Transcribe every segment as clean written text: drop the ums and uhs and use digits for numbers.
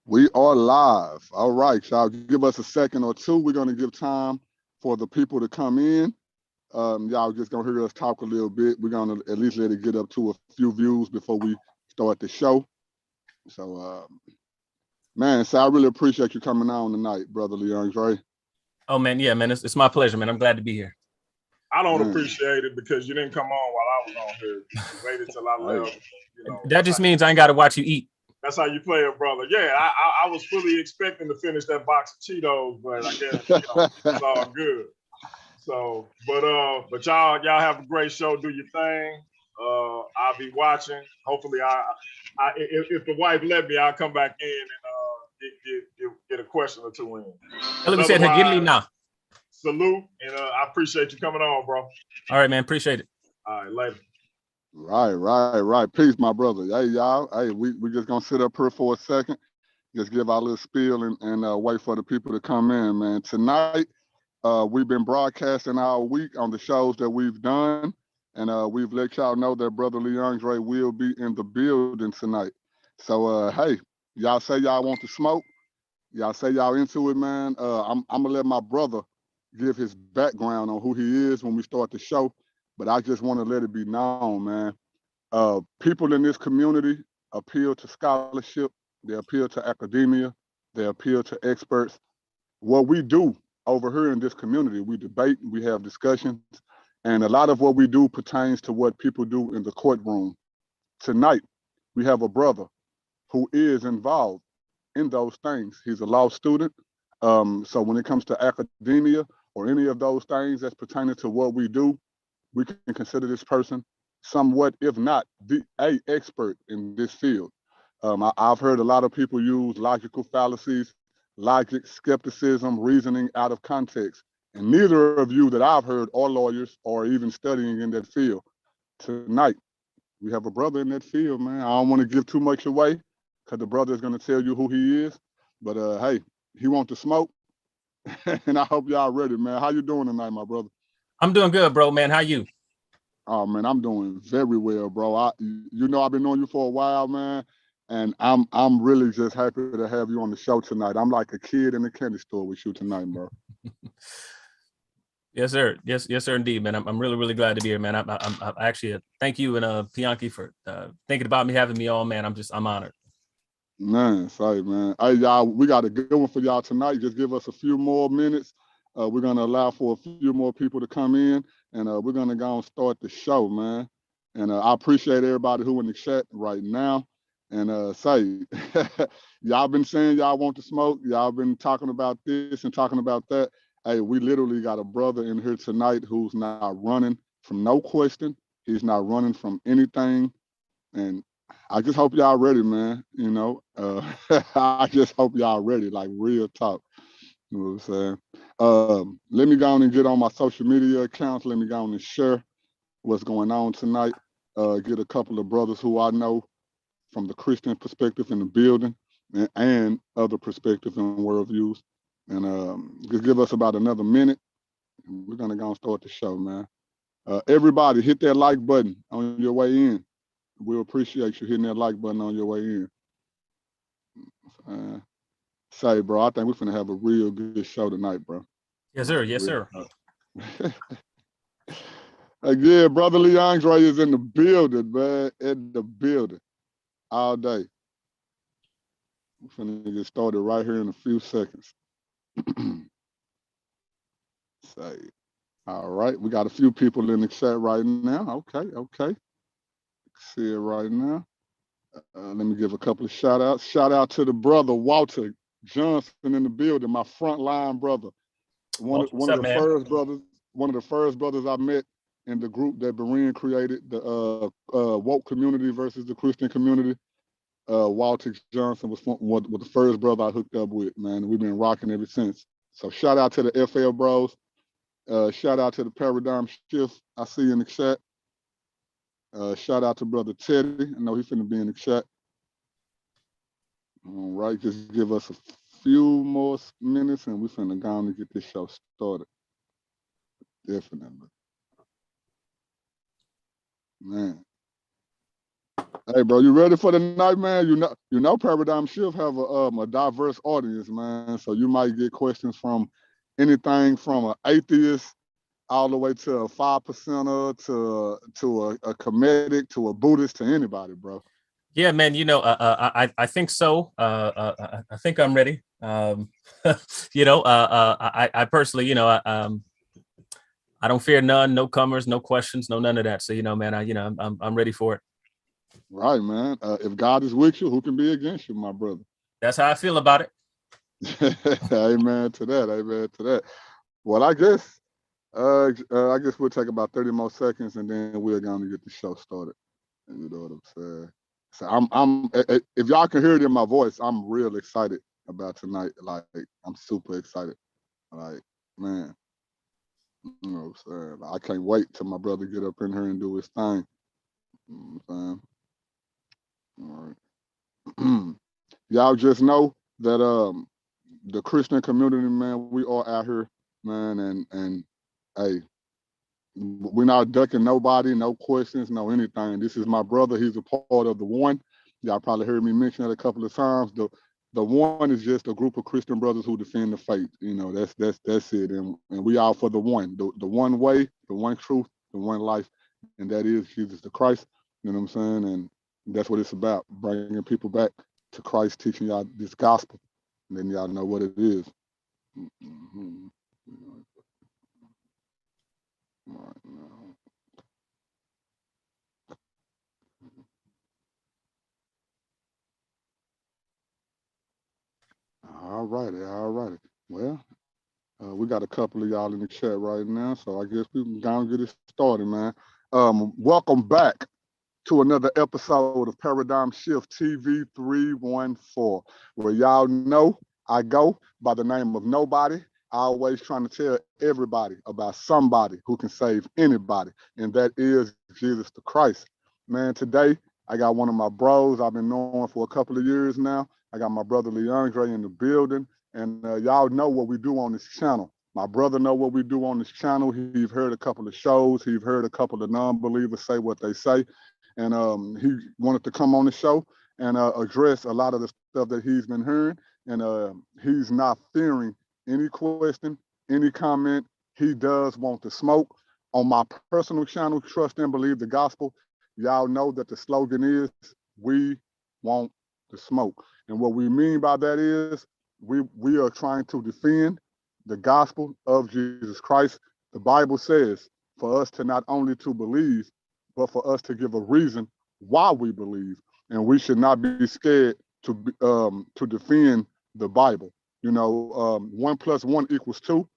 We are live. All right, y'all. Give us a second or two. We're going to give time for the people to come in. Y'all just going to hear us talk a little bit. We're going to at least let it get up to a few views before we start the show. So, man, so I really appreciate you coming on tonight, Brother LeAndre. Oh, man. Yeah, man. It's my pleasure, man. I'm glad to be here. I don't appreciate it because you didn't come on while I was on here. You waited till I left. You know, that just means I ain't got to watch you eat. That's how you play it, brother. Yeah, I was fully expecting to finish that box of Cheetos, but I guess it's all good. So, but y'all have a great show. Do your thing. I'll be watching. Hopefully, if the wife let me, I'll come back in and get a question or two in. Let me say it now. Salute, and I appreciate you coming on, bro. All right, man. Appreciate it. All right, later. Right. Peace, my brother. Hey, y'all. Hey, we just gonna sit up here for a second, just give our little spiel and wait for the people to come in, man. Tonight, we've been broadcasting our week on the shows that we've done, and we've let y'all know that Brother LeAndre will be in the building tonight. So, hey, y'all say y'all want to smoke. Y'all say y'all into it, man. I'm gonna let my brother give his background on who he is when we start the show, but I just want to let it be known, man. People in this community appeal to scholarship, they appeal to academia, they appeal to experts. What we do over here in this community, we debate, we have discussions, and a lot of what we do pertains to what people do in the courtroom. Tonight, we have a brother who is involved in those things. He's a law student. So when it comes to academia or any of those things that's pertaining to what we do, we can consider this person somewhat, if not a expert in this field. I've heard a lot of people use logical fallacies, logic, skepticism, reasoning out of context. And neither of you that I've heard are lawyers or even studying in that field. Tonight, we have a brother in that field, man. I don't want to give too much away because the brother is going to tell you who he is. But hey, he wants to smoke. And I hope y'all ready, man. How you doing tonight, my brother? I'm doing good, bro, man. How you? Oh, man, I'm doing very well, bro. I've been knowing you for a while, man. And I'm really just happy to have you on the show tonight. I'm like a kid in the candy store with you tonight, bro. Yes, sir. Yes, sir, indeed, man. I'm really, really glad to be here, man. I'm actually thank you and Bianchi for thinking about me, having me on, man. I'm honored. Man, sorry, man. Hey, y'all, we got a good one for y'all tonight. Just give us a few more minutes. We're gonna allow for a few more people to come in, and we're gonna go and start the show, man. And I appreciate everybody who in the chat right now. And say, y'all been saying y'all want to smoke. Y'all been talking about this and talking about that. Hey, we literally got a brother in here tonight who's not running from no question. He's not running from anything. And I just hope y'all ready, man. You know, I just hope y'all ready, like real talk. You know what I'm saying? Let me go on and get on my social media accounts. Let me go on and share what's going on tonight. Get a couple of brothers who I know from the Christian perspective in the building and other perspectives and worldviews. And just give us about another minute. And we're going to go and start the show, man. Everybody, hit that like button on your way in. We'll appreciate you hitting that like button on your way in. Say, bro, I think we're going to have a real good show tonight, bro. Yes, sir. Yes, sir. Again, Brother LeAndre is in the building, man. In the building all day. We're going to get started right here in a few seconds. Say, all right. We got a few people in the chat right now. Okay. See it right now. Let me give a couple of shout outs. Shout out to the brother Walter Johnson in the building, my frontline brother. One of the first brothers I met in the group that Berean created, the woke community versus the Christian community. Walter Johnson was the first brother I hooked up with, man. We've been rocking ever since. So shout out to the FL bros. Shout out to the Paradigm Shift I see in the chat. Shout out to Brother Teddy. I know he's finna be in the chat. All right, just give us a few more minutes and we're finna go on and get this show started. Definitely. Man. Hey, bro, you ready for the night, man? Paradigm Shift have a diverse audience, man. So you might get questions from anything from an atheist all the way to a 5%er to a comedic to a Buddhist to anybody, bro. Yeah, man. I think so. I think I'm ready. I personally, I don't fear none, no comers, no questions, no none of that. So, man, I'm ready for it. Right, man. If God is with you, who can be against you, my brother? That's how I feel about it. Amen to that. Amen to that. Well, I guess we'll take about 30 more seconds and then we're going to get the show started. You know what I'm saying? So if y'all can hear it in my voice, I'm real excited about tonight. Like, I'm super excited. Like, man, you know what I'm saying? I can't wait till my brother get up in here and do his thing. You know what I'm saying? All right. Y'all just know that the Christian community, man, we are out here, man, and hey, we're not ducking nobody, no questions, no anything. This is my brother. He's a part of the one. Y'all probably heard me mention it a couple of times. The one is just a group of Christian brothers who defend the faith. You know, that's it. And we all for the one, the one way, the one truth, the one life, and that is Jesus the Christ. You know what I'm saying? And that's what it's about, bringing people back to Christ, teaching y'all this gospel. And then y'all know what it is. Mm-hmm. Right now. All righty. Well, we got a couple of y'all in the chat right now, so I guess we can go and get it started, man. Welcome back to another episode of Paradigm Shift TV314, where y'all know I go by the name of Nobody. I always trying to tell everybody about somebody who can save anybody, and that is Jesus the Christ. Man, today I got one of my bros I've been knowing for a couple of years now. I got my brother LeAndre in the building, and y'all know what we do on this channel. My brother know what we do on this channel. He's heard a couple of shows. He's heard a couple of non-believers say what they say. And he wanted to come on the show and address a lot of the stuff that he's been hearing. And he's not fearing any question, any comment. He does want to smoke. On my personal channel, Trust and Believe the Gospel, y'all know that the slogan is, we want the smoke. And what we mean by that is we are trying to defend the gospel of Jesus Christ. The Bible says for us to not only to believe, but for us to give a reason why we believe. And we should not be scared to defend the Bible. You know, 1 + 1 = 2.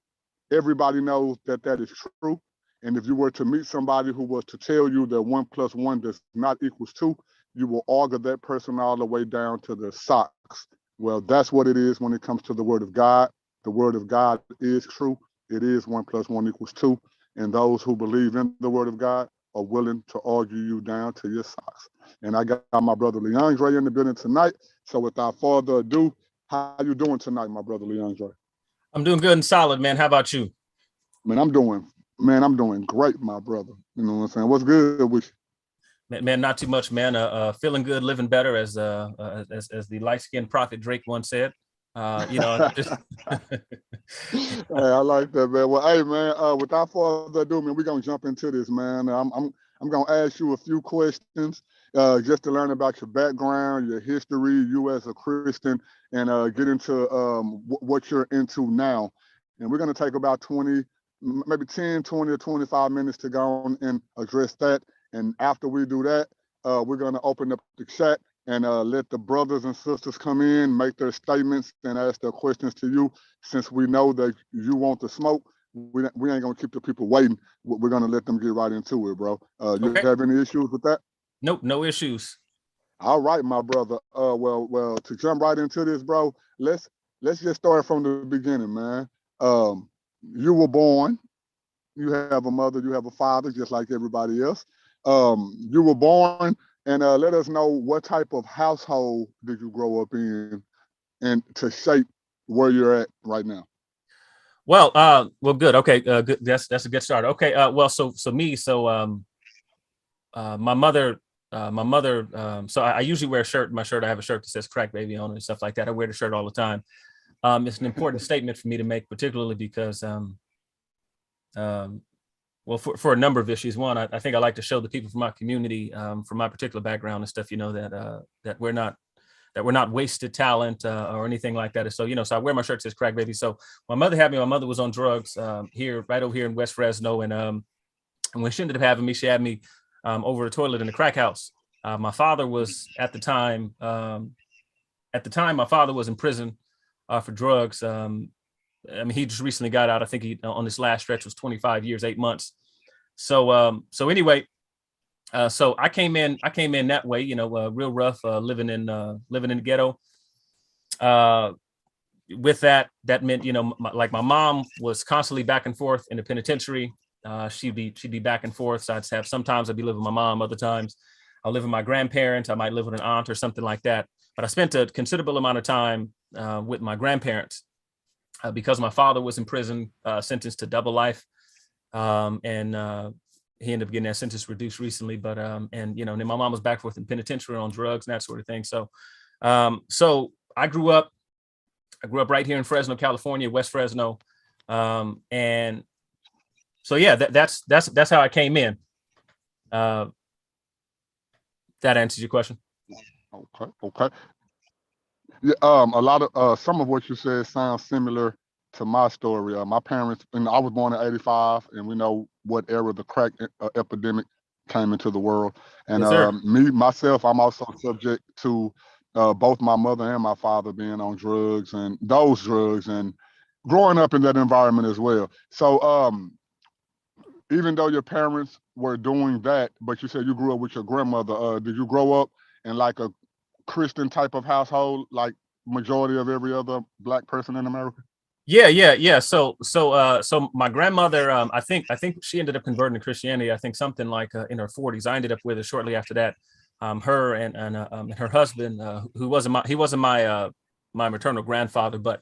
Everybody knows that that is true. And if you were to meet somebody who was to tell you that 1 + 1 does not equal 2, you will argue that person all the way down to the socks. Well, that's what it is when it comes to the word of God. The word of God is true. It is 1 + 1 = 2. And those who believe in the word of God are willing to argue you down to your socks. And I got my brother LeAndre in the building tonight. So without further ado, how you doing tonight, my brother LeAndre? I'm doing good and solid, man. How about you? Man, I'm doing great, my brother. You know what I'm saying? What's good with you? Man, not too much, man. Feeling good, living better, as the light-skinned prophet Drake once said. Just Hey, I like that, man. Well, hey, man. Without further ado, man, we're gonna jump into this, man. I'm gonna ask you a few questions, just to learn about your background, your history, you as a Christian, and get into what you're into now. And we're gonna take about 20, maybe 10, 20, or 25 minutes to go on and address that. And after we do that, we're gonna open up the chat and let the brothers and sisters come in, make their statements, and ask their questions to you. Since we know that you want to smoke, we ain't gonna keep the people waiting. We're gonna let them get right into it, bro. You okay. have any issues with that? Nope, no issues. All right, my brother. Well, to jump right into this, bro. Let's just start from the beginning, man. You were born. You have a mother. You have a father, just like everybody else. You were born. And let us know, what type of household did you grow up in, and to shape where you're at right now? Well, good. Okay, good. That's a good start. Okay, my mother my mother, so I usually wear a shirt. In my shirt, I have a shirt that says "Crack Baby" on it and stuff like that. I wear the shirt all the time. It's an important statement for me to make, particularly because, well, for a number of issues. One, I think I like to show the people from my community, from my particular background and stuff, that we're not wasted talent or anything like that. So, so I wear my shirt that says "Crack Baby." So my mother had me. My mother was on drugs right over here in West Fresno, and when she ended up having me, she had me over the toilet in the crack house. My father was at the time. My father was in prison for drugs. He just recently got out. I think he on this last stretch was 25 years, 8 months. So anyway, so I came in that way, real rough, living in the ghetto. With that meant, my mom was constantly back and forth in the penitentiary. She'd be back and forth. So sometimes I'd be living with my mom. Other times I'll live with my grandparents. I might live with an aunt or something like that. But I spent a considerable amount of time with my grandparents because my father was in prison, sentenced to double life. And he ended up getting that sentence reduced recently. But then my mom was back and forth in penitentiary on drugs and that sort of thing. So I grew up right here in Fresno, California, West Fresno. And so, yeah, that's how I came in. That answers your question. Okay. Yeah, a lot of some of what you said sounds similar to my story. My parents, and I was born in '85, and we know what era the crack epidemic came into the world. And Yes, myself, I'm also subject to both my mother and my father being on drugs and those drugs, and growing up in that environment as well. So even though your parents were doing that, but you said you grew up with your grandmother, did you grow up in like a Christian type of household, like majority of every other Black person in America? Yeah. So my grandmother, I think she ended up converting to Christianity. I think something like in her 40s. I ended up with her shortly after that. Her and her husband, who wasn't my maternal grandfather, but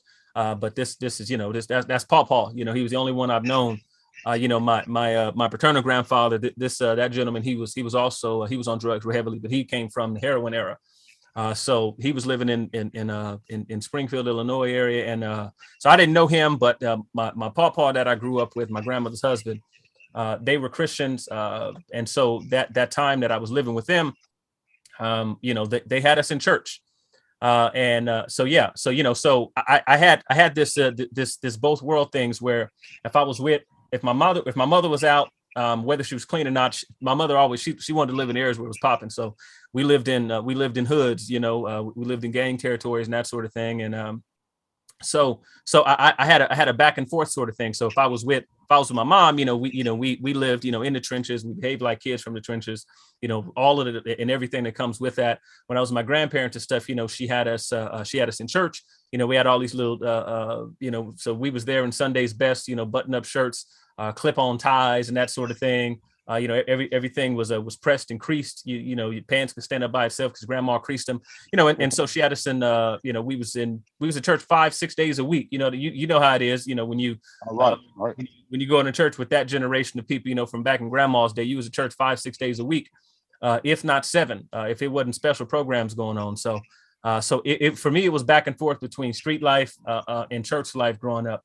this is that's Paul. He was the only one I've known. My paternal grandfather, that gentleman, he was also he was on drugs heavily, but he came from the heroin era. So he was living in Springfield, Illinois area, and so I didn't know him, but my pawpaw that I grew up with, my grandmother's husband, they were Christians, and so that time that I was living with them, they had us in church, so I had this both world things where if my mother was out, whether she was clean or not, my mother always she wanted to live in areas where it was popping. So we lived in hoods, we lived in gang territories and that sort of thing. And so I had a back and forth sort of thing. So if I was with my mom, we lived, in the trenches. We behaved like kids from the trenches, all of it and everything that comes with that. When I was with my grandparents and stuff, she had us in church. We had all these little, so we was there in Sunday's best, button up shirts, clip on ties and that sort of thing. Everything was pressed and creased. Your pants could stand up by itself because grandma creased them. And so she had us in. We was in church 5-6 days a week. You know how it is. When you when you go into church with that generation of people, from back in grandma's day, you was at church 5-6 days a week, if not 7, if it wasn't special programs going on. So for me, it was back and forth between street life and church life growing up.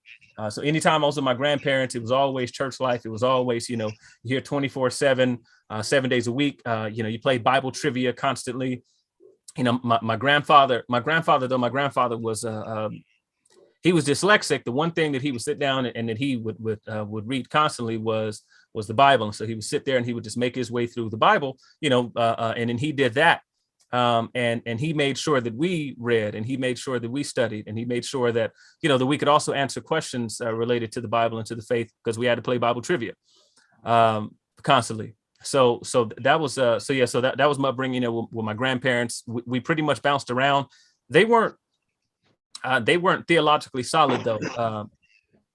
So anytime I was with my grandparents, it was always church life. It was always, you're here 24/7, 7 days a week. You play Bible trivia constantly. My grandfather was he was dyslexic. The one thing that he would sit down and that he would read constantly was the Bible. And so he would sit there and he would just make his way through the Bible, and then he did that. And he made sure that we read, and he made sure that we studied, and he made sure that, that we could also answer questions related to the Bible and to the faith, because we had to play Bible trivia constantly. So that was that was my upbringing, with my grandparents. We pretty much bounced around. They weren't theologically solid though.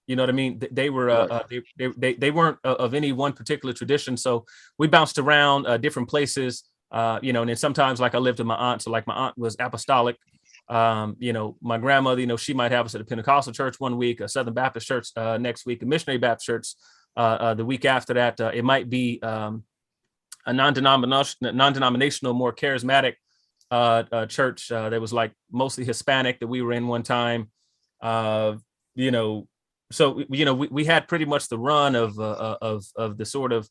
You know what I mean? They were they weren't of any one particular tradition. So we bounced around different places. And then sometimes, like, I lived with my aunt. So like my aunt was apostolic. My grandmother, she might have us at a Pentecostal church one week, a Southern Baptist church next week, a missionary Baptist church the week after that. It might be a non-denominational, more charismatic church that was like mostly Hispanic that we were in one time. You know, so you know, we had pretty much the run of the sort of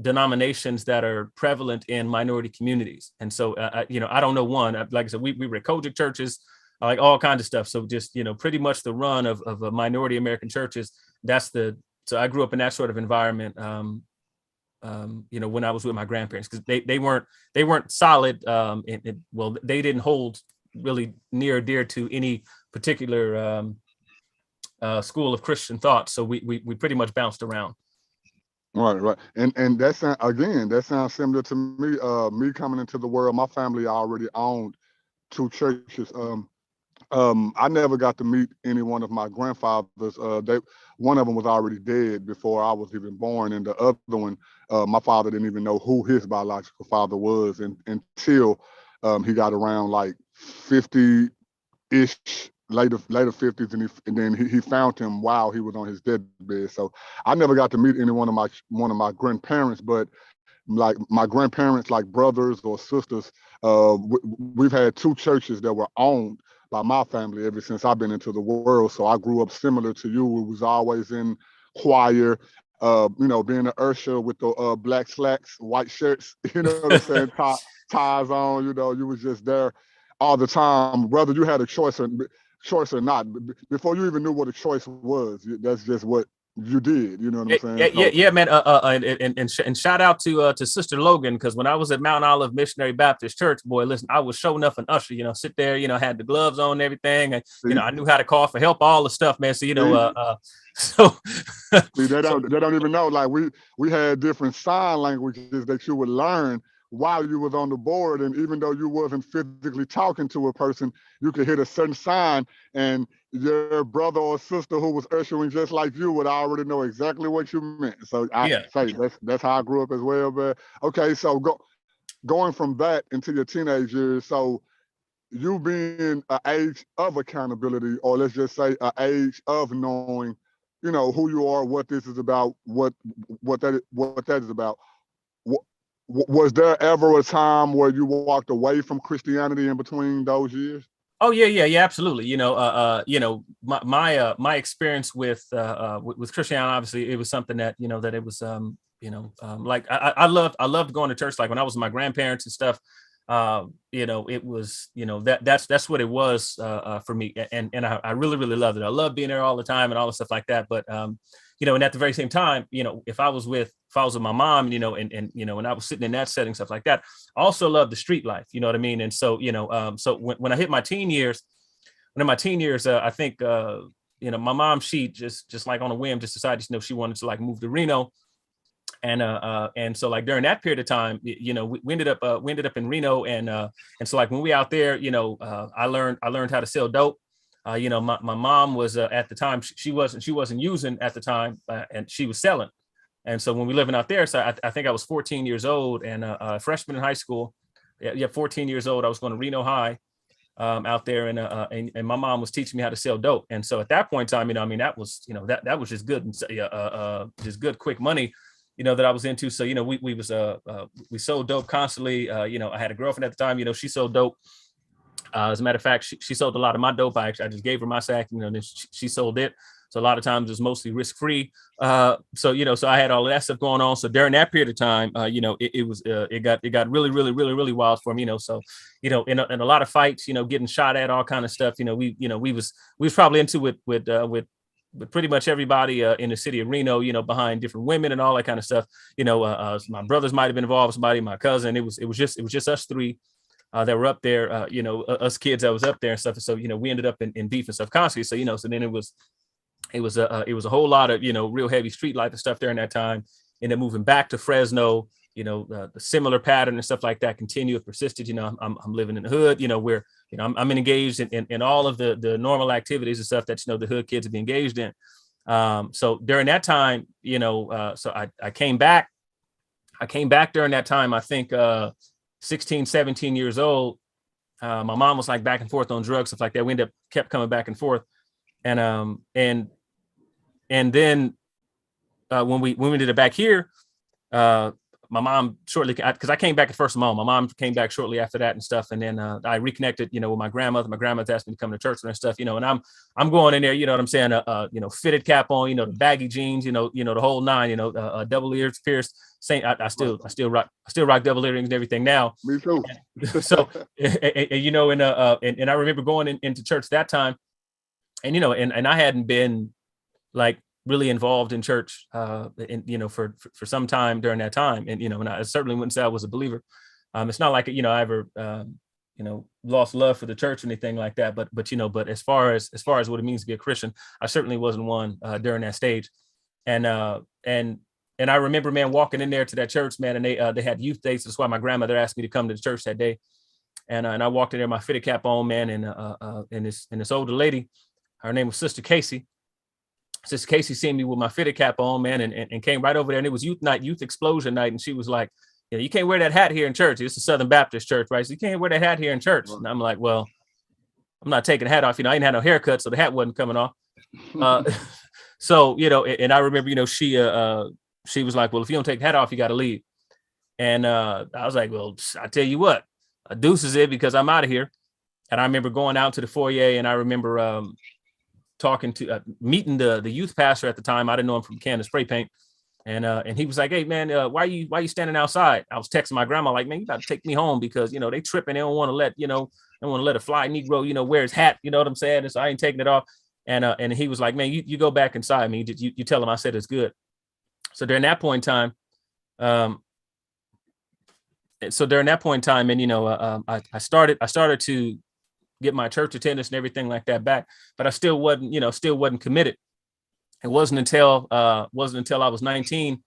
denominations that are prevalent in minority communities. And so, you know, I don't know one. Like I said, we were at Kojic churches, like all kinds of stuff. So just, you know, pretty much the run of minority American churches. So I grew up in that sort of environment. You know, when I was with my grandparents, because they weren't solid. Well, they didn't hold really near or dear to any particular school of Christian thought. So we pretty much bounced around. Right. And that sounds similar to me. Me coming into the world, my family already owned two churches. I never got to meet any one of my grandfathers. One of them was already dead before I was even born, and the other one, my father didn't even know who his biological father was until he got around like 50-ish, later 50s, and then he found him while he was on his deathbed. So I never got to meet any one of my grandparents, but like my grandparents, like brothers or sisters, we've had two churches that were owned by my family ever since I've been into the world. So I grew up similar to you. We was always in choir, you know, being an usher with the black slacks, white shirts, you know what I'm saying, ties on, you know, you was just there all the time, whether you had a choice or not. Before you even knew what a choice was, that's just what you did, you know what I'm saying? Yeah, man. And shout out to Sister Logan, because when I was at Mount Olive Missionary Baptist Church, boy, listen, I was showing enough an usher, you know, sit there, you know, had the gloves on and everything, and you know, I knew how to call for help, all the stuff, man. So you know, so see, they don't even know. Like we had different sign languages that you would learn while you was on the board, and even though you wasn't physically talking to a person, you could hit a certain sign, and your brother or sister who was ushering just like you would already know exactly what you meant. So I say that's how I grew up as well. But okay, so going from that into your teenage years, so you being an age of accountability, or let's just say an age of knowing, you know, who you are, what this is about, what that is about. Was there ever a time where you walked away from Christianity in between those years? Oh yeah, absolutely. You know, my experience with Christianity, obviously, it was something that, you know, that it was, like I loved going to church. Like when I was with my grandparents and stuff, you know, it was, you know, that's what it was for me, and I really loved it. I loved being there all the time and all the stuff like that. But you know, and at the very same time, you know, if I was with my mom, you know, and you know, and I was sitting in that setting, stuff like that, I also loved the street life, you know what I mean? And so, you know, so when I hit my teen years, I think, you know, my mom, she just like on a whim, just decided, you know, she wanted to like move to Reno. And so like during that period of time, you know, we ended up in Reno, and so like when we out there, you know, I learned how to sell dope. You know, my mom was at the time, she wasn't using at the time, and she was selling. And so when we living out there, so I think I was 14 years old, and a freshman in high school. Yeah, 14 years old. I was going to Reno High out there, and my mom was teaching me how to sell dope. And so at that point in time, you know, I mean, that was, you know, that was just good, just good, quick money, you know, that I was into. So, you know, we sold dope constantly. You know, I had a girlfriend at the time, you know, she sold dope. As a matter of fact, she sold a lot of my dope. I just gave her my sack, you know, and then she sold it. So a lot of times it's mostly risk-free. So, you know, so I had all of that stuff going on. So during that period of time, you know, it got really wild for me, you know. So, you know, in a lot of fights, you know, getting shot at, all kind of stuff, you know, we was probably into it with pretty much everybody in the city of Reno, you know, behind different women and all that kind of stuff. You know, my brothers might've been involved, somebody, my cousin. It was just us three that were up there, you know, us kids that was up there and stuff. So, you know, we ended up in beef and stuff constantly. So, you know, so then it was a whole lot of, you know, real heavy street life and stuff during that time. And then moving back to Fresno, you know, the similar pattern and stuff like that continued, persisted. You know, I'm living in the hood, you know, where, you know, I'm engaged in all of the normal activities and stuff that, you know, the hood kids would be engaged in. So during that time, you know, so I came back during that time, I think 16, 17 years old. My mom was like back and forth on drugs, stuff like that. We kept coming back and forth. And then when we did it back here, my mom shortly, because I came back at first of all, my mom came back shortly after that and stuff. And then I reconnected, with my grandmother. My grandmother asked me to come to church and stuff, and I'm going in there, you know what I'm saying? Fitted cap on, the baggy jeans, the whole nine, double ears pierced. I still rock double earrings and everything now. Me too. So, and I remember going into church that time, and and I hadn't been like really involved in church, for some time during that time, and I certainly wouldn't say I was a believer. It's not like I ever lost love for the church or anything like that, but as far as what it means to be a Christian, I certainly wasn't one during that stage, and I remember, man, walking in there to that church, man, and they had youth dates. That's why my grandmother asked me to come to the church that day, and I walked in there, my fitted cap on, man, and this older lady, her name was Sister Casey. Sister Casey seen me with my fitted cap on, man, and came right over there, and it was youth night, youth explosion night, and she was like, you can't wear that hat here in church. It's a Southern Baptist church, right? So you can't wear that hat here in church. And I'm like, well, I'm not taking the hat off. I didn't have no haircut, so the hat wasn't coming off. So, and I remember, she was like, well, if you don't take the hat off, you got to leave. And I was like, well, I tell you what, a deuce is it, because I'm out of here. And I remember going out to the foyer, and I remember meeting the youth pastor at the time. I didn't know him from a can of spray paint. And he was like, hey, man, why are you standing outside? I was texting my grandma like, man, you got to take me home, because, they tripping. They don't want to let, they don't want to let a fly Negro, wear his hat. You know what I'm saying? And so I ain't taking it off. And he was like, man, you go back inside. I mean, you tell him I said it's good. So during that point in time, and I started to get my church attendance and everything like that back, but I still wasn't committed. It wasn't until I was 19,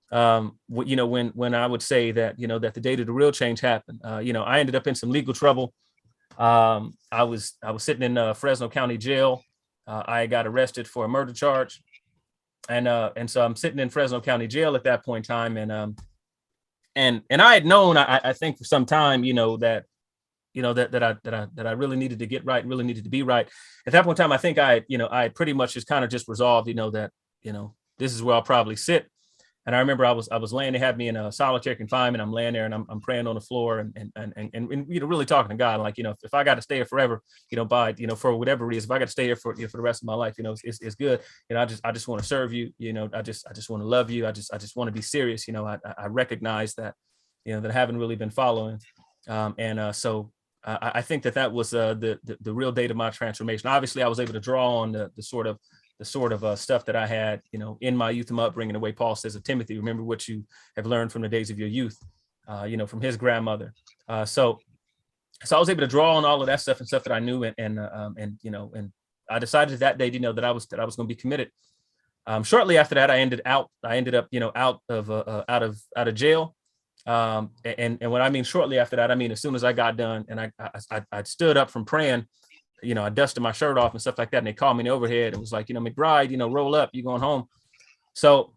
when I would say that, that the day that the real change happened. I ended up in some legal trouble. I was sitting in Fresno County Jail. I got arrested for a murder charge, and so I'm sitting in Fresno County Jail at that point in time, and I had known, I think for some time, that I really needed to get right, really needed to be right. At that point in time, I think I had pretty much just resolved, that, this is where I'll probably sit. And I remember I was laying, they had me in a solitary confinement. I'm laying there and I'm praying on the floor and really talking to God. Like, if I got to stay here forever, for whatever reason, if I got to stay here for the rest of my life, it's good. I just want to serve you. I just want to love you. I just want to be serious. I recognize that, that I haven't really been following. So I think that was the real date of my transformation. Obviously, I was able to draw on the sort of stuff that I had, in my youth and upbringing, the way Paul says of Timothy, remember what you have learned from the days of your youth, from his grandmother. So I was able to draw on all of that stuff and stuff that I knew, and I decided that day, that I was going to be committed. Shortly after that, I ended up, out of jail. And when I mean shortly after that, I mean as soon as I got done, and I stood up from praying, I dusted my shirt off and stuff like that, and they called me in the overhead and was like, McBride, roll up, you going home. So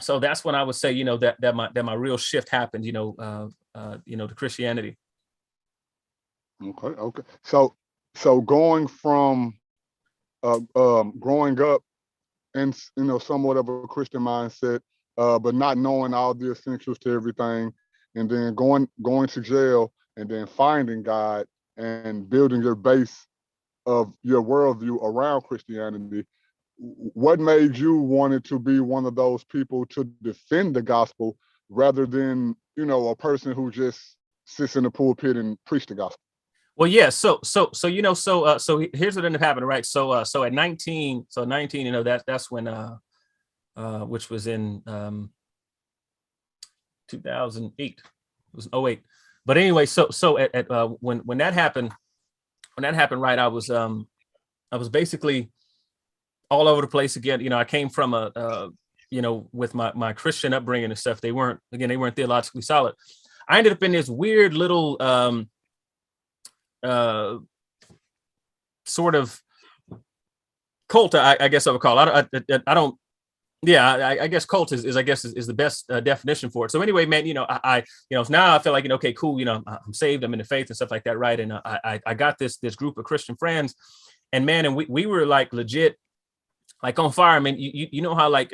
that's when I would say, that my real shift happened, to Christianity. Okay. So going from growing up in somewhat of a Christian mindset, but not knowing all the essentials to everything, and then going to jail, and then finding God and building your base of your worldview around Christianity, what made you wanted to be one of those people to defend the gospel rather than, a person who just sits in the pulpit and preach the gospel? Well, yeah. So here's what ended up happening, right? So at 19, that's when, which was in 2008. It was 2008. But anyway, so when that happened, right, I was basically all over the place again. I came from with my Christian upbringing and stuff. They weren't theologically solid. I ended up in this weird little sort of cult, I guess I would call it. I don't. Yeah, I guess cult is the best definition for it. So anyway, man, I now I feel like, okay, cool. I'm saved. I'm in the faith and stuff like that, right? And I got this group of Christian friends, and man, and we were like legit, like on fire. I mean, you know how like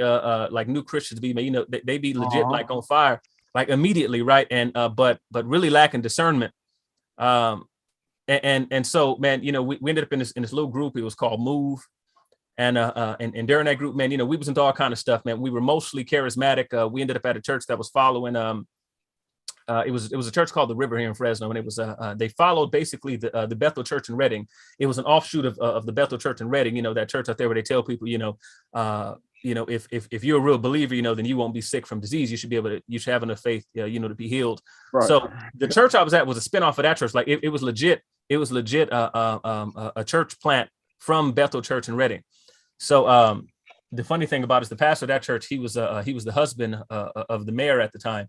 new Christians be, man. They be legit like on fire. like immediately, right? And but really lacking discernment. And so, man, you know, we ended up in this little group. It was called Move. And during that group, man, you know, we was into all kind of stuff, man. We were mostly charismatic. We ended up at a church that was following it was a church called the River here in Fresno, and it was they followed basically the Bethel Church in Redding. It was an offshoot of the Bethel Church in Redding, you know, that church out there where they tell people, if you're a real believer, you know, then you won't be sick from disease. You should have enough faith, to be healed. Right. So the church I was at was a spinoff of that church. Like it was legit. It was legit a church plant from Bethel Church in Redding. So the funny thing about it is the pastor of that church, he was the husband of the mayor at the time.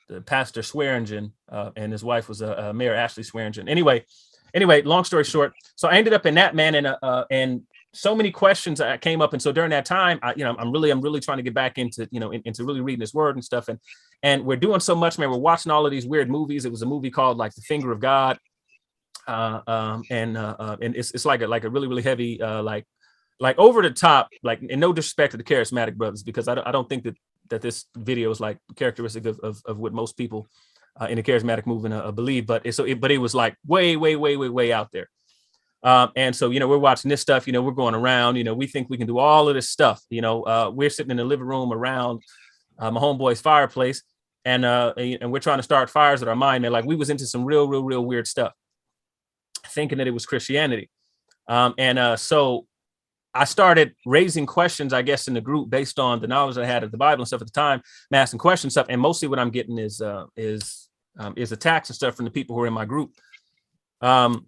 The pastor Swearingen, and his wife was Mayor Ashley Swearingen. Anyway, long story short, so I ended up in that, man, and so many questions came up, and so during that time, I'm really trying to get back into into really reading this word and stuff, and we're doing so much, man. We're watching all of these weird movies. It was a movie called like The Finger of God, and it's like a really really heavy like over the top, like, in no disrespect to the charismatic brothers, because I don't think that this video is like characteristic of what most people in the charismatic movement believe, but it was like way out there. And so, we're watching this stuff, we're going around, we think we can do all of this stuff, we're sitting in the living room around my homeboy's fireplace, and we're trying to start fires at our mind, man. Like we was into some real weird stuff, thinking that it was Christianity. So I started raising questions, I guess, in the group based on the knowledge I had of the Bible and stuff at the time. I'm asking questions stuff, and mostly what I'm getting is attacks and stuff from the people who are in my group. And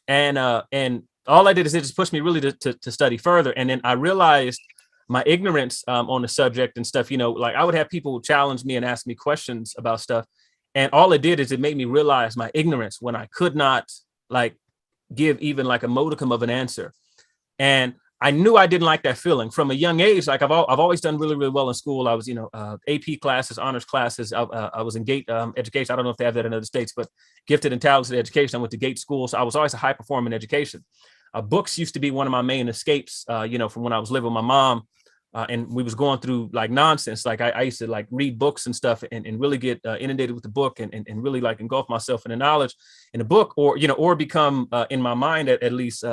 all I did is it just pushed me really to study further. And then I realized my ignorance on the subject and stuff. Like I would have people challenge me and ask me questions about stuff, and all it did is it made me realize my ignorance when I could not like give even like a modicum of an answer. And I knew I didn't like that feeling from a young age. Like I've always done really well in school. I was, AP classes, honors classes. I was in GATE education. I don't know if they have that in other states, but gifted and talented education. I went to GATE school. So I was always a high performing education. Books used to be one of my main escapes, from when I was living with my mom. And we was going through like nonsense. Like I used to like read books and stuff and really get inundated with the book and really like engulf myself in the knowledge in the book, or become in my mind at least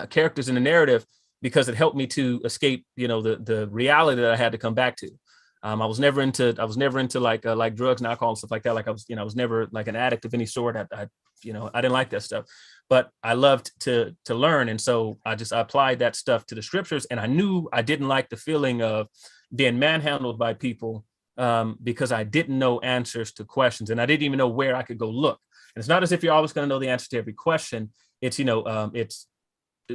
characters in the narrative, because it helped me to escape, the reality that I had to come back to. I was never into like drugs and alcohol and stuff like that. Like I was never like an addict of any sort. I didn't like that stuff, but I loved to learn. And so I applied that stuff to the scriptures, and I knew I didn't like the feeling of being manhandled by people because I didn't know answers to questions, and I didn't even know where I could go look. And it's not as if you're always going to know the answer to every question. It's, it's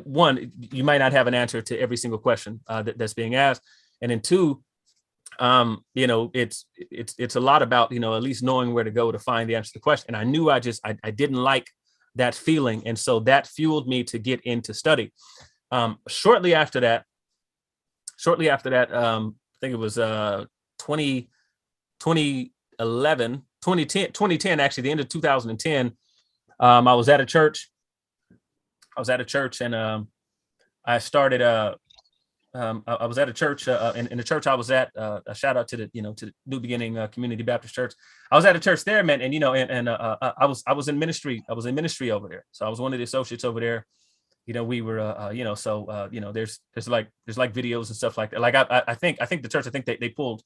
one, you might not have an answer to every single question that's being asked. And then two, it's a lot about, at least knowing where to go to find the answer to the question. And I knew I didn't like that feeling. And so that fueled me to get into study. Shortly after that, I think it was 2010, actually, the end of 2010, I was at a church. And I started. I was at a church, in the church I was at. A shout out to the to the New Beginning Community Baptist Church. I was at a church there, man, and I was in ministry. I was in ministry over there, so I was one of the associates over there. We were, there's like videos and stuff like that. Like I think the church, they pulled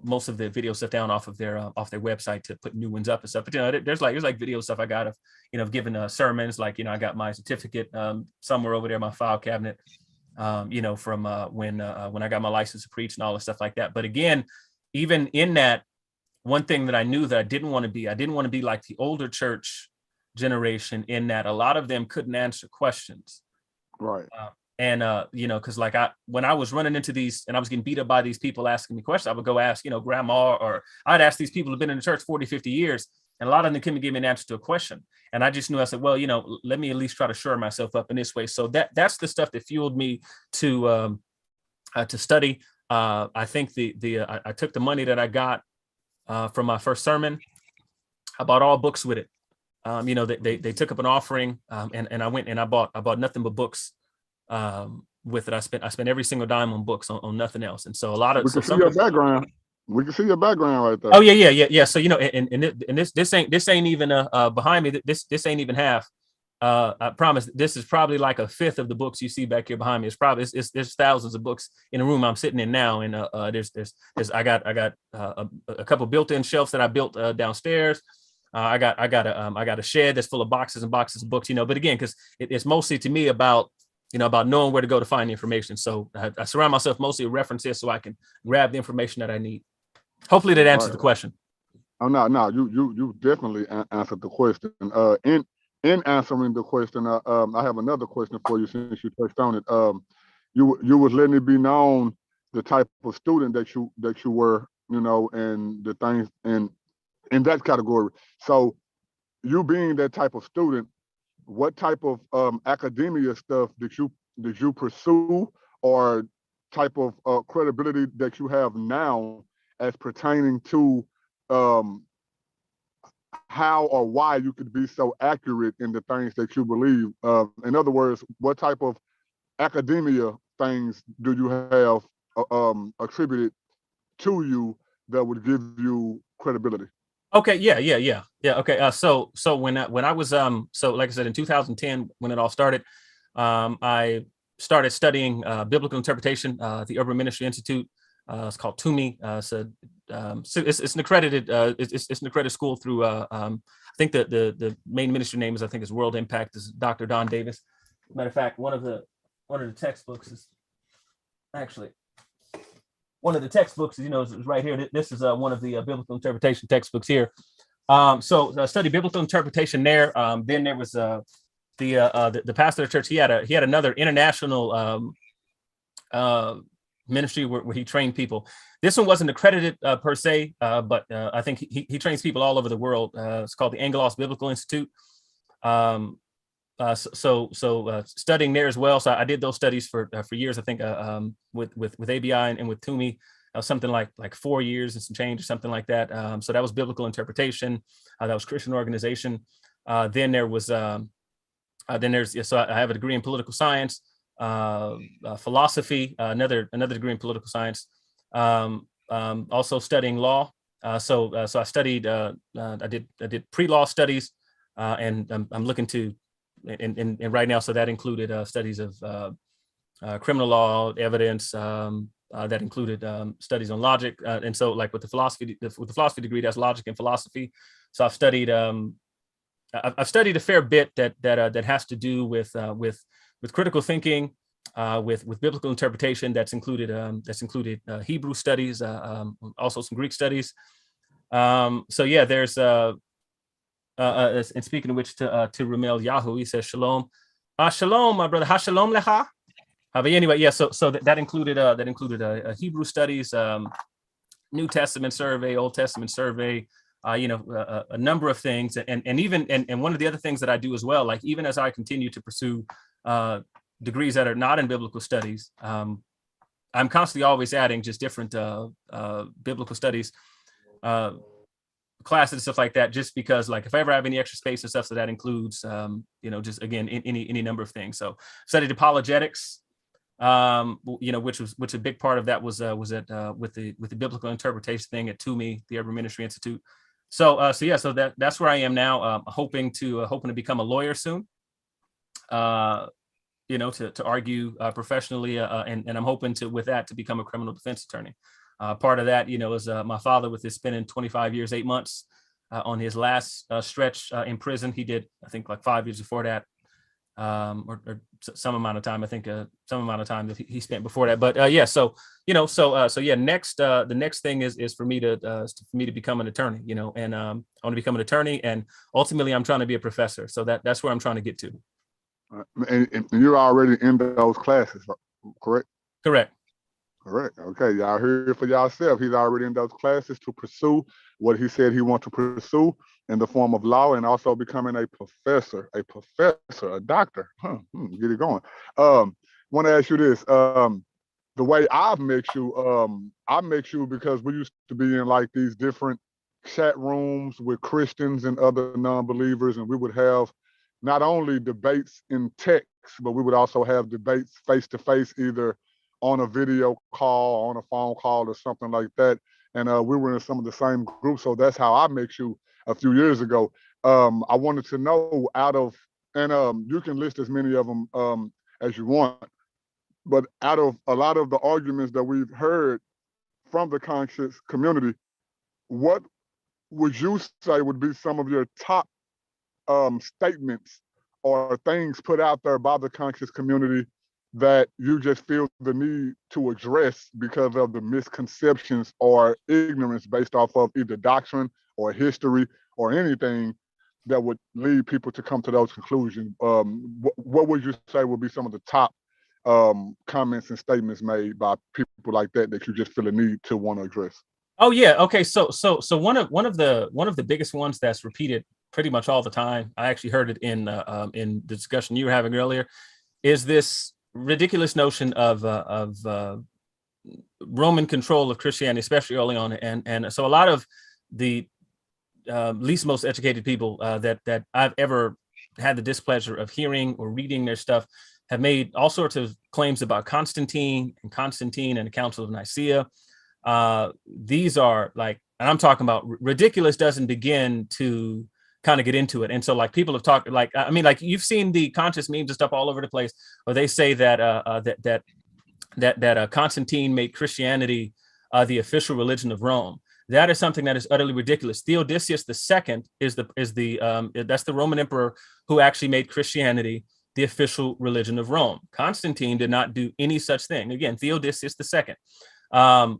most of the video stuff down off their website to put new ones up and stuff. But there's like video stuff I got of giving sermons. Like I got my certificate somewhere over there in my file cabinet. From when I got my license to preach and all the stuff like that. But again, even in that, one thing that I knew that I didn't want to be like the older church generation, in that a lot of them couldn't answer questions. Right. Because like when I was running into these and I was getting beat up by these people asking me questions, I would go ask, grandma, or I'd ask these people who've been in the church 40, 50 years. And a lot of them couldn't give me an answer to a question. And I just knew, I said, well, let me at least try to shore myself up in this way. So that's the stuff that fueled me to study. I think I took the money that I got from my first sermon. I bought all books with it. They took up an offering, and I went and I bought nothing but books with it. I spent every single dime on books, on nothing else. And so a lot of your background. We can see your background right there. Oh yeah. So and this ain't even behind me. This ain't even half. I promise this is probably like a fifth of the books you see back here behind me. It's probably there's thousands of books in the room I'm sitting in now, and there's I got a couple built-in shelves that I built downstairs. I got a shed that's full of boxes and boxes of books. But again, because it's mostly to me about knowing where to go to find the information. So I surround myself mostly with references so I can grab the information that I need. Hopefully that answers the question. Oh no, you definitely answered the question. In answering the question, I have another question for you since you touched on it. You was letting it be known the type of student that you were, and the things in that category. So you being that type of student, what type of academia stuff did you pursue, or type of credibility that you have now as pertaining to how or why you could be so accurate in the things that you believe? In other words, what type of academia things do you have attributed to you that would give you credibility? Okay, yeah. Okay, so when I was so like I said in 2010 when it all started, I started studying biblical interpretation at the Urban Ministry Institute. It's called TUMI. It's an accredited it's an accredited school through I think the main ministry name is World Impact, is Dr. Don Davis. Matter of fact, one of the textbooks is actually one of the textbooks is right here. This is one of the biblical interpretation textbooks here. So I studied biblical interpretation there. Then there was the pastor of the church. He had another international ministry where he trained people. This one wasn't accredited per se, but I think he trains people all over the world. It's called the Angelos Biblical Institute. Studying there as well. So I did those studies for years. I think with ABI and with TUMI, something like 4 years and some change or something like that. So that was biblical interpretation. That was Christian organization. Then there was so I have a degree in political science, philosophy, another degree in political science. Also studying law. So I studied. I did pre-law studies, and I'm looking to. And right now, so that included studies of criminal law, evidence. That included studies on logic, and so like with the philosophy degree, that's logic and philosophy. So I've studied a fair bit that has to do with critical thinking, with biblical interpretation. That's included Hebrew studies, also some Greek studies. So yeah, there's. And speaking of which, to Ramel Yahoo, he says shalom, shalom, my brother, ha shalom lecha. But anyway, yeah. So that included Hebrew studies, New Testament survey, Old Testament survey, a number of things, and one of the other things that I do as well, like even as I continue to pursue degrees that are not in biblical studies, I'm constantly always adding just different biblical studies classes and stuff like that, just because like if I ever have any extra space and stuff, so that includes just again any number of things. So studied apologetics, which a big part of that was with the biblical interpretation thing at TUMI, the Urban Ministry Institute. So that's where I am now, hoping to become a lawyer soon, to argue professionally, and I'm hoping to become a criminal defense attorney. Part of that, is my father, with his spending 25 years, 8 months on his last stretch in prison. He did, I think, like 5 years before that, or some amount of time. I think some amount of time that he spent before that. But next, the next thing is for me to become an attorney. And I want to become an attorney, and ultimately, I'm trying to be a professor. So that's where I'm trying to get to. And you're already in those classes, correct? Correct. Correct. Okay, y'all heard it for yourself. He's already in those classes to pursue what he said he wants to pursue in the form of law, and also becoming a professor, a doctor. Get it going. Want to ask you this. The way I've met you because we used to be in like these different chat rooms with Christians and other non-believers, and we would have not only debates in text, but we would also have debates face to face, either on a video call, on a phone call, or something like that. and we were in some of the same groups. So that's how I met you a few years ago. I wanted to know out of, and you can list as many of them as you want, but out of a lot of the arguments that we've heard from the conscious community, what would you say would be some of your top statements or things put out there by the conscious community that you just feel the need to address because of the misconceptions or ignorance based off of either doctrine or history or anything that would lead people to come to those conclusions? What would you say would be some of the top comments and statements made by people like that you just feel a need to want to address? Oh yeah, okay. So one of the biggest ones that's repeated pretty much all the time, I actually heard it in the discussion you were having earlier, is this ridiculous notion of Roman control of Christianity, especially early on, and so a lot of the least most educated people that I've ever had the displeasure of hearing or reading their stuff have made all sorts of claims about Constantine and the Council of Nicaea. These are like, and I'm talking about ridiculous doesn't begin to kind of get into it. And so like people have talked, like, I mean, like you've seen the conscious memes and stuff all over the place, where they say that Constantine made Christianity the official religion of Rome. That is something that is utterly ridiculous. Theodosius II is that's the Roman emperor who actually made Christianity the official religion of Rome. Constantine did not do any such thing. Again, Theodosius II.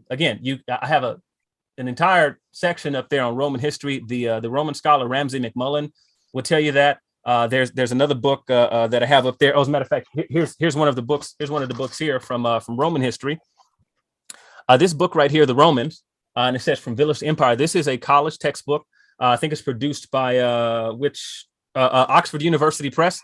Again, I have an entire section up there on Roman history. The Roman scholar Ramsay McMullen will tell you that. There's another book that I have up there. Oh, as a matter of fact, here's one of the books. Here's one of the books here from Roman history. This book right here, The Romans, and it says From Village to Empire. This is a college textbook. I think it's produced by Oxford University Press.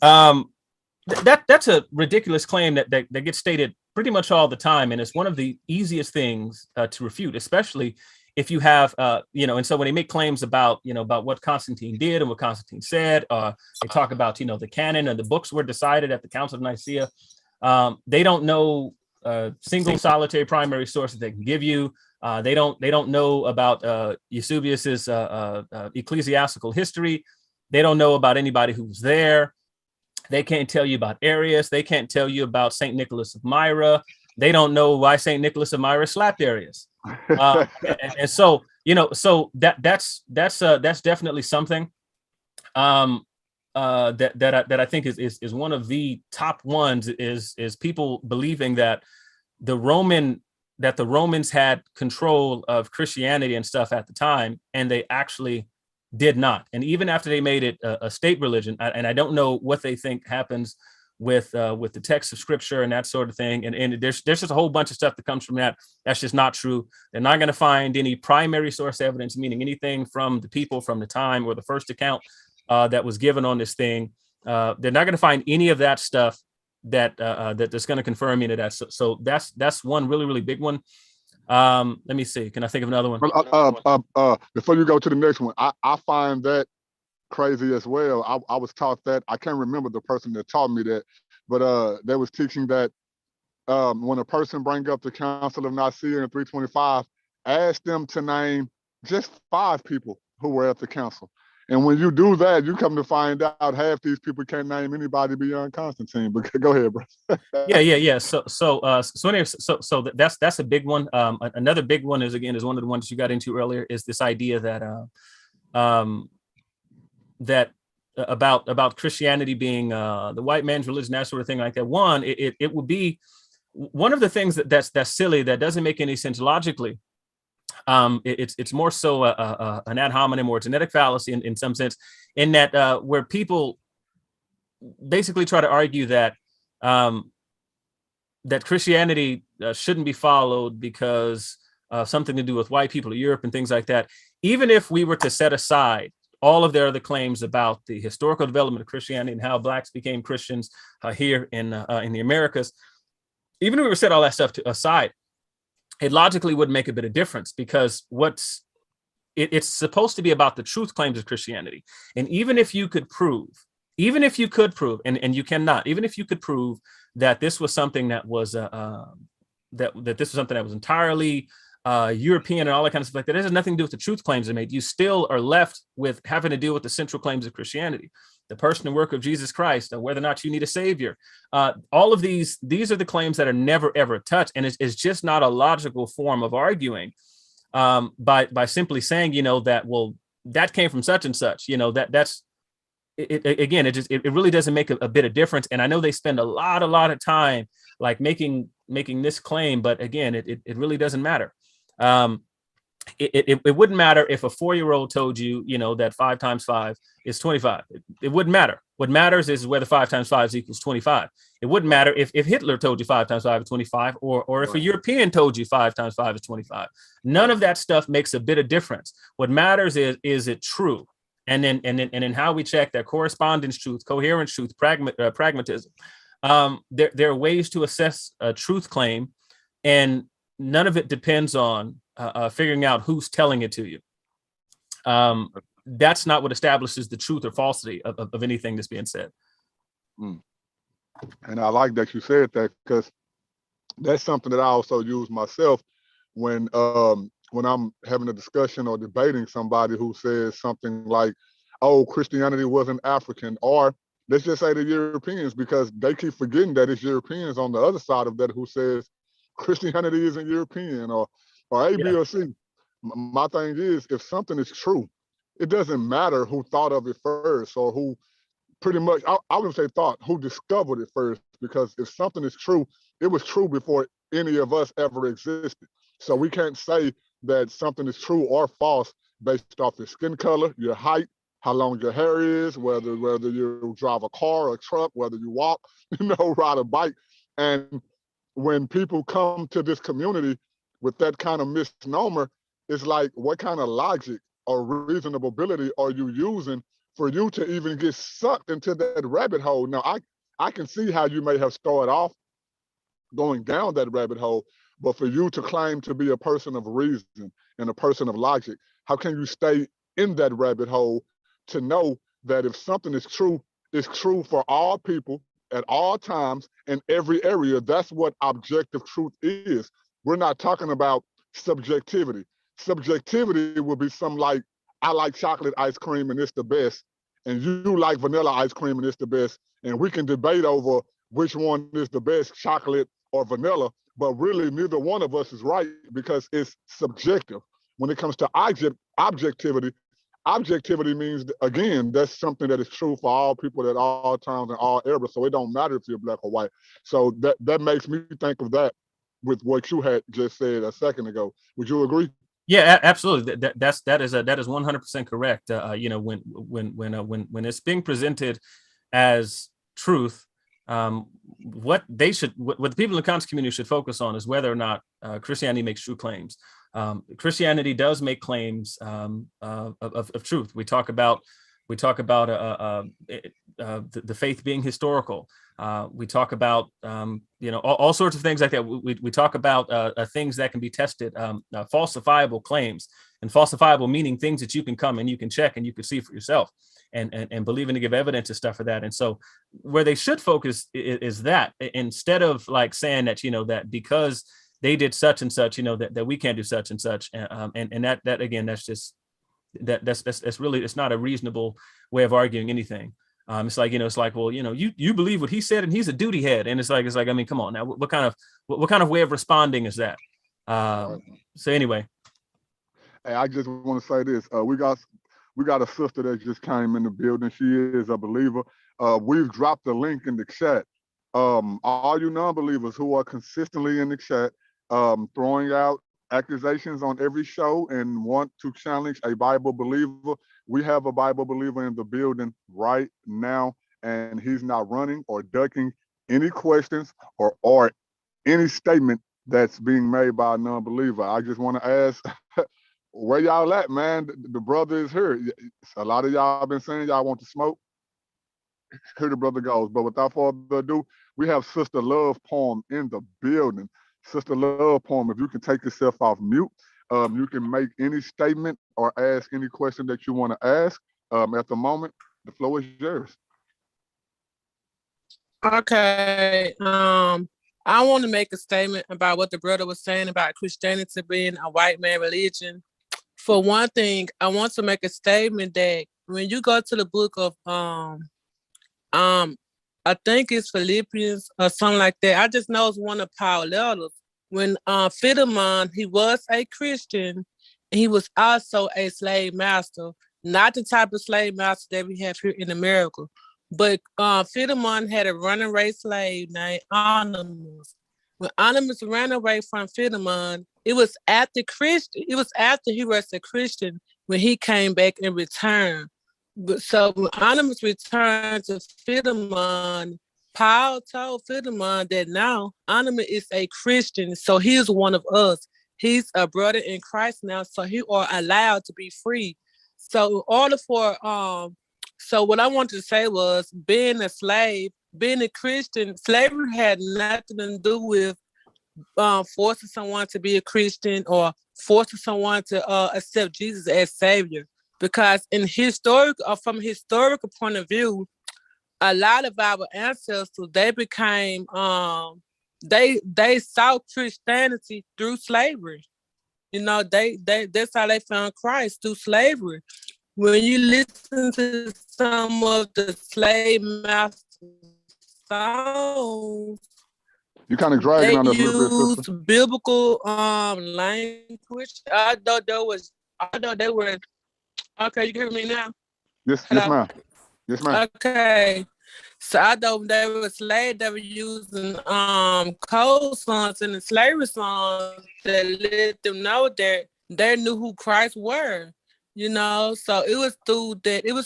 That's a ridiculous claim that gets stated pretty much all the time, and it's one of the easiest things to refute, especially if you have, and so when they make claims about what Constantine did and what Constantine said, they talk about, the canon and the books were decided at the Council of Nicaea. They don't know single solitary primary sources they can give you. They don't know about Eusebius's ecclesiastical history. They don't know about anybody who was there. They can't tell you about Arius. They can't tell you about St. Nicholas of Myra. They don't know why St. Nicholas of Myra slapped Arius. And so, so that's definitely something that I think is one of the top ones is people believing that the Romans had control of Christianity and stuff at the time, and they actually did not. And even after they made it a state religion, and I don't know what they think happens with the text of scripture and that sort of thing. And there's just a whole bunch of stuff that comes from that. That's just not true. They're not going to find any primary source evidence, meaning anything from the people from the time or the first account that was given on this thing. They're not going to find any of that stuff that's going to confirm any of that. So that's one really, really big one. Let me see. Can I think of another one? Before you go to the next one, I find that crazy as well. I was taught that. I can't remember the person that taught me that, but they was teaching that when a person bring up the Council of Nicaea in 325, ask them to name just 5 people who were at the council. And when you do that, you come to find out half these people can't name anybody beyond Constantine. But go ahead, bro. Yeah. So anyway, so that's a big one. Another big one is one of the ones you got into earlier, is this idea that about Christianity being the white man's religion, that sort of thing like that. One, it would be one of the things that's silly, that doesn't make any sense logically. It's more so an ad hominem or a genetic fallacy in some sense, in that where people basically try to argue that that Christianity shouldn't be followed because of something to do with white people of Europe and things like that. Even if we were to set aside all of their other claims about the historical development of Christianity and how blacks became Christians here in the Americas, even if we were to set all that stuff aside, it logically would make a bit of difference, because it's supposed to be about the truth claims of Christianity. And even if you could prove, and you cannot, even if you could prove that this was something that was that this was something that was entirely European and all that kind of stuff like that. It has nothing to do with the truth claims they made. You still are left with having to deal with the central claims of Christianity, the person and work of Jesus Christ, whether or not you need a savior. All of these are the claims that are never, ever touched. And it's just not a logical form of arguing by simply saying, that, well, that came from such and such, that's it. Again, it really doesn't make a bit of difference. And I know they spend a lot of time like making this claim, but again, it really doesn't matter. It wouldn't matter if a 4-year-old told you, that 5 times 5 is 25. It wouldn't matter. What matters is whether 5 times 5 equals 25. It wouldn't matter if Hitler told you 5 times 5 is 25, or if a European told you 5 times 5 is 25. None of that stuff makes a bit of difference. What matters is it true? And then how we check that correspondence truth, coherence truth, pragmatism. There are ways to assess a truth claim, and none of it depends on figuring out who's telling it to you. That's not what establishes the truth or falsity of anything that's being said. And I like that you said that, because that's something that I also use myself when I'm having a discussion or debating somebody who says something like, oh, Christianity wasn't African, or let's just say the Europeans, because they keep forgetting that it's Europeans on the other side of that who says Christianity isn't European, or A, B, or C. My thing is, if something is true, it doesn't matter who thought of it first, or who pretty much, I wouldn't say thought, who discovered it first, because if something is true, it was true before any of us ever existed. So we can't say that something is true or false based off your skin color, your height, how long your hair is, whether you drive a car or a truck, whether you walk, ride a bike. And when people come to this community with that kind of misnomer, it's like, what kind of logic or reasonability are you using for you to even get sucked into that rabbit hole? Now, I can see how you may have started off going down that rabbit hole, but for you to claim to be a person of reason and a person of logic, how can you stay in that rabbit hole to know that if something is true, it's true for all people at all times in every area? That's what objective truth is. We're not talking about subjectivity. Subjectivity would be something like, I like chocolate ice cream and it's the best, and you like vanilla ice cream and it's the best, and we can debate over which one is the best, chocolate or vanilla, but really neither one of us is right because it's subjective. When it comes to objectivity, objectivity means, again, that's something that is true for all people at all times and all eras. So it don't matter if you're black or white. So that makes me think of that with what you had just said a second ago. Would you agree? Yeah, absolutely. That is 100% correct. When it's being presented as truth, what the people in the conscious community should focus on is whether or not Christianity makes true claims. Christianity does make claims of truth. We talk about the faith being historical. We talk about all sorts of things like that. We talk about things that can be tested, falsifiable claims, and falsifiable meaning things that you can come and you can check and you can see for yourself, and believing to give evidence and stuff for that. And so where they should focus is that, instead of like saying that that because they did such and such, that we can't do such and such, and that again, that's just that's really, it's not a reasonable way of arguing anything. It's like, it's like, well, you believe what he said and he's a duty head. And it's like, I mean, come on now, what kind of way of responding is that? So anyway. Hey, I just want to say this. We got a sister that just came in the building. She is a believer. We've dropped the link in the chat. All you non-believers who are consistently in the chat, throwing out accusations on every show and want to challenge a Bible believer, we have a Bible believer in the building right now, and he's not running or ducking any questions or any statement that's being made by a non-believer. I just want to ask, where y'all at, man? The brother is here. A lot of y'all been saying y'all want to smoke. Here the brother goes. But without further ado, we have Sister Love Poem in the building. Sister Love Poem, if you can take yourself off mute, you can make any statement or ask any question that you want to ask. At the moment, the floor is yours. Okay. I want to make a statement about what the brother was saying about Christianity being a white man religion. For one thing, I want to make a statement that when you go to the book of I think it's Philippians or something like that. I just know it's one of Paul's letters. When Philemon, he was a Christian, and he was also a slave master, not the type of slave master that we have here in America. But Philemon had a runaway slave named Onesimus. When Onesimus ran away from Philemon, it was after he was a Christian when he came back and returned. But so when Onesimus returned to Philemon, Paul told Philemon that now Onesimus is a Christian, so he is one of us. He's a brother in Christ now, so he are allowed to be free. So in order for so what I wanted to say was being a slave, being a Christian, slavery had nothing to do with forcing someone to be a Christian or forcing someone to accept Jesus as Savior. Because from a historical point of view, a lot of our ancestors, they became they saw Christianity through slavery. You know, that's how they found Christ, through slavery. When you listen to some of the slave master songs, You kind of dragging on us a little bit, used sister. biblical language. I thought they were okay. You can hear me now? Yes, Hello? yes, ma'am. Yes, ma'am. Okay. So I thought they were slaves that were using code songs and the slavery songs that let them know that they knew who Christ were. You know, so it was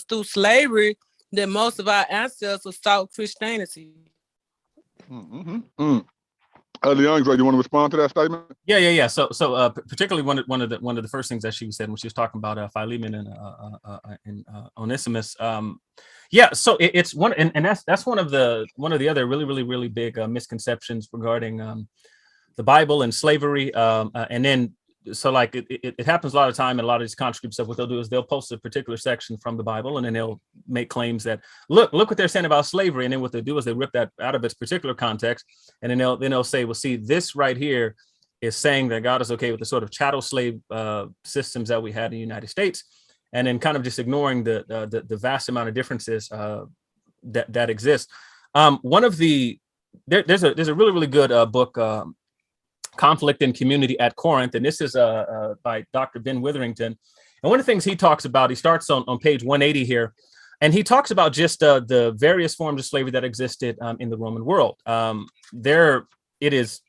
through slavery that most of our ancestors sought Christianity. LeAndre, you want to respond to that statement? Yeah. So particularly one of the first things that she said when she was talking about Philemon and Onesimus. So it's one, and that's one of the other really big misconceptions regarding the Bible and slavery, and then. So like it happens a lot of time in a lot of these conscious group stuff. What they'll do is they'll post a particular section from the Bible, and then they'll make claims that look what they're saying about slavery, and then what they do is they rip that out of its particular context, and then they'll say, well, see, this right here is saying that God is okay with the sort of chattel slave systems that we had in the United States, and then kind of just ignoring the vast amount of differences that exist. One of there's a really good book. Conflict and Community at Corinth, and this is by Dr. Ben Witherington. And one of the things he talks about, he starts on page 180 here, and he talks about just the various forms of slavery that existed in the Roman world. It is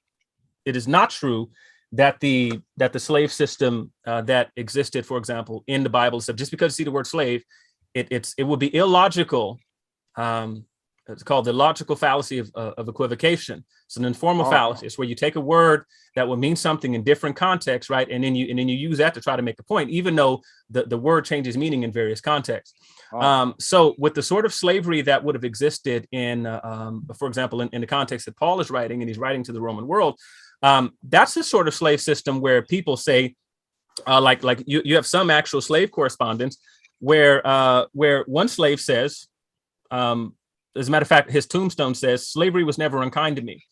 not true that the slave system that existed, for example, in the Bible, so just because you see the word slave, it would be illogical. It's called the logical fallacy of equivocation. It's an informal fallacy. It's where you take a word that will mean something in different contexts, right? And then you use that to try to make a point, even though the word changes meaning in various contexts. So with the sort of slavery that would have existed in, for example, in the context that Paul is writing, and he's writing to the Roman world, that's the sort of slave system where people say, like you have some actual slave correspondence where one slave says, as a matter of fact, his tombstone says, slavery was never unkind to me.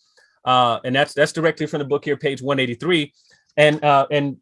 And that's directly from the book here, page 183. And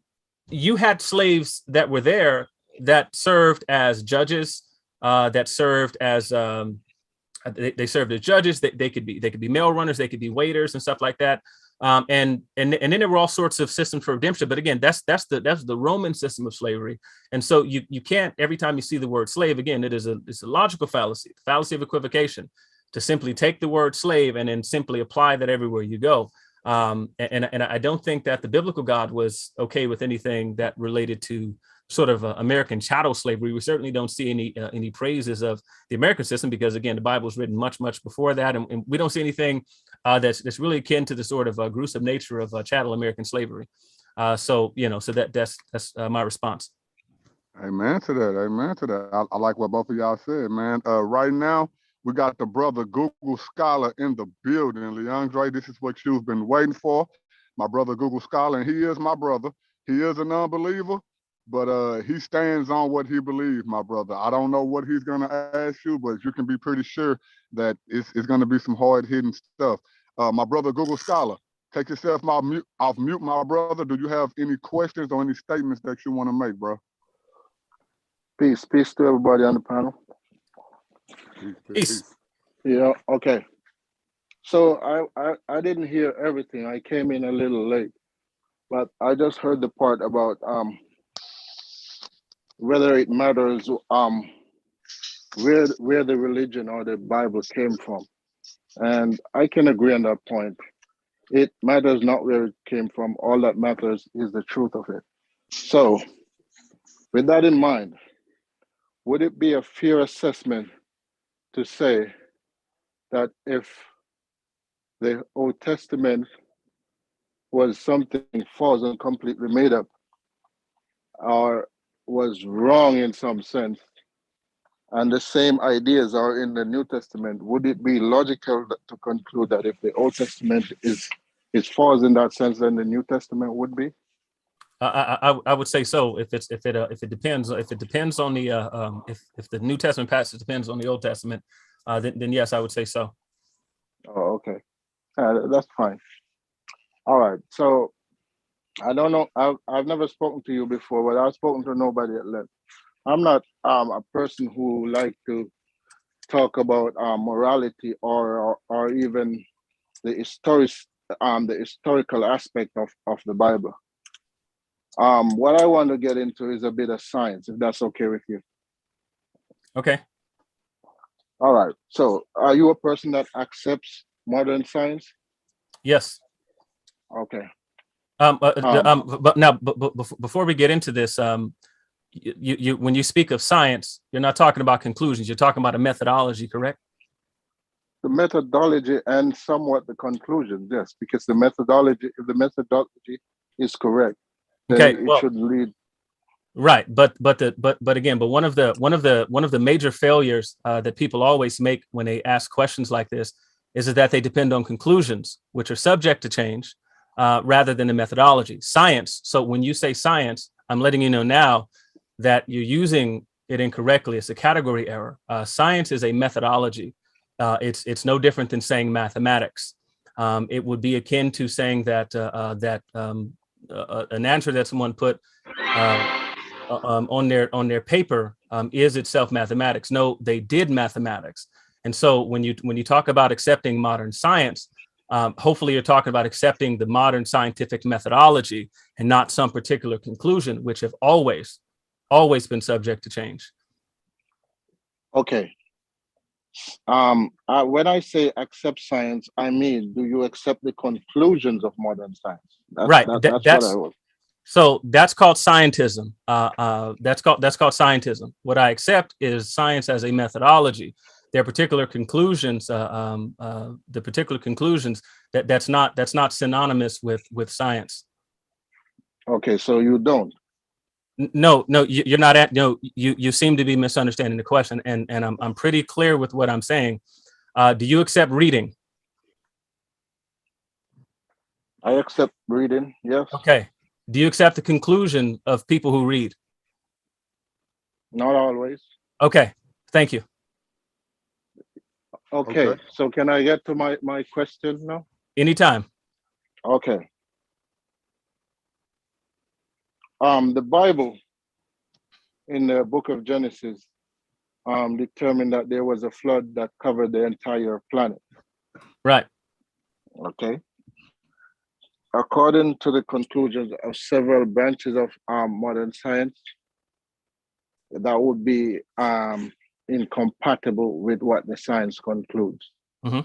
you had slaves that were there that served as judges, that served as they served as judges. They could be mail runners, they could be waiters and stuff like that. And then there were all sorts of systems for redemption. But again, that's the Roman system of slavery. And so you can't, every time you see the word slave, again, it's a logical fallacy, the fallacy of equivocation, to simply take the word slave and then simply apply that everywhere you go. And I don't think that the biblical God was okay with anything that related to sort of American chattel slavery. We certainly don't see any praises of the American system, because again, the Bible was written much before that, and we don't see anything that's really akin to the sort of gruesome nature of chattel American slavery. So that's my response. Amen to that. Amen to that. I like what both of y'all said, man. Right now, we got the brother Google Scholar in the building. LeAndre, this is what you've been waiting for. My brother Google Scholar, and he is my brother. He is an unbeliever, but he stands on what he believes, my brother. I don't know what he's going to ask you, but you can be pretty sure that it's going to be some hard-hitting stuff. My brother Google Scholar, take yourself off mute, my brother. Do you have any questions or any statements that you want to make, bro? Peace to everybody on the panel. Peace. Yeah, okay. So I didn't hear everything. I came in a little late, but I just heard the part about whether it matters where the religion or the Bible came from. And I can agree on that point. It matters not where it came from. All that matters is the truth of it. So with that in mind, would it be a fair assessment to say that if the Old Testament was something false and completely made up, or was wrong in some sense, and the same ideas are in the New Testament, would it be logical to conclude that if the Old Testament is false in that sense, then the New Testament would be? I would say so. If it depends on the if the New Testament passage depends on the Old Testament, then yes, I would say so. Oh, okay, that's fine. All right. So I don't know. I've never spoken to you before, but I've spoken to nobody at length. I'm not a person who like to talk about morality or even the historical aspect of the Bible. What I want to get into is a bit of science, if that's okay with you. Okay. All right. So are you a person that accepts modern science? Yes. Okay. But now, before we get into this, you when you speak of science, you're not talking about conclusions. You're talking about a methodology, correct? The methodology and somewhat the conclusion, yes, because if the methodology is correct, then Okay, it should lead. Right, but again, one of the major failures that people always make when they ask questions like this is that they depend on conclusions, which are subject to change, rather than the methodology. Science. So when you say science, I'm letting you know now that you're using it incorrectly. It's a category error. Science is a methodology. It's no different than saying mathematics. It would be akin to saying that an answer that someone put on their paper is itself mathematics. No, they did mathematics. And so when you talk about accepting modern science, hopefully you're talking about accepting the modern scientific methodology and not some particular conclusion, which have always been subject to change. Okay. When I say accept science, I mean, do you accept the conclusions of modern science? Right. That's what I was. So that's called scientism. That's called scientism. What I accept is science as a methodology. There are particular conclusions, the particular conclusions that's not synonymous with science. Okay, so you don't. No, you're not at. No, you seem to be misunderstanding the question, and I'm pretty clear with what I'm saying. Do you accept reading? I accept reading. Yes. Okay. Do you accept the conclusion of people who read? Not always. Okay. Thank you. Okay. So can I get to my question now? Anytime. Okay. The Bible in the book of Genesis determined that there was a flood that covered the entire planet. Right. Okay. According to the conclusions of several branches of modern science, that would be incompatible with what the science concludes. Mm-hmm.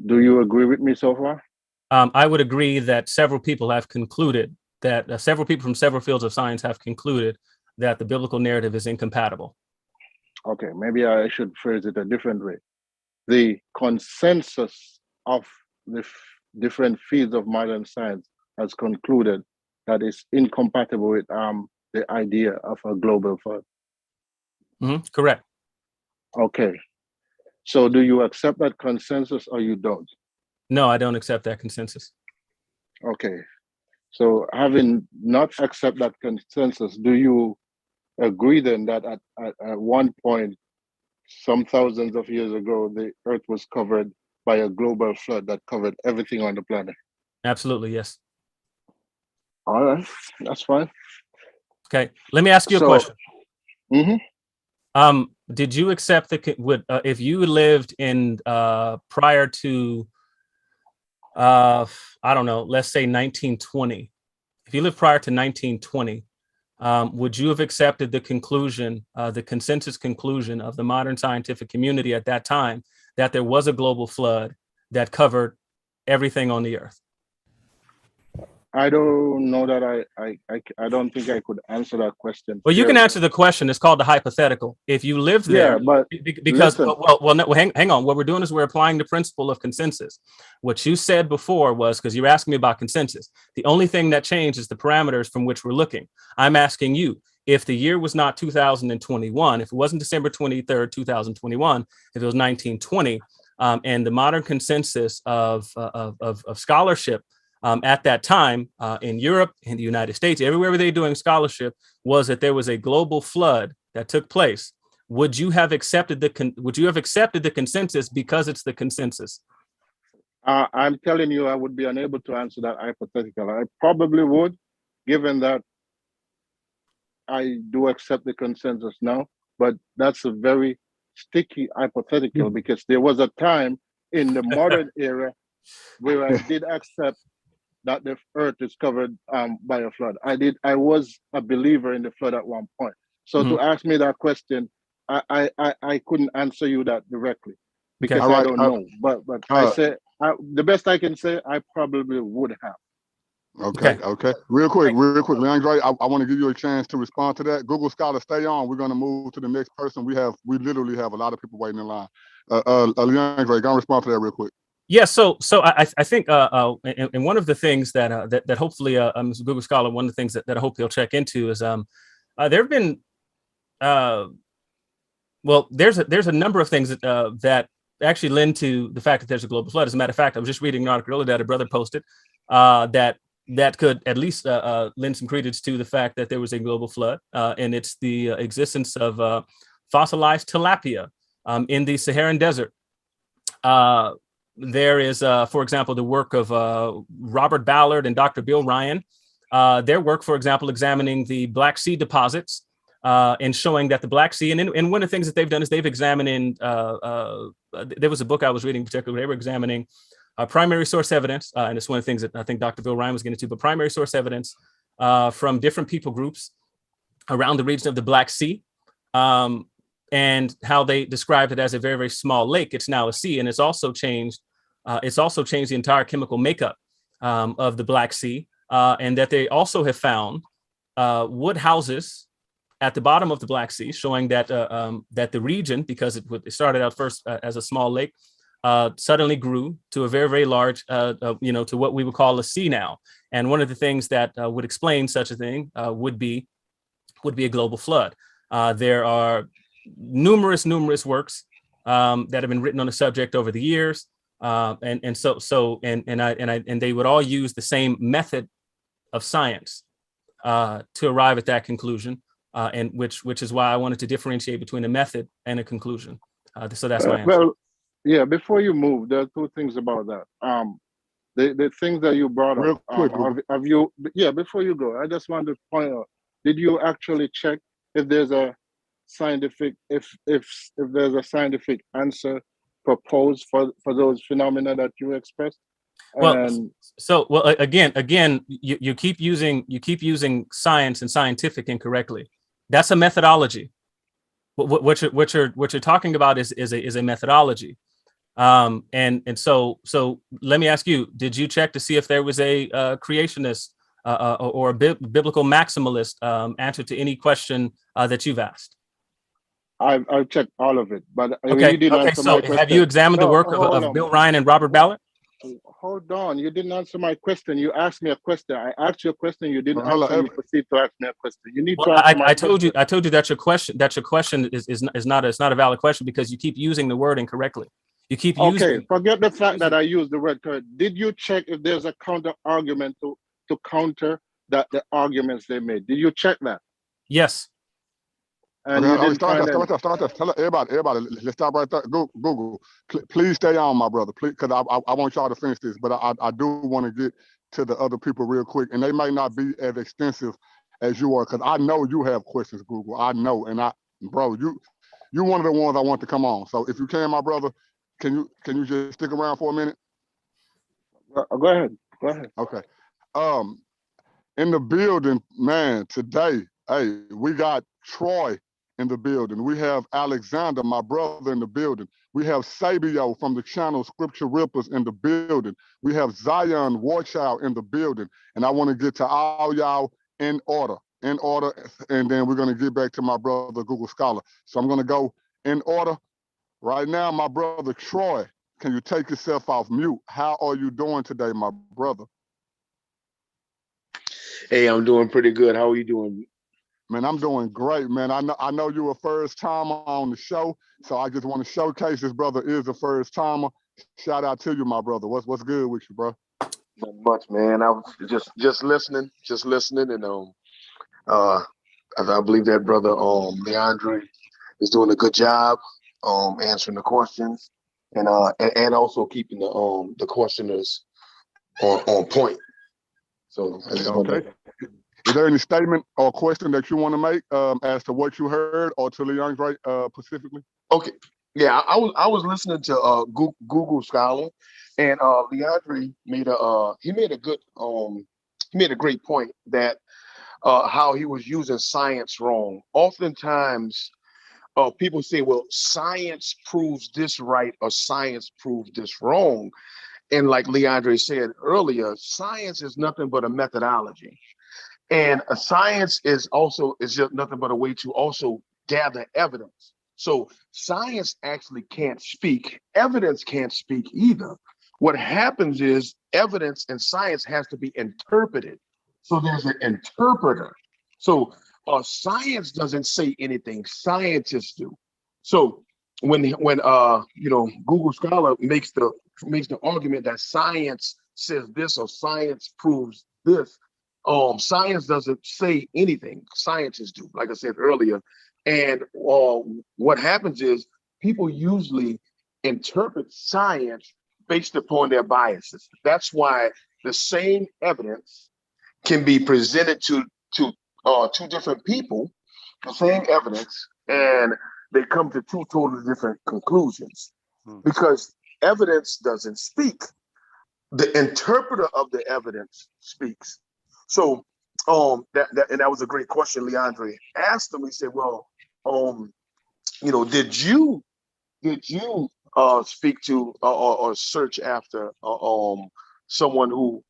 Do you agree with me so far? I would agree that several people have concluded that several people from several fields of science have concluded that the biblical narrative is incompatible. Okay, maybe I should phrase it a different way. The consensus of the different fields of modern science has concluded that it's incompatible with the idea of a global flood. Mm-hmm. Correct. Okay. So do you accept that consensus or you don't? No, I don't accept that consensus. Okay. So having not accept that consensus, do you agree then that at one point, some thousands of years ago, the earth was covered by a global flood that covered everything on the planet. Absolutely, yes. All right, that's fine. Okay, let me ask you a question. Did you accept if you lived in prior to I don't know, let's say 1920? If you lived prior to 1920, would you have accepted the conclusion, the consensus conclusion of the modern scientific community at that time, that there was a global flood that covered everything on the earth? I don't know that I don't think I could answer that question. Well, you can answer the question. It's called the hypothetical. If you lived there, but because hang on. What we're doing is we're applying the principle of consensus. What you said before was, because you're asking me about consensus, the only thing that changed is the parameters from which we're looking. I'm asking you, if the year was not 2021, if it wasn't December 23rd, 2021, if it was 1920, and the modern consensus of scholarship at that time in Europe, in the United States, everywhere where they're doing scholarship, was that there was a global flood that took place. Would you have accepted the consensus because it's the consensus? I'm telling you, I would be unable to answer that hypothetical. I probably would, given that I do accept the consensus now, but that's a very sticky hypothetical because there was a time in the modern era where I did accept that the earth is covered by a flood. I was a believer in the flood at one point. So to ask me that question, I couldn't answer you that directly because I don't know. But I say the best I can say, I probably would have. Okay. Real quick, Leondre, I want to give you a chance to respond to that. Google Scholar, stay on. We're going to move to the next person. We literally have a lot of people waiting in line. Leondre, go and respond to that real quick. Yeah, so I think and one of the things that hopefully Google Scholar, one of the things that I hope he'll check into is there have been there's a number of things that actually lend to the fact that there's a global flood. As a matter of fact, I was just reading an article that a brother posted that could at least lend some credence to the fact that there was a global flood, and it's the existence of fossilized tilapia in the Saharan desert. There is, for example, the work of Robert Ballard and Dr. Bill Ryan. Their work, for example, examining the Black Sea deposits and showing that the Black Sea, and one of the things that they've done is they've examined, there was a book I was reading in particular, they were examining primary source evidence, and it's one of the things that I think Dr. Bill Ryan was getting to, but primary source evidence from different people groups around the region of the Black Sea. And how they described it as a very, very small lake. It's now a sea, and it's also changed the entire chemical makeup of the Black Sea, and that they also have found wood houses at the bottom of the Black Sea, showing that that the region, because it started out first as a small lake, suddenly grew to a very, very large, to what we would call a sea now. And one of the things that would explain such a thing would be a global flood. There are numerous works that have been written on the subject over the years, and they would all use the same method of science to arrive at that conclusion, and which is why I wanted to differentiate between a method and a conclusion. So that's my answer. Well, yeah. Before you move, there are two things about that. The things that you brought up. Have you? Yeah. Before you go, I just wanted to point out: did you actually check if there's a scientific if there's a scientific answer proposed for those phenomena that you expressed? Again, you keep using science and scientific incorrectly. That's a methodology. What you're talking about is a methodology. And so let me ask you: did you check to see if there was a creationist or a biblical maximalist answer to any question that you've asked? I've checked all of it, but okay. You didn't answer my question. Have you examined the work of Bill Ryan and Robert Ballard? Hold on, you didn't answer my question. You asked me a question. I asked you a question. You didn't answer. You proceed to ask me a question. You need to answer my question. I told you that your question is not a valid question because you keep using the word incorrectly. You keep using. Okay, forget the fact that I used the word correct. Did you check if there's a counter argument to counter the arguments they made? Did you check that? Yes. And Okay, you didn't start find that, any. start that. Tell everybody, let's stop right there. Google. Please stay on, my brother, please, because I want y'all to finish this, but I do want to get to the other people real quick, and they might not be as extensive as you are, because I know you have questions, Google. I know, and bro, you one of the ones I want to come on. So if you can, my brother, can you just stick around for a minute? Go ahead. Go ahead. Okay. In the building, man, today, hey, we got Troy in the building. We have Alexander, my brother, in the building. We have Sabio from the channel Scripture Rippers in the building. We have Zion Warchild in the building. And I want to get to all y'all in order, and then we're going to get back to my brother, Google Scholar. So I'm going to go in order. Right now, my brother, Troy, can you take yourself off mute? How are you doing today, my brother? Hey, I'm doing pretty good. How are you doing? Man, I'm doing great, man. I know you're a first timer on the show, so I just want to showcase this brother is a first timer. Shout out to you, my brother. What's good with you, bro? Not much, man. I was just listening, and I believe that brother LeAndre is doing a good job answering the questions and also keeping the questioners on point. So I just Okay. Is there any statement or question that you want to make as to what you heard, or to LeAndre specifically? Okay. Yeah, I was listening to Google Scholar, and LeAndre made a great point that how he was using science wrong. Oftentimes, people say, well, science proves this right or science proves this wrong. And like LeAndre said earlier, science is nothing but a methodology. And a science is just nothing but a way to also gather evidence. So science actually can't speak. Evidence can't speak either. What happens is evidence and science has to be interpreted. So there's an interpreter. So science doesn't say anything. Scientists do. So when Google Scholar makes the argument that science says this or science proves this, science doesn't say anything. Scientists do, like I said earlier. And what happens is people usually interpret science based upon their biases. That's why the same evidence can be presented to two different people, the same evidence, and they come to two totally different conclusions because evidence doesn't speak. The interpreter of the evidence speaks. So that was a great question LeAndre asked him. He said, well, did you speak to or search after someone who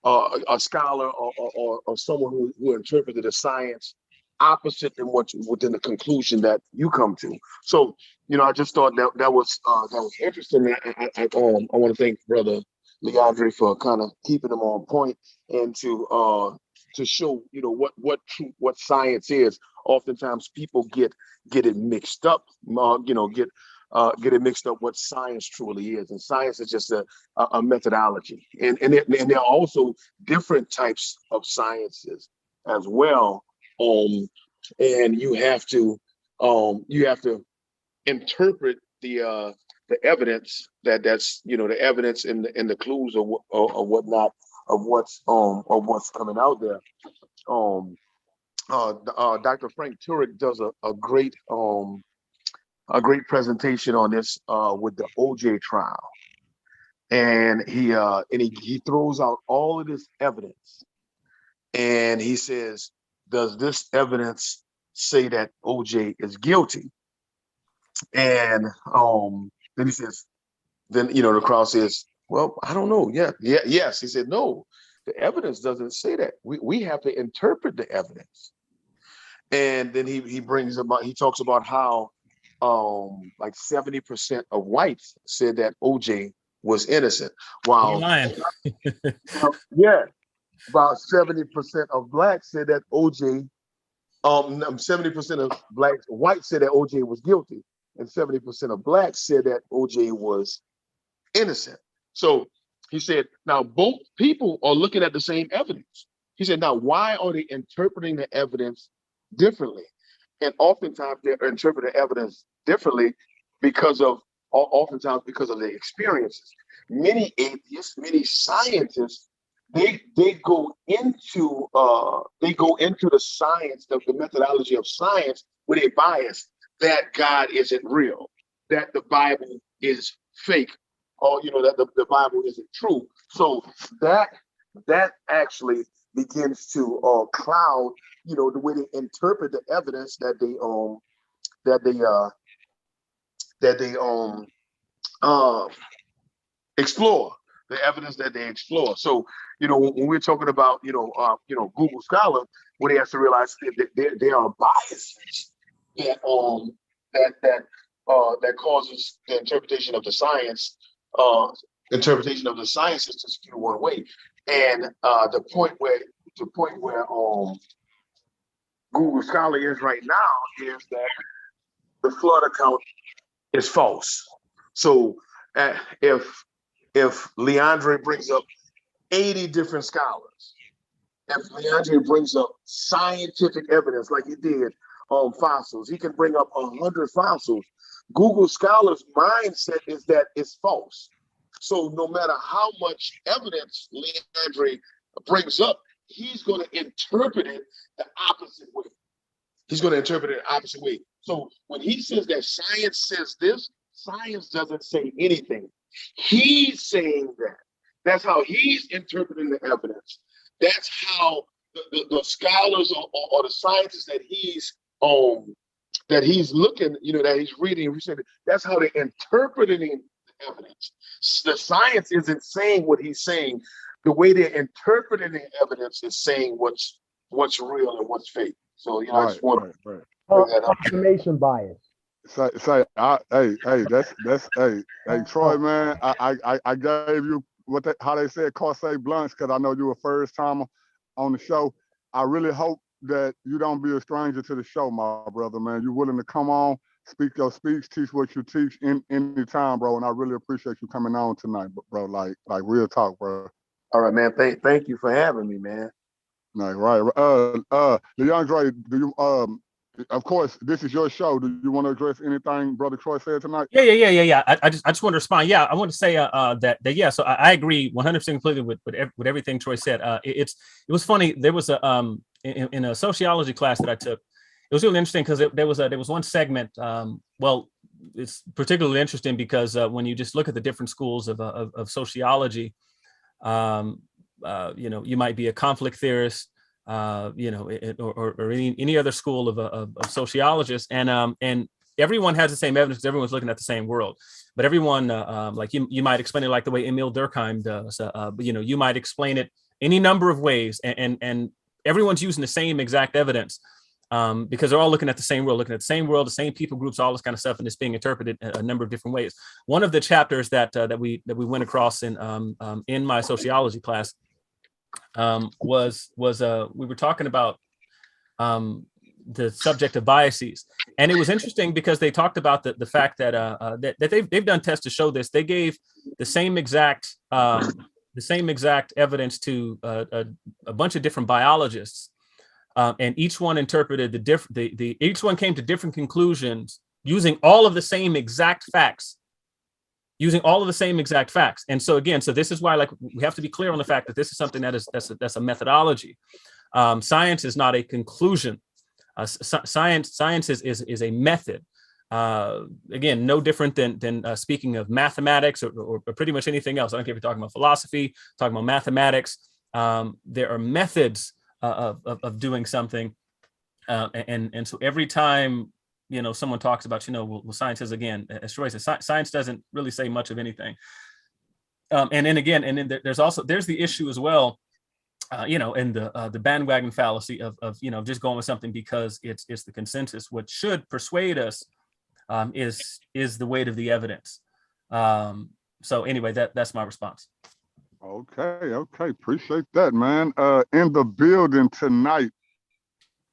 a scholar or someone who interpreted the science opposite than within the conclusion that you come to? So I just thought that was interesting. I want to thank brother LeAndre for kind of keeping them on point and to show what science is. Oftentimes people get it mixed up, get it mixed up what science truly is, and science is just a methodology. And there are also different types of sciences as well. And you have to interpret the evidence that's the evidence and the clues or whatnot of what's coming out there. Dr. Frank Turek does a great presentation on this with the OJ trial, and he throws out all of this evidence, and he says, does this evidence say that OJ is guilty? And then he says, the crowd says, well, I don't know. Yes. He said, no, the evidence doesn't say that. We have to interpret the evidence. And then he talks about how like 70% of whites said that OJ was innocent. While about 70% of blacks said that OJ, 70% of whites said that OJ was guilty, and 70% of blacks said that OJ was innocent. So he said, now both people are looking at the same evidence. He said, now why are they interpreting the evidence differently? And oftentimes they interpret the evidence differently because of, oftentimes because of their experiences. Many atheists, many scientists, they go into the science, the methodology of science with a bias that God isn't real, that the Bible is fake, or that the Bible isn't true. So that actually begins to cloud the way they interpret the evidence that they explore, the evidence that they explore. So when we're talking about Google Scholar, what they have to realize that there are biases that causes the interpretation of the science to skew one way. And the point where Google Scholar is right now is that the flood account is false. So if LeAndre brings up 80 different scholars, if LeAndre brings up scientific evidence like he did on fossils, he can bring up 100 fossils. Google Scholar's mindset is that it's false. So no matter how much evidence LeAndre brings up, he's going to interpret it the opposite way. So when he says that science says this, science doesn't say anything. He's saying that. That's how he's interpreting the evidence. That's how the scholars or the scientists that he's looking, that he's reading and researching, that's how they're interpreting the evidence. The science isn't saying what he's saying. The way they're interpreting the evidence is saying what's real and what's fake. So I just want to bring that up. Confirmation bias. Hey, Troy, man, I gave you how they said Corsair blunts because I know you were first timer on the show. I really hope that you don't be a stranger to the show, my brother, man. You're willing to come on, speak your speech, teach what you teach in any time, bro. And I really appreciate you coming on tonight, bro. Like real talk, bro. All right, man. Thank you for having me, man. Right. LeAndre, do you of course this is your show. Do you want to address anything Brother Troy said tonight? Yeah. I just want to respond. Yeah, I want to say that yeah. So I agree 100% completely with everything Troy said. It was funny. There was a in a sociology class that I took. It was really interesting because there was one segment. Well, it's particularly interesting because when you just look at the different schools of sociology, you might be a conflict theorist, or any other school of sociologists, and everyone has the same evidence. Everyone's looking at the same world, but everyone like you might explain it like the way Emil Durkheim does. You might explain it any number of ways, and everyone's using the same exact evidence. Because they're all looking at the same world, the same people groups, all this kind of stuff, and it's being interpreted a number of different ways. One of the chapters that we went across in my sociology class was we were talking about the subject of biases, and it was interesting because they talked about the fact that they've done tests to show this. They gave the same exact evidence to a bunch of different biologists. And each one interpreted each one came to different conclusions using all of the same exact facts. And so again, this is why we have to be clear on the fact that this is something that's a methodology. Science is not a conclusion. Science is a method. Again, no different than speaking of mathematics or pretty much anything else. I don't care if you're talking about philosophy, talking about mathematics. There are methods of doing something, and so every time someone talks about science is, again, as Troy says, science doesn't really say much of anything. And then there's the issue as well, in the bandwagon fallacy of just going with something because it's the consensus. What should persuade us is the weight of the evidence. So anyway, that's my response. Okay. Appreciate that, man. In the building tonight,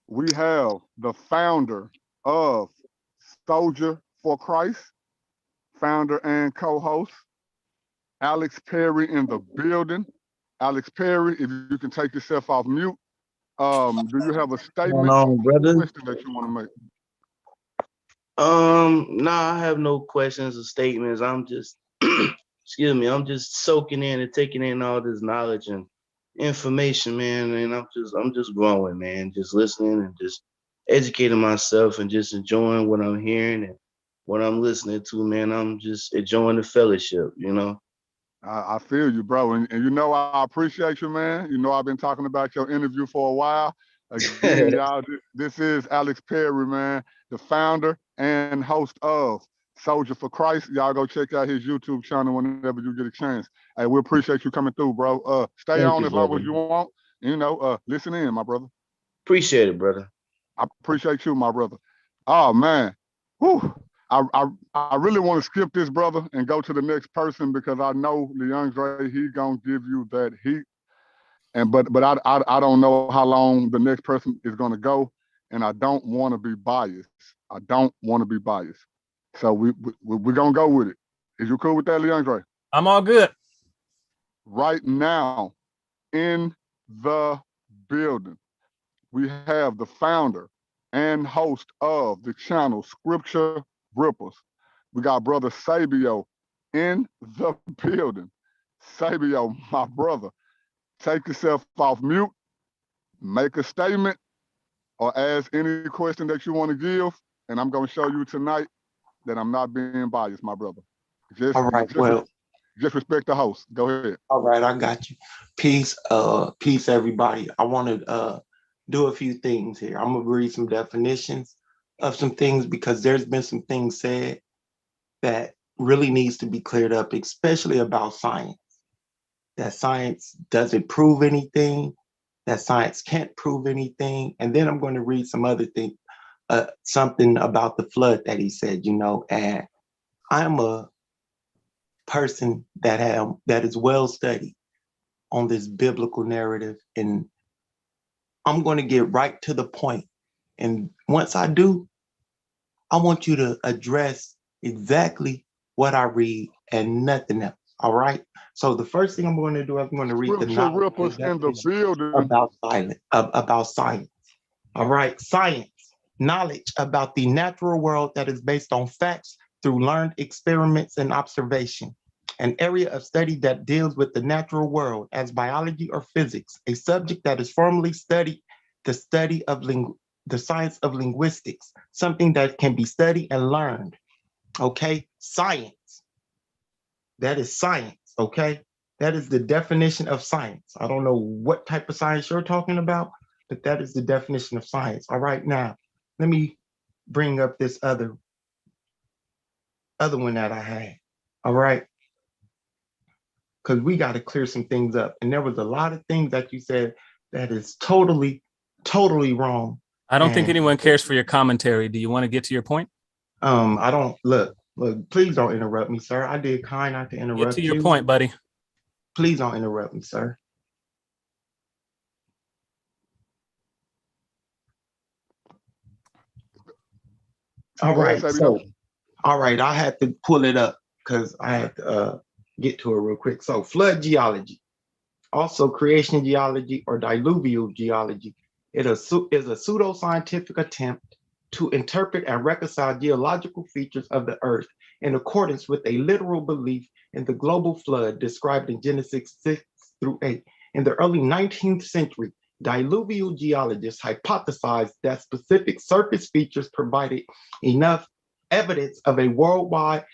we have the founder of Soldier for Christ, founder and co-host, Alex Perry in the building. Alex Perry, if you can take yourself off mute. Do you have a statement or question that you want to make? Nah, I have no questions or statements. I'm just, excuse me, I'm just soaking in and taking in all this knowledge and information, man. And I'm just growing, man. Just listening and just educating myself and just enjoying what I'm hearing and what I'm listening to, man. I'm just enjoying the fellowship, you know. I feel you, bro. And you know, I appreciate you, man. You know, I've been talking about your interview for a while. Again, y'all, this is Alex Perry, man, the founder and host of Soldier for Christ. Y'all go check out his YouTube channel whenever you get a chance. Hey, we appreciate you coming through, bro. Stay Thank on you, as long brother. as you want. You know, listen in, my brother. Appreciate it, brother. I appreciate you, my brother. Oh, man. Whew. I really want to skip this, brother, and go to the next person because I know LeAndre, he gonna give you that heat. And but I don't know how long the next person is gonna go, and I don't want to be biased. I don't want to be biased. So we're gonna go with it. Is you cool with that, LeAndre? I'm all good. Right now, in the building, we have the founder and host of the channel Scripture Ripples. We got brother Sabio in the building. Sabio, my brother, take yourself off mute, make a statement, or ask any question that you want to give, and I'm going to show you tonight that I'm not being biased, my brother. All right. Well, Just respect the host. Go ahead. all right. I got you. Peace. Peace, everybody. I want to do a few things here. I'm gonna read some definitions of some things because there's been some things said that really needs to be cleared up, especially about science. That science doesn't prove anything. That science can't prove anything. And then I'm going to read some other thing, something about the flood that he said. You know, and I'm a person that is well studied on this biblical narrative, and I'm going to get right to the point. And once I do, I want you to address exactly what I read and nothing else. All right. So the first thing I'm going to do, I'm going to read the Scripture Ripples in the building. about science. All right. Science, knowledge about the natural world that is based on facts through learned experiments and observation. An area of study that deals with the natural world as biology or physics, a subject that is formally studied, the study of the science of linguistics, something that can be studied and learned. Okay, science. That is science, okay? That is the definition of science. I don't know what type of science you're talking about, but that is the definition of science. All right, now, let me bring up this other one that I had, all right? Because we got to clear some things up. And there was a lot of things that you said that is totally wrong. I don't think anyone cares for your commentary. Do you want to get to your point? I don't look, please don't interrupt me, sir. I did kind not to interrupt you. Get to your point, buddy. Please don't interrupt me, sir. All right, so, all right, I had to pull it up because I had to get to it real quick. So flood geology, also creation geology or diluvial geology, it is a pseudoscientific attempt to interpret and reconcile geological features of the earth in accordance with a literal belief in the global flood described in Genesis 6-8. In the early 19th century, diluvial geologists hypothesized that specific surface features provided enough evidence of a worldwide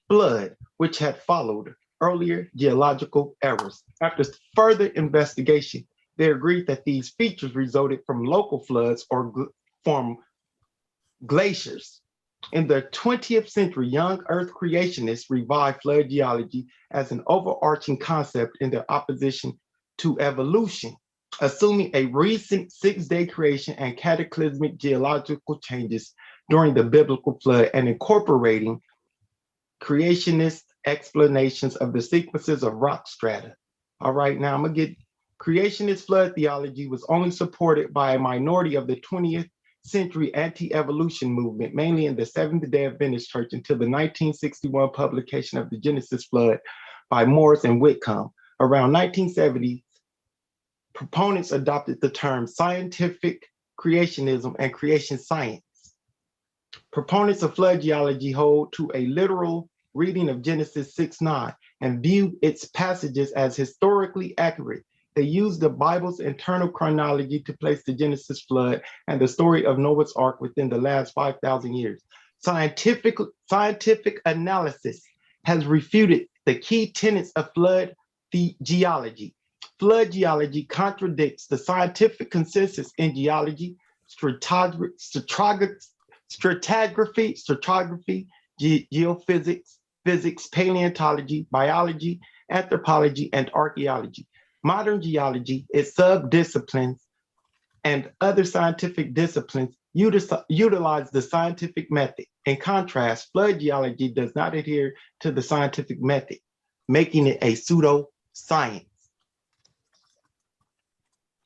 flood, which had followed earlier geological eras. After further investigation, they agreed that these features resulted from local floods or from glaciers. In the 20th century, young Earth creationists revived flood geology as an overarching concept in their opposition to evolution, assuming a recent six-day creation and cataclysmic geological changes during the biblical flood and incorporating creationist explanations of the sequences of rock strata. All right, now I'm gonna get creationist flood theology was only supported by a minority of the 20th century anti-evolution movement, mainly in the Seventh-day Adventist Church, until the 1961 publication of the Genesis flood by Morris and Whitcomb. Around 1970, proponents adopted the term scientific creationism and creation science Proponents of flood geology hold to a literal reading of Genesis 6:9 and view its passages as historically accurate. They use the Bible's internal chronology to place the Genesis flood and the story of Noah's Ark within the last 5,000 years. Scientific analysis has refuted the key tenets of flood geology. Flood geology contradicts the scientific consensus in geology, stratigraphy, geophysics, physics, paleontology, biology, anthropology, and archaeology. Modern geology, its subdisciplines, and other scientific disciplines utilize the scientific method. In contrast, flood geology does not adhere to the scientific method, making it a pseudo-science.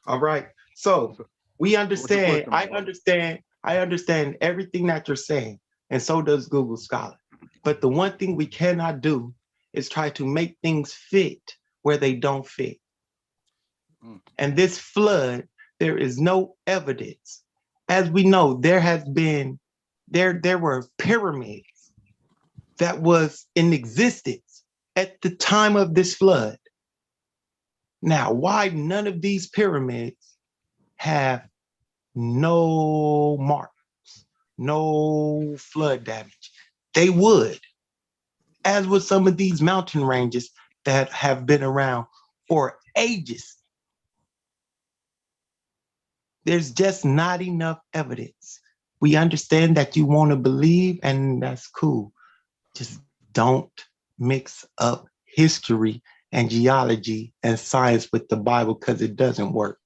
All right, so we understand, I understand everything that you're saying, and so does Google Scholar. But the one thing we cannot do is try to make things fit where they don't fit. And this flood, there is no evidence. As we know, there were pyramids that was in existence at the time of this flood. Now, why none of these pyramids have no marks, no flood damage? They would, as with some of these mountain ranges that have been around for ages. There's just not enough evidence. We understand that you want to believe, and that's cool. Just don't mix up history and geology and science with the Bible, because it doesn't work.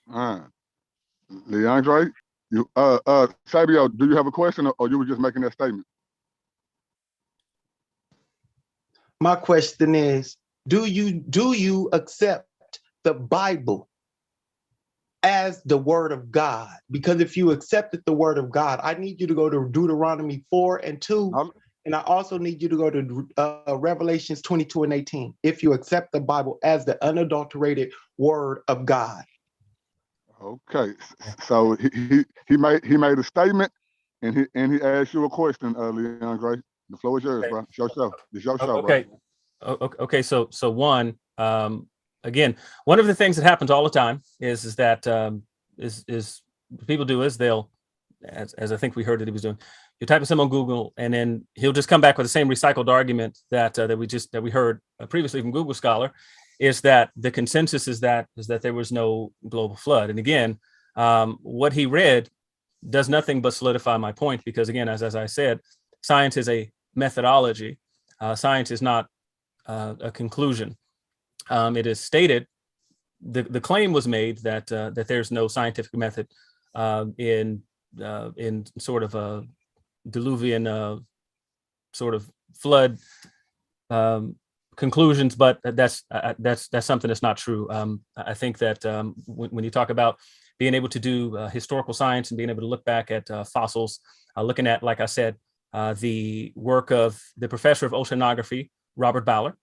LeAndre, Sabio, do you have a question, or you were just making that statement? My question is, do you accept the Bible as the word of God? Because if you accepted the word of God, I need you to go to Deuteronomy 4:2, and I also need you to go to Revelations 22:18. If you accept the Bible as the unadulterated word of God. Okay, so he made a statement, and he asked you a question, LeAndre. The floor is yours, bro. It's your show. It's your show, okay. Bro. Okay. So one, again, one of the things that happens all the time is that people do is they'll, as I think we heard that he was doing, you type in something on Google, and then he'll just come back with the same recycled argument that we heard previously from Google Scholar, is that the consensus is that there was no global flood. And again, what he read does nothing but solidify my point, because again, as I said, science is a methodology. Science is not a conclusion. It is stated, the claim was made that there's no scientific method in sort of a diluvian sort of flood conclusions, but that's something that's not true. I think that when you talk about being able to do historical science and being able to look back at fossils, looking at, like I said, the work of the professor of oceanography, Robert Ballard,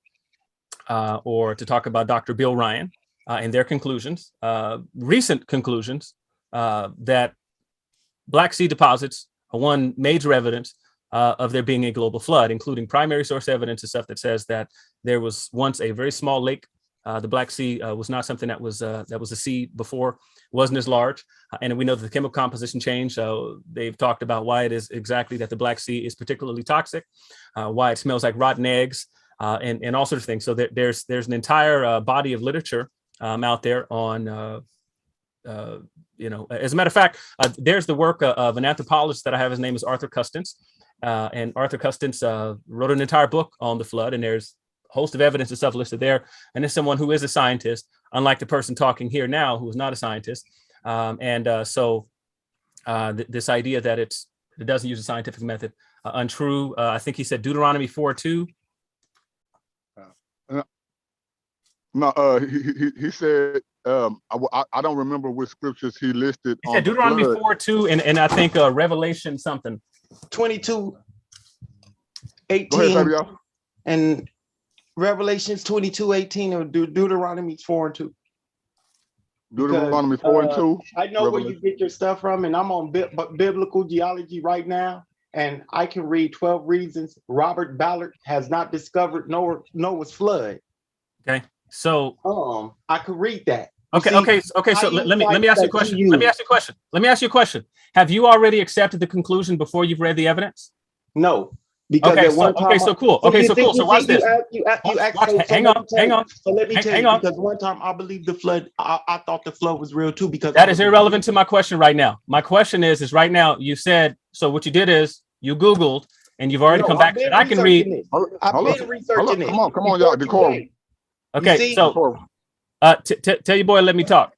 or to talk about Dr. Bill Ryan and their conclusions, recent conclusions, that Black Sea deposits are one major evidence of there being a global flood, including primary source evidence and stuff that says that there was once a very small lake. The Black Sea was not something that was a sea before, wasn't as large. And we know that the chemical composition changed. So they've talked about why it is exactly that the Black Sea is particularly toxic, why it smells like rotten eggs, and all sorts of things. So there's an entire body of literature out there on, as a matter of fact, there's the work of an anthropologist that I have. His name is Arthur Custance. And Arthur Custance wrote an entire book on the flood, and there's a host of evidence and stuff listed there. And it's someone who is a scientist, unlike the person talking here now, who is not a scientist. So this idea that it doesn't use a scientific method, untrue. I think he said Deuteronomy 4:2. No, he said, I don't remember which scriptures he listed. He said Deuteronomy 4:2, and I think Revelation something. 22:18. Go ahead, Fabio. And Revelations 22:18 or Deuteronomy 4:2. Deuteronomy 4 and 2. I know where you get your stuff from, and I'm on biblical geology right now, and I can read 12 reasons Robert Ballard has not discovered Noah's flood. Okay, so I could read that. Okay. So let me ask you a question. Let me ask you a question. Have you already accepted the conclusion before you've read the evidence? No. Because so cool. So watch this. Hang on. So let me tell you, because one time I believed the flood. I thought the flood was real too. Because that is irrelevant to my question right now. My question is right now. You said so. What you did is you Googled, and you've already come back. And I can read. I've been researching it. Come on, y'all. Decorum. Okay, so tell your boy, let me talk.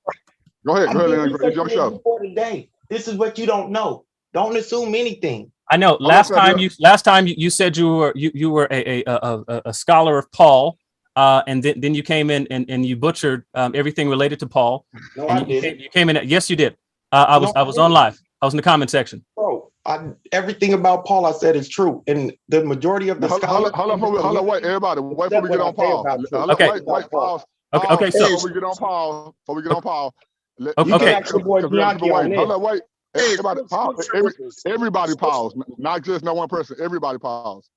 Go ahead, Leandre. It's your show. Today. This is what you don't know. Don't assume anything. I know. Last time you said you were a scholar of Paul, and then you came in and you butchered everything related to Paul. No, I didn't. You came in. Yes, you did. I was on live. I was in the comment section. Bro, everything about Paul I said is true, and the majority of the scholars. Hold on, wait, everybody, wait before we get on Paul. Okay. Wait, pause. Okay. So before we get on Paul, okay. Hold on, wait. Everybody pause. Everybody pause. Not just no one person. Everybody pause.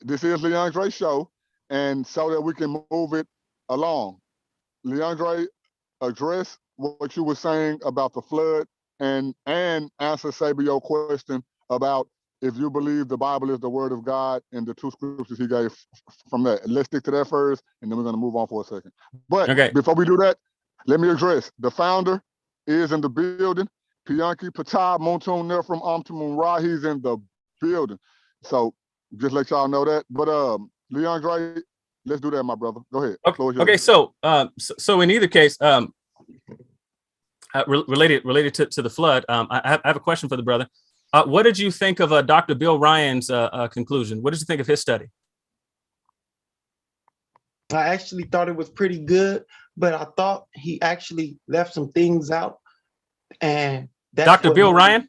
This is Leandre's show, and so that we can move it along. Leandre, address what you were saying about the flood, and answer Sabio's question about if you believe the Bible is the word of God and the two scriptures he gave from that. Let's stick to that first, and then we're going to move on for a second. But before we do that, let me address the founder is in the building. Pianki Patah Montun Nefram Amtumun Ra, he's in the building. So just let y'all know that. But Leandre, let's do that, my brother. Go ahead. Okay. So in either case, related to the flood, I have a question for the brother. What did you think of Dr. Bill Ryan's conclusion? What did you think of his study? I actually thought it was pretty good, but I thought he actually left some things out. And Dr. Bill Ryan?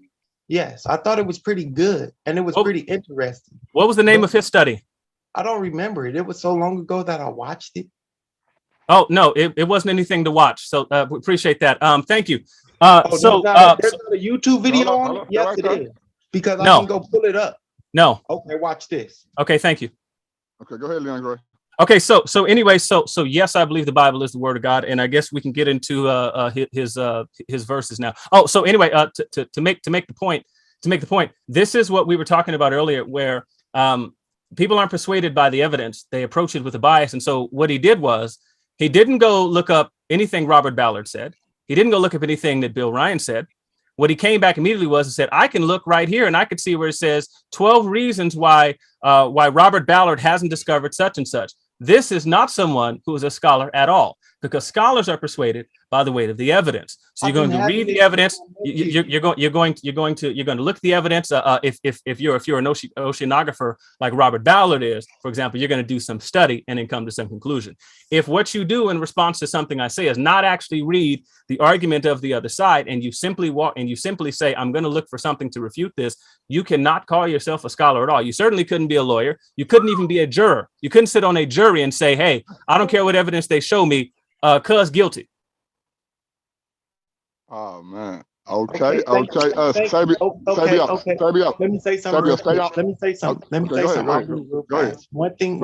Yes, I thought it was pretty good, and it was pretty interesting. What was the name of his study? I don't remember it. It was so long ago that I watched it. Oh, no, it wasn't anything to watch. So appreciate that. Thank you. There's not a YouTube video on it? Yes, it is. Because I can go pull it up. No. Okay, watch this. Okay, thank you. Okay, go ahead, Leandre. Okay, so anyway, so yes, I believe the Bible is the word of God, and I guess we can get into his verses now. Oh, so anyway, to make the point, this is what we were talking about earlier, where people aren't persuaded by the evidence; they approach it with a bias. And so what he did was he didn't go look up anything Robert Ballard said. He didn't go look up anything that Bill Ryan said. What he came back immediately was and said, I can look right here and I could see where it says 12 reasons why Robert Ballard hasn't discovered such and such. This is not someone who is a scholar at all, because scholars are persuaded by the weight of the evidence. So you're going to read the evidence. You're going to look at the evidence. If you're an oceanographer like Robert Ballard is, for example, you're going to do some study and then come to some conclusion. If what you do in response to something I say is not actually read the argument of the other side, and you simply say, I'm going to look for something to refute this, you cannot call yourself a scholar at all. You certainly couldn't be a lawyer. You couldn't even be a juror. You couldn't sit on a jury and say, hey, I don't care what evidence they show me, cuz guilty. Oh man. Okay. Let me say something. Go ahead. One thing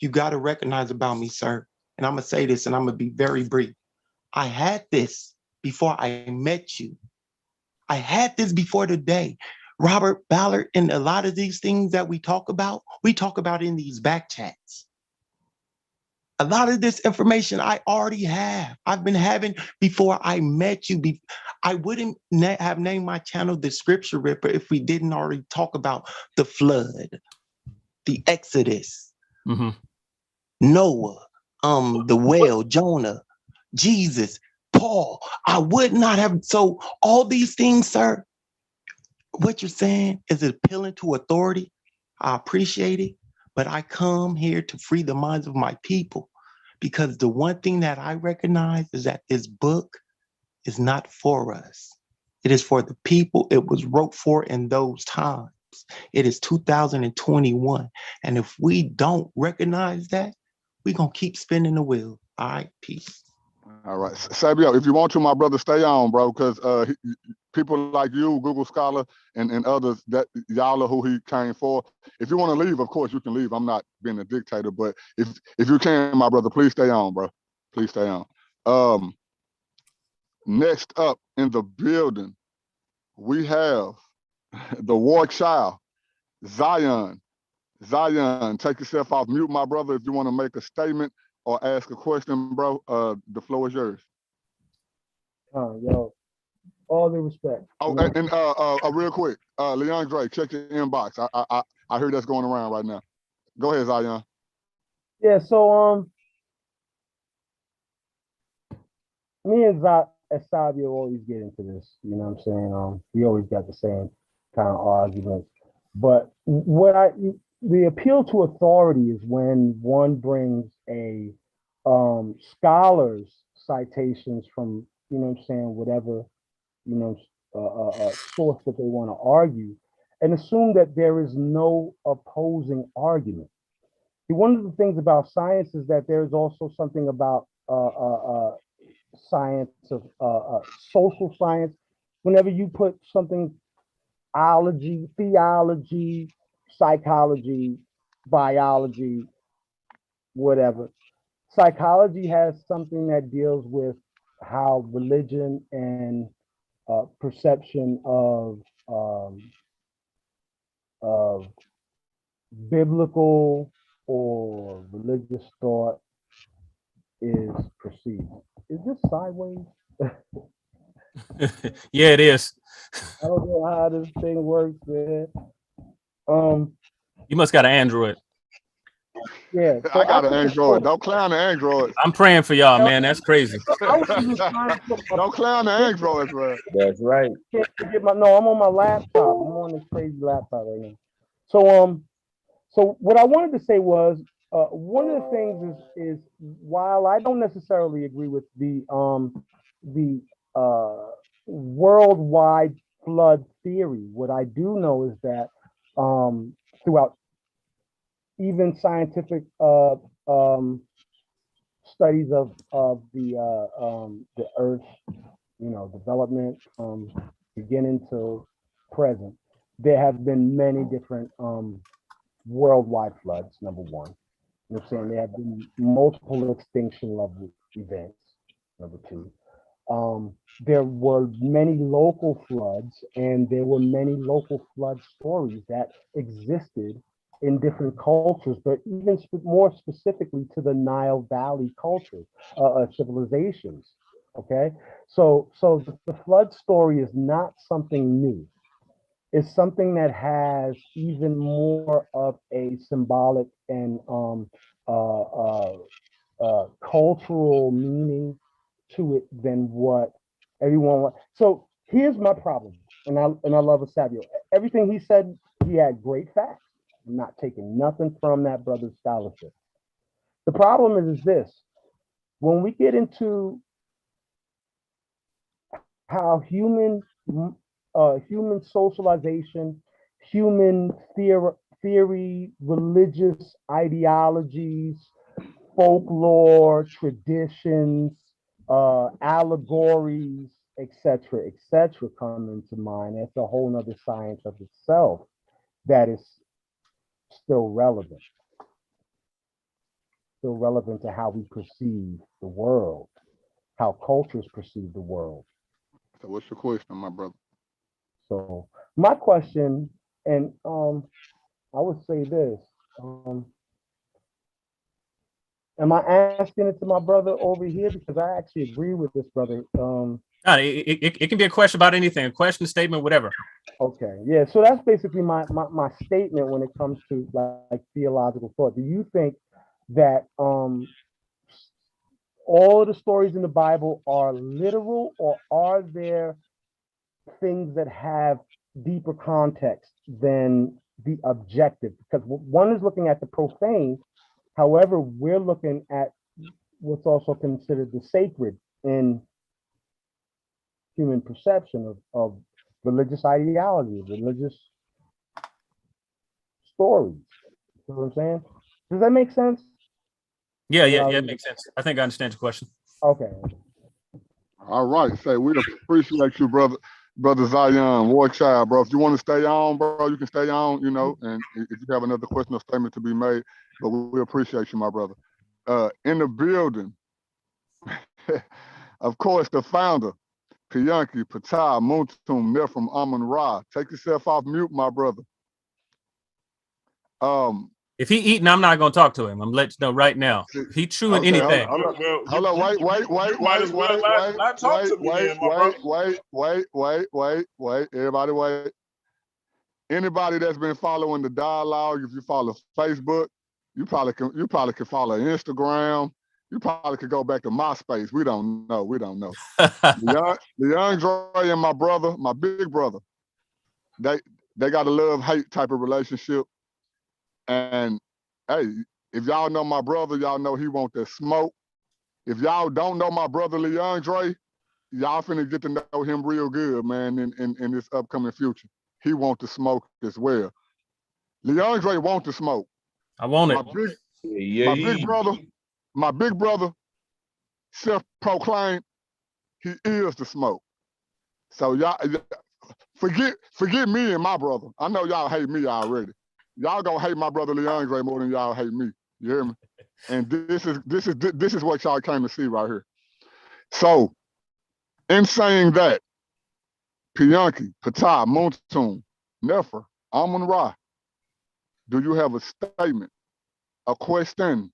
you gotta recognize about me, sir. And I'm gonna say this, and I'm gonna be very brief. I had this before I met you. I had this before today. Robert Ballard, and a lot of these things that we talk about in these back chats. A lot of this information I already have. I've been having before I met you. I wouldn't have named my channel The Scripture Ripper if we didn't already talk about the flood, the Exodus, Noah, the whale, Jonah, Jesus, Paul. I would not have. So all these things, sir, what you're saying is appealing to authority. I appreciate it, but I come here to free the minds of my people, because the one thing that I recognize is that this book is not for us. It is for the people it was wrote for in those times. It is 2021. And if we don't recognize that, we're going to keep spinning the wheel. All right, peace. All right, Sabio, if you want to, my brother, stay on, bro, because people like you, Google Scholar, and others, that y'all are who he came for. If you want to leave, of course you can leave. I'm not being a dictator, but if you can, my brother, please stay on, bro. Please stay on. Next up in the building, we have the war child, Zion. Zion, take yourself off mute, my brother, if you want to make a statement or ask a question, bro. The floor is yours. Yo, all due respect. Oh, and real quick, LeAndre, check your inbox. I hear that's going around right now. Go ahead, Zion. Yeah, so me and Sabio always get into this, you know what I'm saying? We always got the same kind of arguments. But the appeal to authority is when one brings a scholar's citations from, you know what I'm saying, whatever, you know, source that they want to argue, and assume that there is no opposing argument. See, one of the things about science is that there's also something about science of social science. Whenever you put something, ology, theology, psychology, biology, whatever. Psychology has something that deals with how religion and perception of biblical or religious thought is perceived. Is this sideways? Yeah, it is. I don't know how this thing works, man. You must got an Android. Yeah, so I got an Android. Don't clown the Androids. I'm praying for y'all, man. That's crazy. Don't clown the Androids, man. That's right. No, I'm on my laptop. I'm on this crazy laptop right now. So what I wanted to say was, one of the things is while I don't necessarily agree with the worldwide flood theory, what I do know is that throughout even scientific studies of the Earth, you know, development from beginning to present, there have been many different worldwide floods, number one. You know what I'm saying? There have been multiple extinction level events, number two. There were many local floods, and there were many local flood stories that existed in different cultures, but even more specifically to the Nile Valley culture, civilizations. Okay, so the flood story is not something new. It's something that has even more of a symbolic and cultural meaning to it than what everyone wants. So here's my problem, and I love Sabio. Everything he said, he had great facts. I'm not taking nothing from that brother's scholarship. The problem is this: when we get into how human socialization, human theory, religious ideologies, folklore, traditions, allegories, etc., come into mind. That's a whole nother science of itself that is still relevant to how we perceive the world, how cultures perceive the world. So what's your question, my brother? So my question, and I would say this, am I asking it to my brother over here? Because I actually agree with this brother. It can be a question about anything, a question, statement, whatever. Okay, yeah. So that's basically my statement when it comes to like theological thought. Do you think that all of the stories in the Bible are literal, or are there things that have deeper context than the objective? Because one is looking at the profane, however, we're looking at what's also considered the sacred in human perception of religious ideology, religious stories. You know what I'm saying? Does that make sense? Yeah, it makes sense. I think I understand your question. Okay. All right. Say, we appreciate you, brother Zion, war child, bro. If you want to stay on, bro, you can stay on, and if you have another question or statement to be made, but we appreciate you, my brother. In the building, of course, the founder, Piyanki, Patai, Muntum, Nefram, Amun Ra. Take yourself off mute, my brother. If he eating, I'm not going to talk to him. I'm letting you know right now. If he chewing anything. Hold on, wait. Everybody wait. Anybody that's been following the dialogue, if you follow Facebook, you probably can follow Instagram. You probably could go back to MySpace. We don't know. LeAndre and my brother, my big brother, they got a love-hate type of relationship. And hey, if y'all know my brother, y'all know he want that smoke. If y'all don't know my brother LeAndre, y'all finna get to know him real good, man, in this upcoming future. He want to smoke as well. LeAndre want to smoke. I want it. My big brother, self-proclaimed, he is the smoke. So y'all forget me and my brother. I know y'all hate me already. Y'all gonna hate my brother LeAndre more than y'all hate me. You hear me? And this is what y'all came to see right here. So, in saying that, Piyanki, Patai, Muntum, Nefer, Amun Ra, do you have a statement, a question,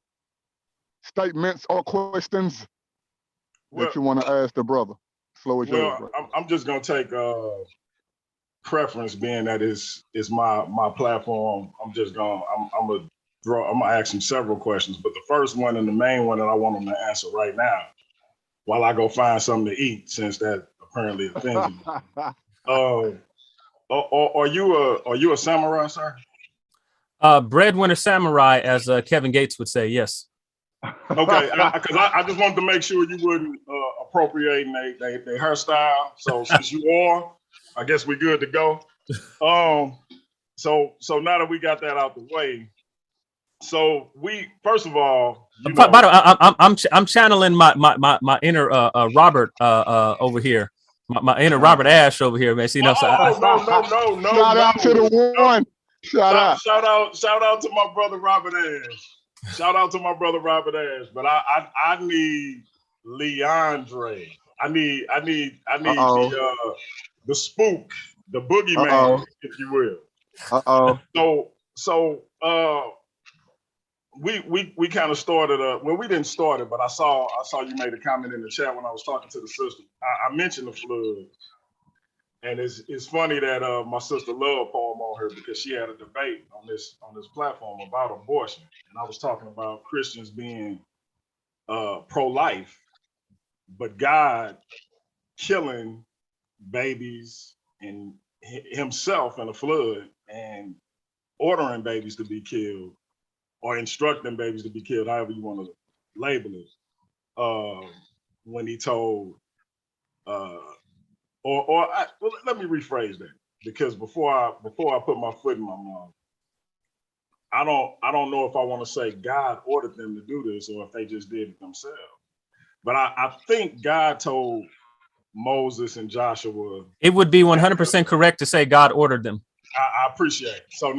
statements or questions that you want to ask the brother? Floor is yours, brother. I'm just gonna take preference, being that is my platform. I'm gonna ask him several questions, but the first one and the main one that I want him to answer right now, while I go find something to eat, since that apparently offends you. Are you a samurai, sir? Breadwinner samurai, as Kevin Gates would say. Yes. Okay, because I just wanted to make sure you wouldn't appropriating their hairstyle. So since you are, I guess we're good to go. So now that we got that out the way, so we first of all, by the way, I'm channeling my inner Robert over here, my inner Robert Ash over here, man. So, no. Shout out to the one. Shout out to my brother Robert Ash. Shout out to my brother Robert Ash. But I need LeAndre. I need the spook, the boogeyman, if you will. So we kind of started we didn't start it, but I saw you made a comment in the chat when I was talking to the sister. I mentioned the flood. And it's funny that my sister loved poem on her, because she had a debate on this platform about abortion, and I was talking about Christians being pro-life, but God killing babies and himself in a flood and ordering babies to be killed, or instructing babies to be killed, however you want to label it, when he told. Let me rephrase that, because before I put my foot in my mouth, I don't know if I want to say God ordered them to do this or if they just did it themselves. But I think God told Moses and Joshua. It would be 100% correct to say God ordered them. I appreciate it. So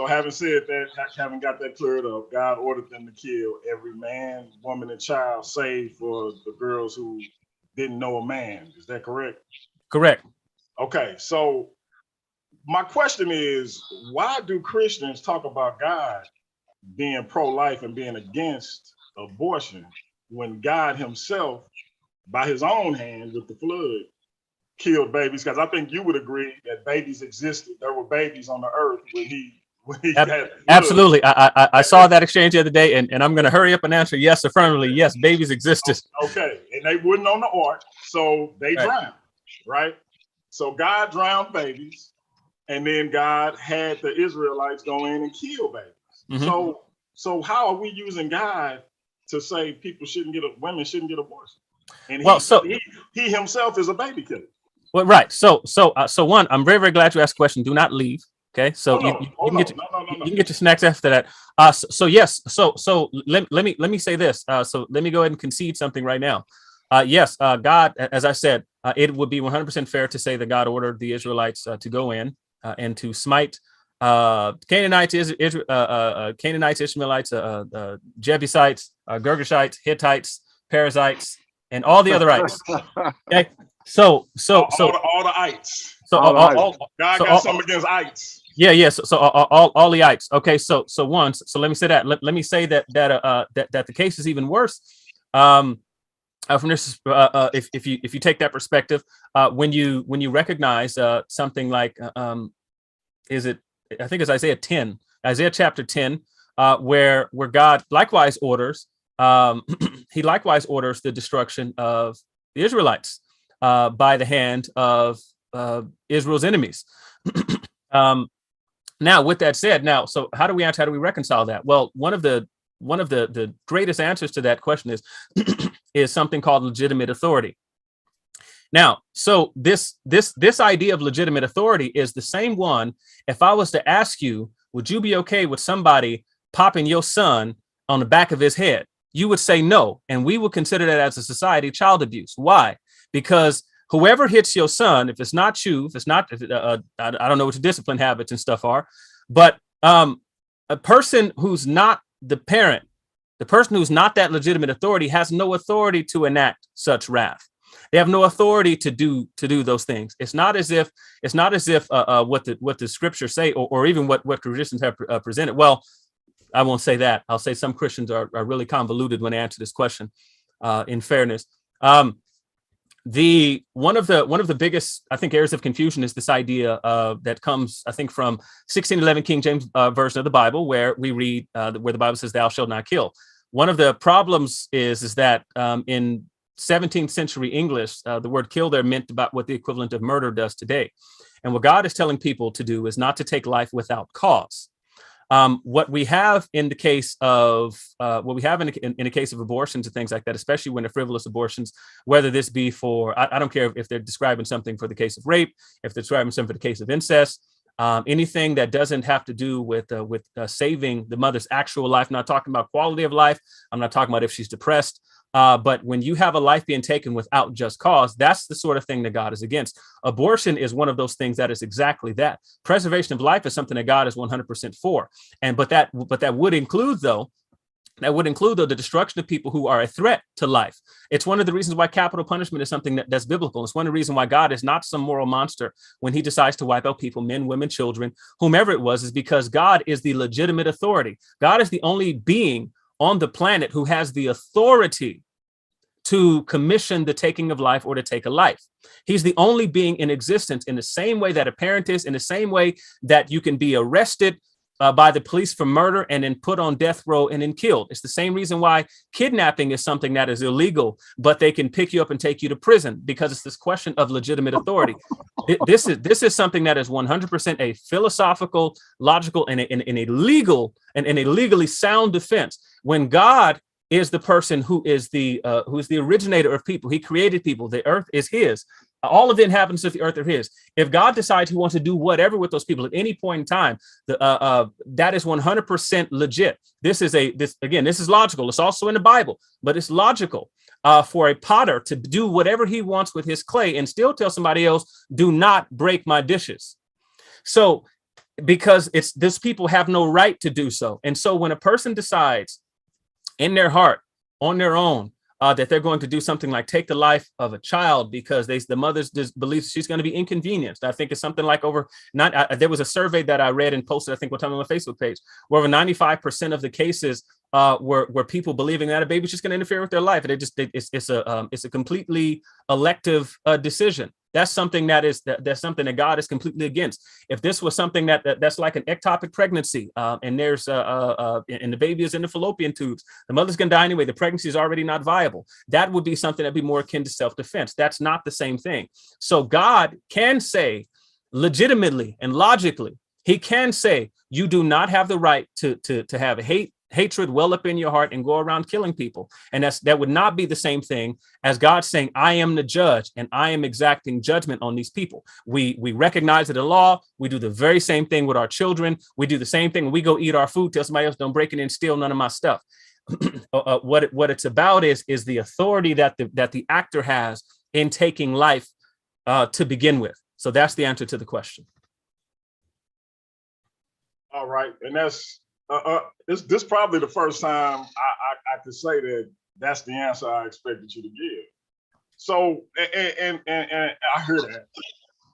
having said that, having got that cleared up, God ordered them to kill every man, woman, and child, save for the girls who didn't know a man. Is that correct? Correct. Okay, so my question is, why do Christians talk about God being pro-life and being against abortion when God himself, by his own hand with the flood, killed babies? Because I think you would agree that babies existed. There were babies on the earth when he had absolutely. I saw that exchange the other day, and I'm going to hurry up and answer yes affirmatively. Yes, babies existed. Okay, and they wouldn't on the ark, so they drowned. Right? So God drowned babies, and then God had the Israelites go in and kill babies. Mm-hmm. So how are we using God to say women shouldn't get abortion? And he himself is a baby killer. Well, right. So one, I'm very, very glad you asked a question. Do not leave. Okay. So you can get your snacks after that. So yes. So let me say this. So let me go ahead and concede something right now. Yes, God, as I said, it would be 100% fair to say that God ordered the Israelites to go in and to smite Canaanites, Canaanites, Ishmaelites, Jebusites, Girgashites, Hittites, Perizzites, and all the other ites. Okay, so all the ites. God got something against ites. Yeah. So all the ites. Okay, so let me say that. Let me say that the case is even worse. From this, if you take that perspective, when you recognize something like I think it's Isaiah chapter 10, where God likewise orders he likewise orders the destruction of the Israelites by the hand of Israel's enemies. Now, with that said, so how do we reconcile that? Well, one of the greatest answers to that question is something called legitimate authority. Now, so this idea of legitimate authority is the same one. If I was to ask you, would you be okay with somebody popping your son on the back of his head? You would say no, and we would consider that as a society child abuse. Why? Because whoever hits your son, if it's not you, I don't know what your discipline habits and stuff are, but a person who's not the parent, the person who's not that legitimate authority, has no authority to enact such wrath. They have no authority to do those things. It's not as if what the scriptures say, or even what traditions have presented. Well, I won't say that. I'll say some Christians are really convoluted when they answer this question. In fairness, one of the biggest, I think, areas of confusion is this idea that comes, I think, from 1611 King James version of the Bible, where we read where the Bible says, "Thou shalt not kill." One of the problems is that in 17th century English, the word kill there meant about what the equivalent of murder does today. And what God is telling people to do is not to take life without cause. What we have in the case of in the case of abortions and things like that, especially when they're frivolous abortions, whether this be for, I don't care if they're describing something for the case of rape, if they're describing something for the case of incest, anything that doesn't have to do with saving the mother's actual life. I'm not talking about quality of life. I'm not talking about if she's depressed. But when you have a life being taken without just cause, that's the sort of thing that God is against. Abortion is one of those things that is exactly that. Preservation of life is something that God is 100% for. But that would include, though, the destruction of people who are a threat to life. It's one of the reasons why capital punishment is something that's biblical. It's one of the reasons why God is not some moral monster when he decides to wipe out people, men, women, children, whomever it was, is because God is the legitimate authority. God is the only being on the planet who has the authority to commission the taking of life or to take a life. He's the only being in existence in the same way that a parent is, in the same way that you can be arrested by the police for murder and then put on death row and then killed. It's the same reason why kidnapping is something that is illegal, but they can pick you up and take you to prison, because it's this question of legitimate authority. This is something that is 100% a philosophical, logical, and a legally sound defense. When God is the person who is the originator of people, he created people. The earth is his. All of the inhabitants of the earth are his. If God decides he wants to do whatever with those people at any point in time, that is 100% legit. This is logical. It's also in the Bible, but it's logical for a potter to do whatever he wants with his clay and still tell somebody else, do not break my dishes. So, because this people have no right to do so. And so when a person decides in their heart, on their own, that they're going to do something like take the life of a child because the mother believes she's going to be inconvenienced. I think it's something like there was a survey that I read and posted, I think, one time on my Facebook page, where over 95% of the cases were people believing that a baby's just going to interfere with their life. And it's a completely elective decision. That's something that's something that God is completely against. If this was something that's like an ectopic pregnancy, and there's and the baby is in the fallopian tubes, the mother's gonna die anyway, the pregnancy is already not viable, that would be something that'd be more akin to self-defense. That's not the same thing. So God can say legitimately and logically, he can say, you do not have the right to have hatred well up in your heart and go around killing people. And that would not be the same thing as God saying, I am the judge and I am exacting judgment on these people. We recognize it in law. We do the very same thing with our children. We do the same thing when we go eat our food, tell somebody else, don't break it and steal none of my stuff. what it's about is the authority that the actor has in taking life to begin with. So that's the answer to the question. All right, and that's this probably the first time I could say that that's the answer I expected you to give. So and I hear that,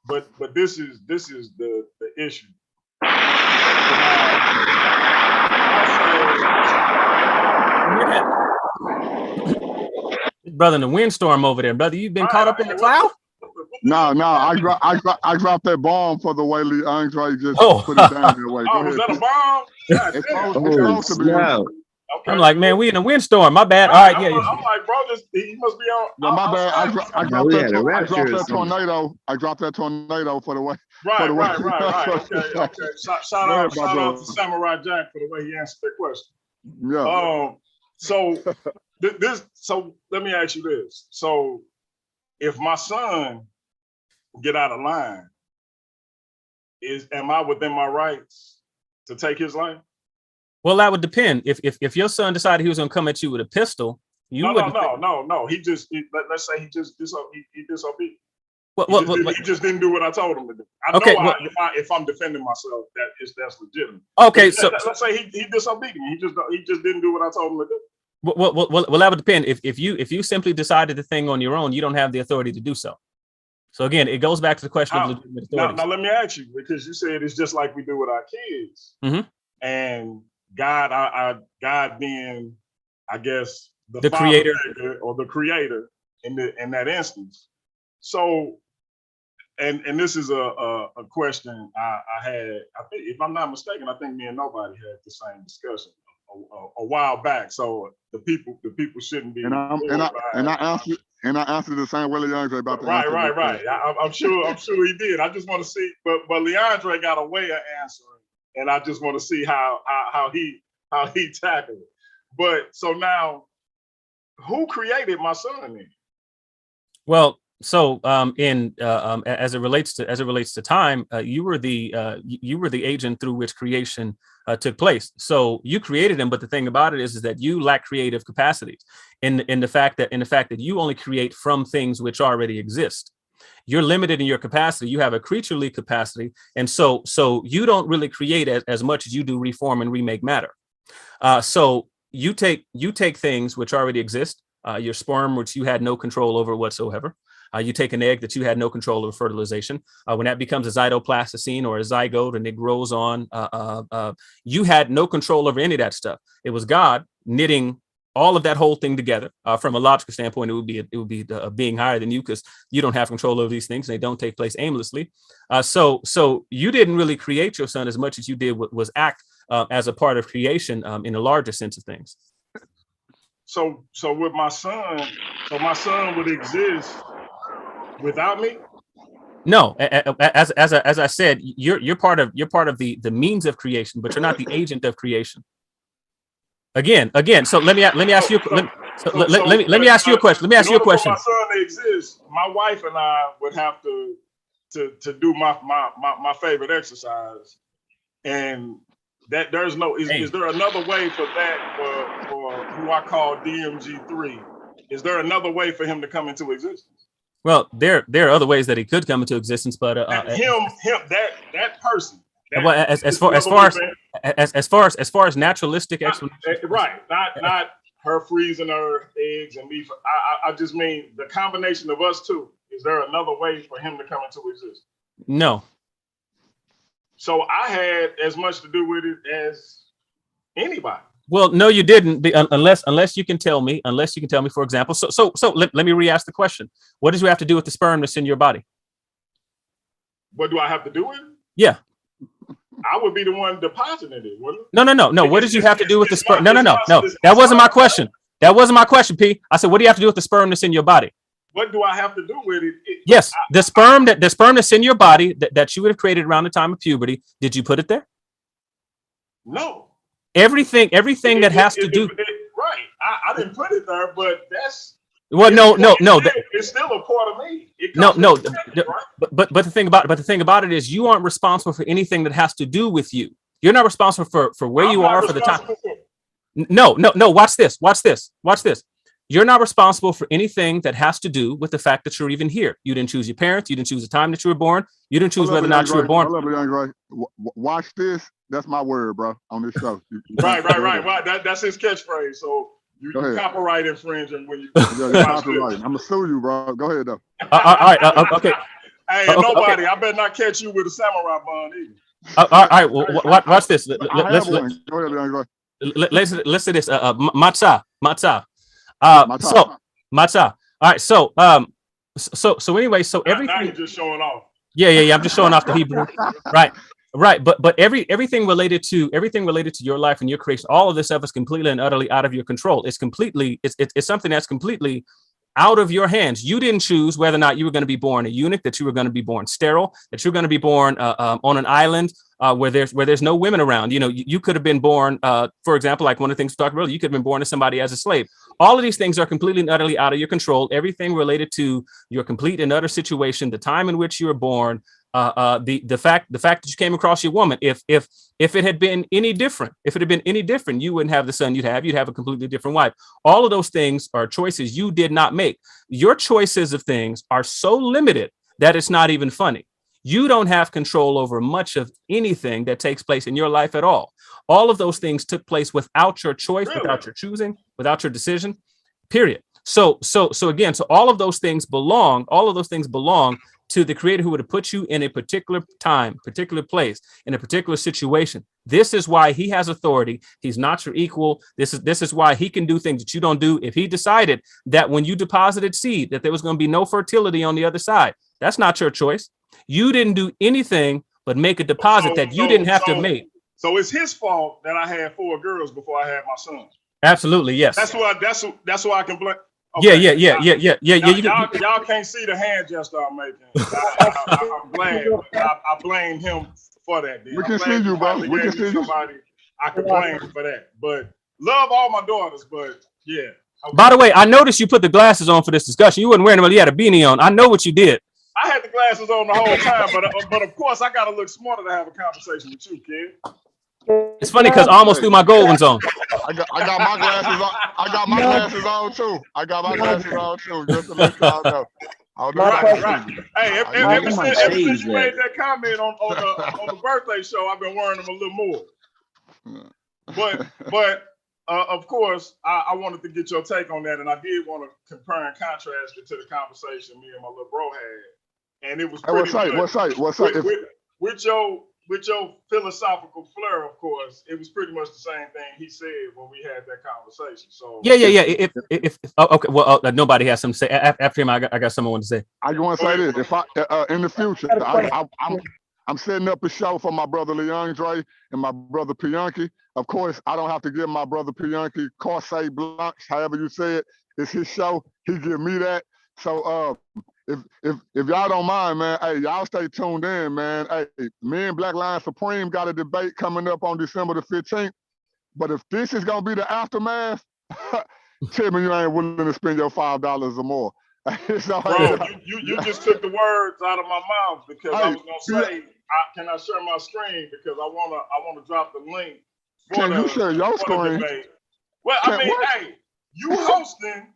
but this is the issue. Brother, in the windstorm over there, brother, you've been caught up in the cloud? No, I dropped that bomb for the way LeAndre just put it down that way. Oh, was that a bomb? Yeah, it's supposed to be. Okay. I'm like, man, we in a windstorm. My bad. All right, yeah. I'm like, bro, he must be on. No, my bad. I dropped that tornado. I dropped that tornado for the way. Right. Okay. Shout out to Samurai Jack for the way he answered that question. Yeah. So let me ask you this. So if my son get out of line, am I within my rights to take his life? Well, that would depend. If your son decided he was going to come at you with a pistol, No. Let's say he disobedient. He just didn't do what I told him to do. I know if I'm defending myself, that's legitimate. Okay, so let's say he disobedient. He just didn't do what I told him to do. Well, that would depend. If you simply decided the thing on your own, you don't have the authority to do so. So again, it goes back to the question of legitimate authority. Now let me ask you, because you said it's just like we do with our kids, and God being, I guess, the creator or the creator in that instance. So, and this is a question I had. I think, if I'm not mistaken, I think me and Nobody had the same discussion a while back. So the people shouldn't be. And I answered the same way LeAndre about the right. I'm sure he did. I just want to see, but LeAndre got a way of answering, and I just want to see how he tackled it. But so now, who created my son then? Well, so as it relates to time, you were the agent through which creation took place. So you created him, but the thing about it is that you lack creative capacities in the fact that you only create from things which already exist. You're limited in your capacity. You have a creaturely capacity, and so you don't really create as much as you do reform and remake matter. So you take things which already exist. Your sperm, which you had no control over whatsoever. You take an egg that you had no control over fertilization. When that becomes a cytoplasticine or a zygote and it grows on, you had no control over any of that stuff. It was God knitting all of that whole thing together. From a logical standpoint, it would be a being higher than you, because you don't have control over these things. They don't take place aimlessly. So you didn't really create your son as much as you did was act as a part of creation in a larger sense of things. So with my son, my son would exist without me? No, as I said, you're part of the means of creation, but you're not the agent of creation. Again. So let me ask you. Let me ask you a question. Let me ask you a question. For my son to exist, my wife and I would have to do my favorite exercise, and that there's no is there another way for that for who I call DMG3? Is there another way for him to come into existence? Well, there are other ways that he could come into existence, but that person. As far as naturalistic explanation, right? Not her freezing her eggs and me. I just mean the combination of us two. Is there another way for him to come into existence? No. So I had as much to do with it as anybody. Well, no, you didn't, unless you can tell me, for example. So let me re-ask the question. What did you have to do with the sperm that's in your body? What do I have to do with it? Yeah. I would be the one depositing it, wouldn't it? No. What did you have to do with the sperm? No. That wasn't my question. That wasn't my question, P. I said, what do you have to do with the sperm that's in your body? What do I have to do with it? Yes, the sperm that's in your body that you would have created around the time of puberty. Did you put it there? No. Everything that has to do. Right. I didn't put it there, but that's. Well, no. It's still a part of me. No. But the thing about it is you aren't responsible for anything that has to do with you. You're not responsible for where you are for the time. No. Watch this. You're not responsible for anything that has to do with the fact that you're even here. You didn't choose your parents. You didn't choose the time that you were born. You didn't choose whether or not you were born. LeAndre. Watch this. That's my word, bro, on this show. Right. Well, that's his catchphrase. So you copyright infringing when you. Copyright. I'm gonna sue you, bro. Go ahead, though. All right. Okay. Hey, nobody. I better not catch you with a samurai bond either. All right. Well, watch this. Go ahead, LeAndre. Let's say this. Matza. Matza. All right. So anyway, so everything. Now you're just showing off. Yeah. I'm just showing off the Hebrew. Right. But everything related to your life and your creation, all of this stuff is completely and utterly out of your control. It's something that's completely out of your hands. You didn't choose whether or not you were going to be born a eunuch, that you were going to be born sterile, that you're going to be born on an island where there's no women around. You could have been born, for example, like one of the things we talked about, you could have been born to somebody as a slave. All of these things are completely and utterly out of your control. Everything related to your complete and utter situation, the time in which you were born, the fact that you came across your woman. If it had been any different, you wouldn't have the son you'd have a completely different wife. All of those things are choices you did not make. Your choices of things are so limited that it's not even funny. You don't have control over much of anything that takes place in your life at all. All of those things took place without your choice, without your choosing, without your decision, period. So again, all of those things belong to the creator who would have put you in a particular time, particular place, in a particular situation. This is why he has authority. He's not your equal. This is why he can do things that you don't do. If he decided that when you deposited seed, that there was going to be no fertility on the other side, that's not your choice. You didn't do anything but make a deposit that you didn't have to make. So it's his fault that I had 4 girls before I had my son. Absolutely, yes. That's why I can blame. Okay. Yeah. Y'all can't see the hand gesture I'm making. I'm glad. I blame him for that. We can see you, bro. We can see you. I can blame for that. But love all my daughters. But yeah. Okay. By the way, I noticed you put the glasses on for this discussion. You wasn't wearing them while you had a beanie on. I know what you did. I had the glasses on the whole time, but of course I gotta look smarter to have a conversation with you, kid. It's funny because I almost threw my gold ones on. I got my glasses on. I got my glasses on too. Just to let y'all know. Right. Hey, ever since you made that comment on the birthday show, I've been wearing them a little more. But of course, I wanted to get your take on that, and I did want to compare and contrast it to the conversation me and my little bro had, and it was pretty good. What's up? With your philosophical flair, of course, it was pretty much the same thing he said when we had that conversation. So okay, nobody has something to say after him. I got something I want to say. I want to say this: if I in the future, I'm setting up a show for my brother Leondre and my brother Pianki. Of course, I don't have to give my brother Pianki Corset Blanche, however you say it. It's his show. He give me that. So if y'all don't mind, man, hey, y'all stay tuned in, man. Hey, me and Black Lion Supreme got a debate coming up on December the 15th. But if this is gonna be the aftermath, tell me you ain't willing to spend your $5 or more. Bro, you just took the words out of my mouth because I was gonna say, can I share my screen because I wanna drop the link. Can you share your screen? Debate. Well, hey, you hosting.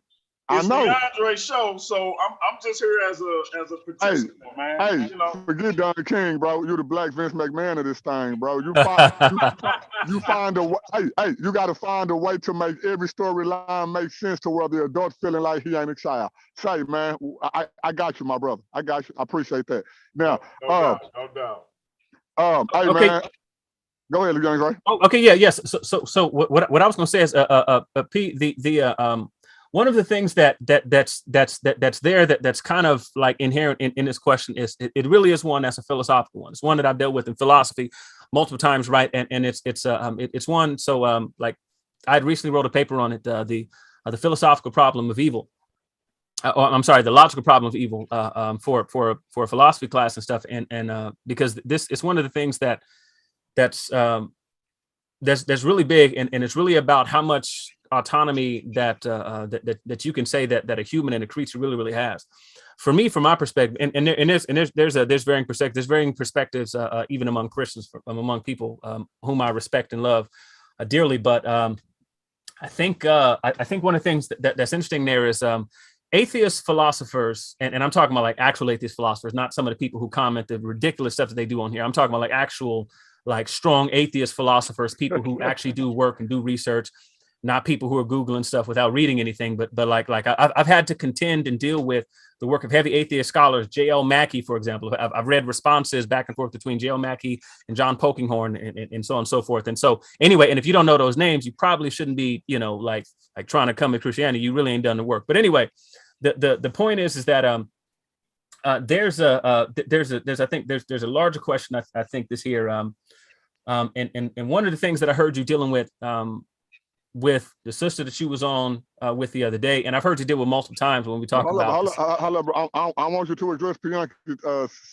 It's LeAndre show, so I'm just here as a participant, man. Hey, forget Don King, bro. You the Black Vince McMahon of this thing, bro. You find a way. Hey, you got to find a way to make every storyline make sense to where the adult feeling like he ain't a child. Say, man, I got you, my brother. I got you. I appreciate that. Now, no doubt. Hey, okay. Man. Go ahead, LeAndre. Oh, okay, yes. So what I was gonna say is P, one of the things that's there that's kind of like inherent in this question is it really is one that's a philosophical one. It's one that I've dealt with in philosophy multiple times, right? And it's one. So like I had recently wrote a paper on it, the philosophical problem of evil. The logical problem of evil for a philosophy class and stuff, and because this is one of the things that's really big, and it's really about how much autonomy that you can say that a human and a creature really has. For me, from my perspective, and there's varying perspectives even among Christians, among people whom I respect and love dearly, but I think one of the things that's interesting there is atheist philosophers, and I'm talking about like actual atheist philosophers, not some of the people who comment the ridiculous stuff that they do on here. I'm talking about like actual, like strong atheist philosophers, people who actually do work and do research, not people who are Googling stuff without reading anything. But like I've had to contend and deal with the work of heavy atheist scholars, J.L. Mackey, for example. I've read responses back and forth between J.L. Mackey and John Polkinghorne and so on and so forth. And so anyway, and if you don't know those names, you probably shouldn't be, like trying to come to Christianity. You really ain't done the work. But anyway, the point is that there's a larger question. I think this here, and one of the things that I heard you dealing with the sister that you was on with the other day, and I've heard you deal with multiple times when we talk about. Hold up, bro. I want you to address Bianca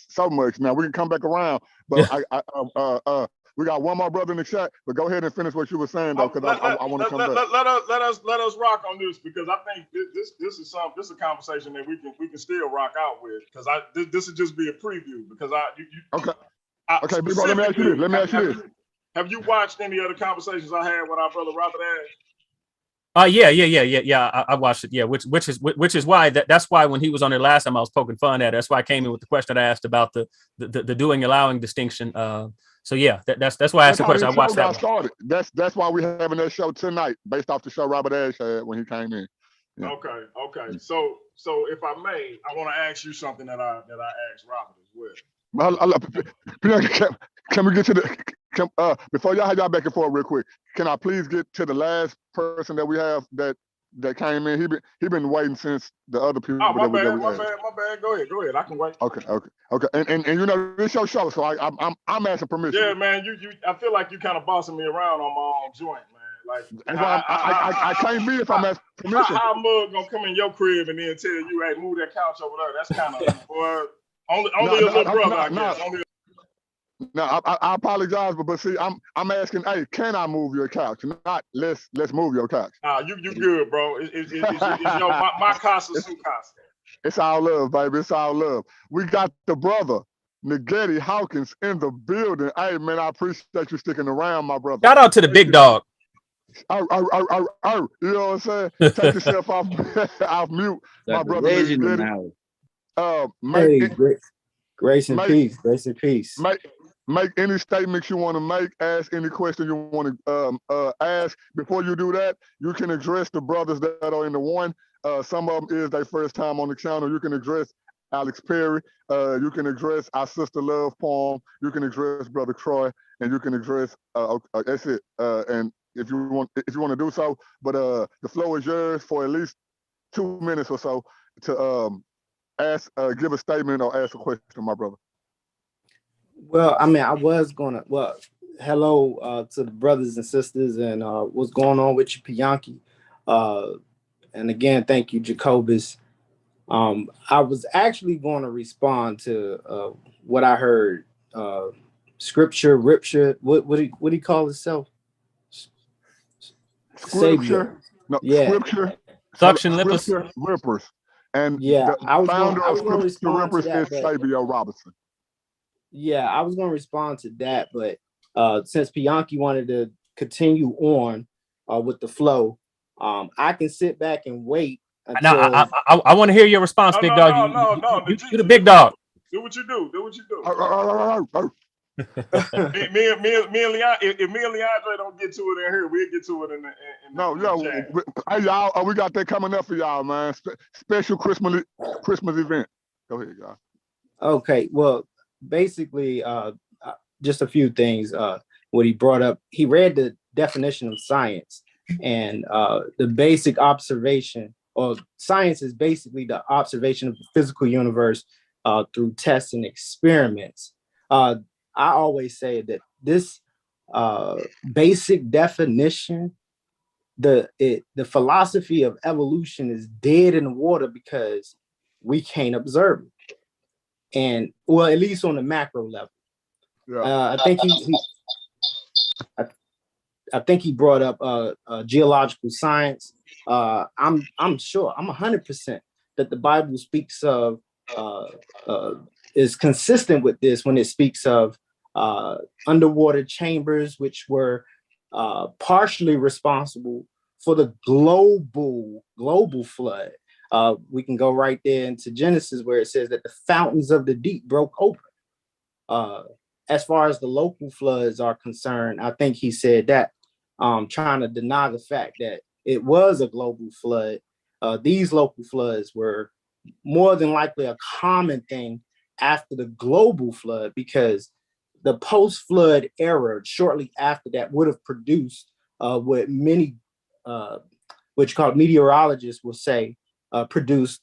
so much. Now we can come back around, but yeah. We got one more brother in the chat, but go ahead and finish what you were saying though, because I want to come back. Let us rock on this, because I think this is a conversation that we can still rock out with, because this would just be a preview, because okay, big bro, let me ask you this. Have you watched any other conversations I had with our brother Robert Ash? Yeah. I watched it. Yeah, which is why that's why when he was on there last time I was poking fun at it. That's why I came in with the question I asked about the doing allowing distinction. So yeah, that's why I asked the question. I watched that. Started. That's why we're having that show tonight, based off the show Robert Ash had when he came in. Yeah. Okay. So if I may, I want to ask you something that I asked Robert as well. Can we get to the before y'all have y'all back and forth real quick? Can I please get to the last person that we have that came in? He been waiting since the other people. Oh, my bad. Go ahead. I can wait. Okay. And this your show, so I'm asking permission. Yeah, man. You I feel like you kind of bossing me around on my own joint, man. Like I can't be if I'm asking permission. How mug gonna come in your crib and then tell you, hey, move that couch over there? That's kind of only a little brother, I guess. No, I apologize, but see, I'm asking, hey, can I move your couch? Not let's move your couch. You good, bro. It's my casa, su casa. It's all love, baby. It's all love. We got the brother Negeti Hawkins in the building. Hey, man, I appreciate you sticking around, my brother. Shout out to the big dog. You know what I'm saying? Take yourself off mute, my brother. Grace and peace. Grace and peace. Make any statements you want to make, ask any question you want to ask. Before you do that, you can address the brothers that are in the one. Some of them is their first time on the channel. You can address Alex Perry. You can address our Sister Love poem. You can address Brother Troy, and you can address that's it. And if you want to do so, but the floor is yours for at least 2 minutes or so to give a statement or ask a question, my brother. Well, I mean, I was gonna. Well, hello to the brothers and sisters, and what's going on with you, Bianchi? And again, thank you, Jacobus. I was actually going to respond to what I heard. Scripture, ripture. What do he call himself? Scripture. No, yeah. Scripture. Suction lippers. Rippers. And yeah, I was going to respond to that. Xavier Robinson. Yeah, I was going to respond to that, but since Bianchi wanted to continue on with the flow, I can sit back and wait. Until... I want to hear your response, big dog. No. You the big dog. Do what you do. me and Leondre, if me and Leondre don't get to it in here, we'll get to it in the hey y'all, we got that coming up for y'all, man. Special Christmas event. Go ahead, y'all. Okay, well, basically, just a few things. What he brought up, he read the definition of science, and the basic observation, or science is basically the observation of the physical universe through tests and experiments. I always say that this basic definition, the philosophy of evolution is dead in the water because we can't observe it. And well, at least on the macro level. Yeah. I think he brought up geological science. I'm sure, I'm 100% that the Bible speaks of is consistent with this when it speaks of underwater chambers, which were partially responsible for the global flood, we can go right there into Genesis where it says that the fountains of the deep broke open. As far as the local floods are concerned, I think he said that, trying to deny the fact that it was a global flood. These local floods were more than likely a common thing after the global flood, because the post-flood era shortly after that would have produced what many, which called meteorologists will say, produced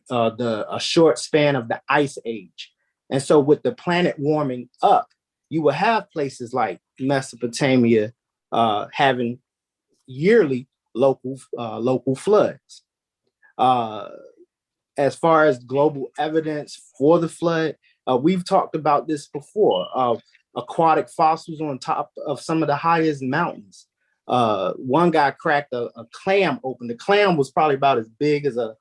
a short span of the ice age. And so with the planet warming up, you will have places like Mesopotamia having yearly local floods. As far as global evidence for the flood, we've talked about this before. Aquatic fossils on top of some of the highest mountains. One guy cracked a clam open. The clam was probably about as big as a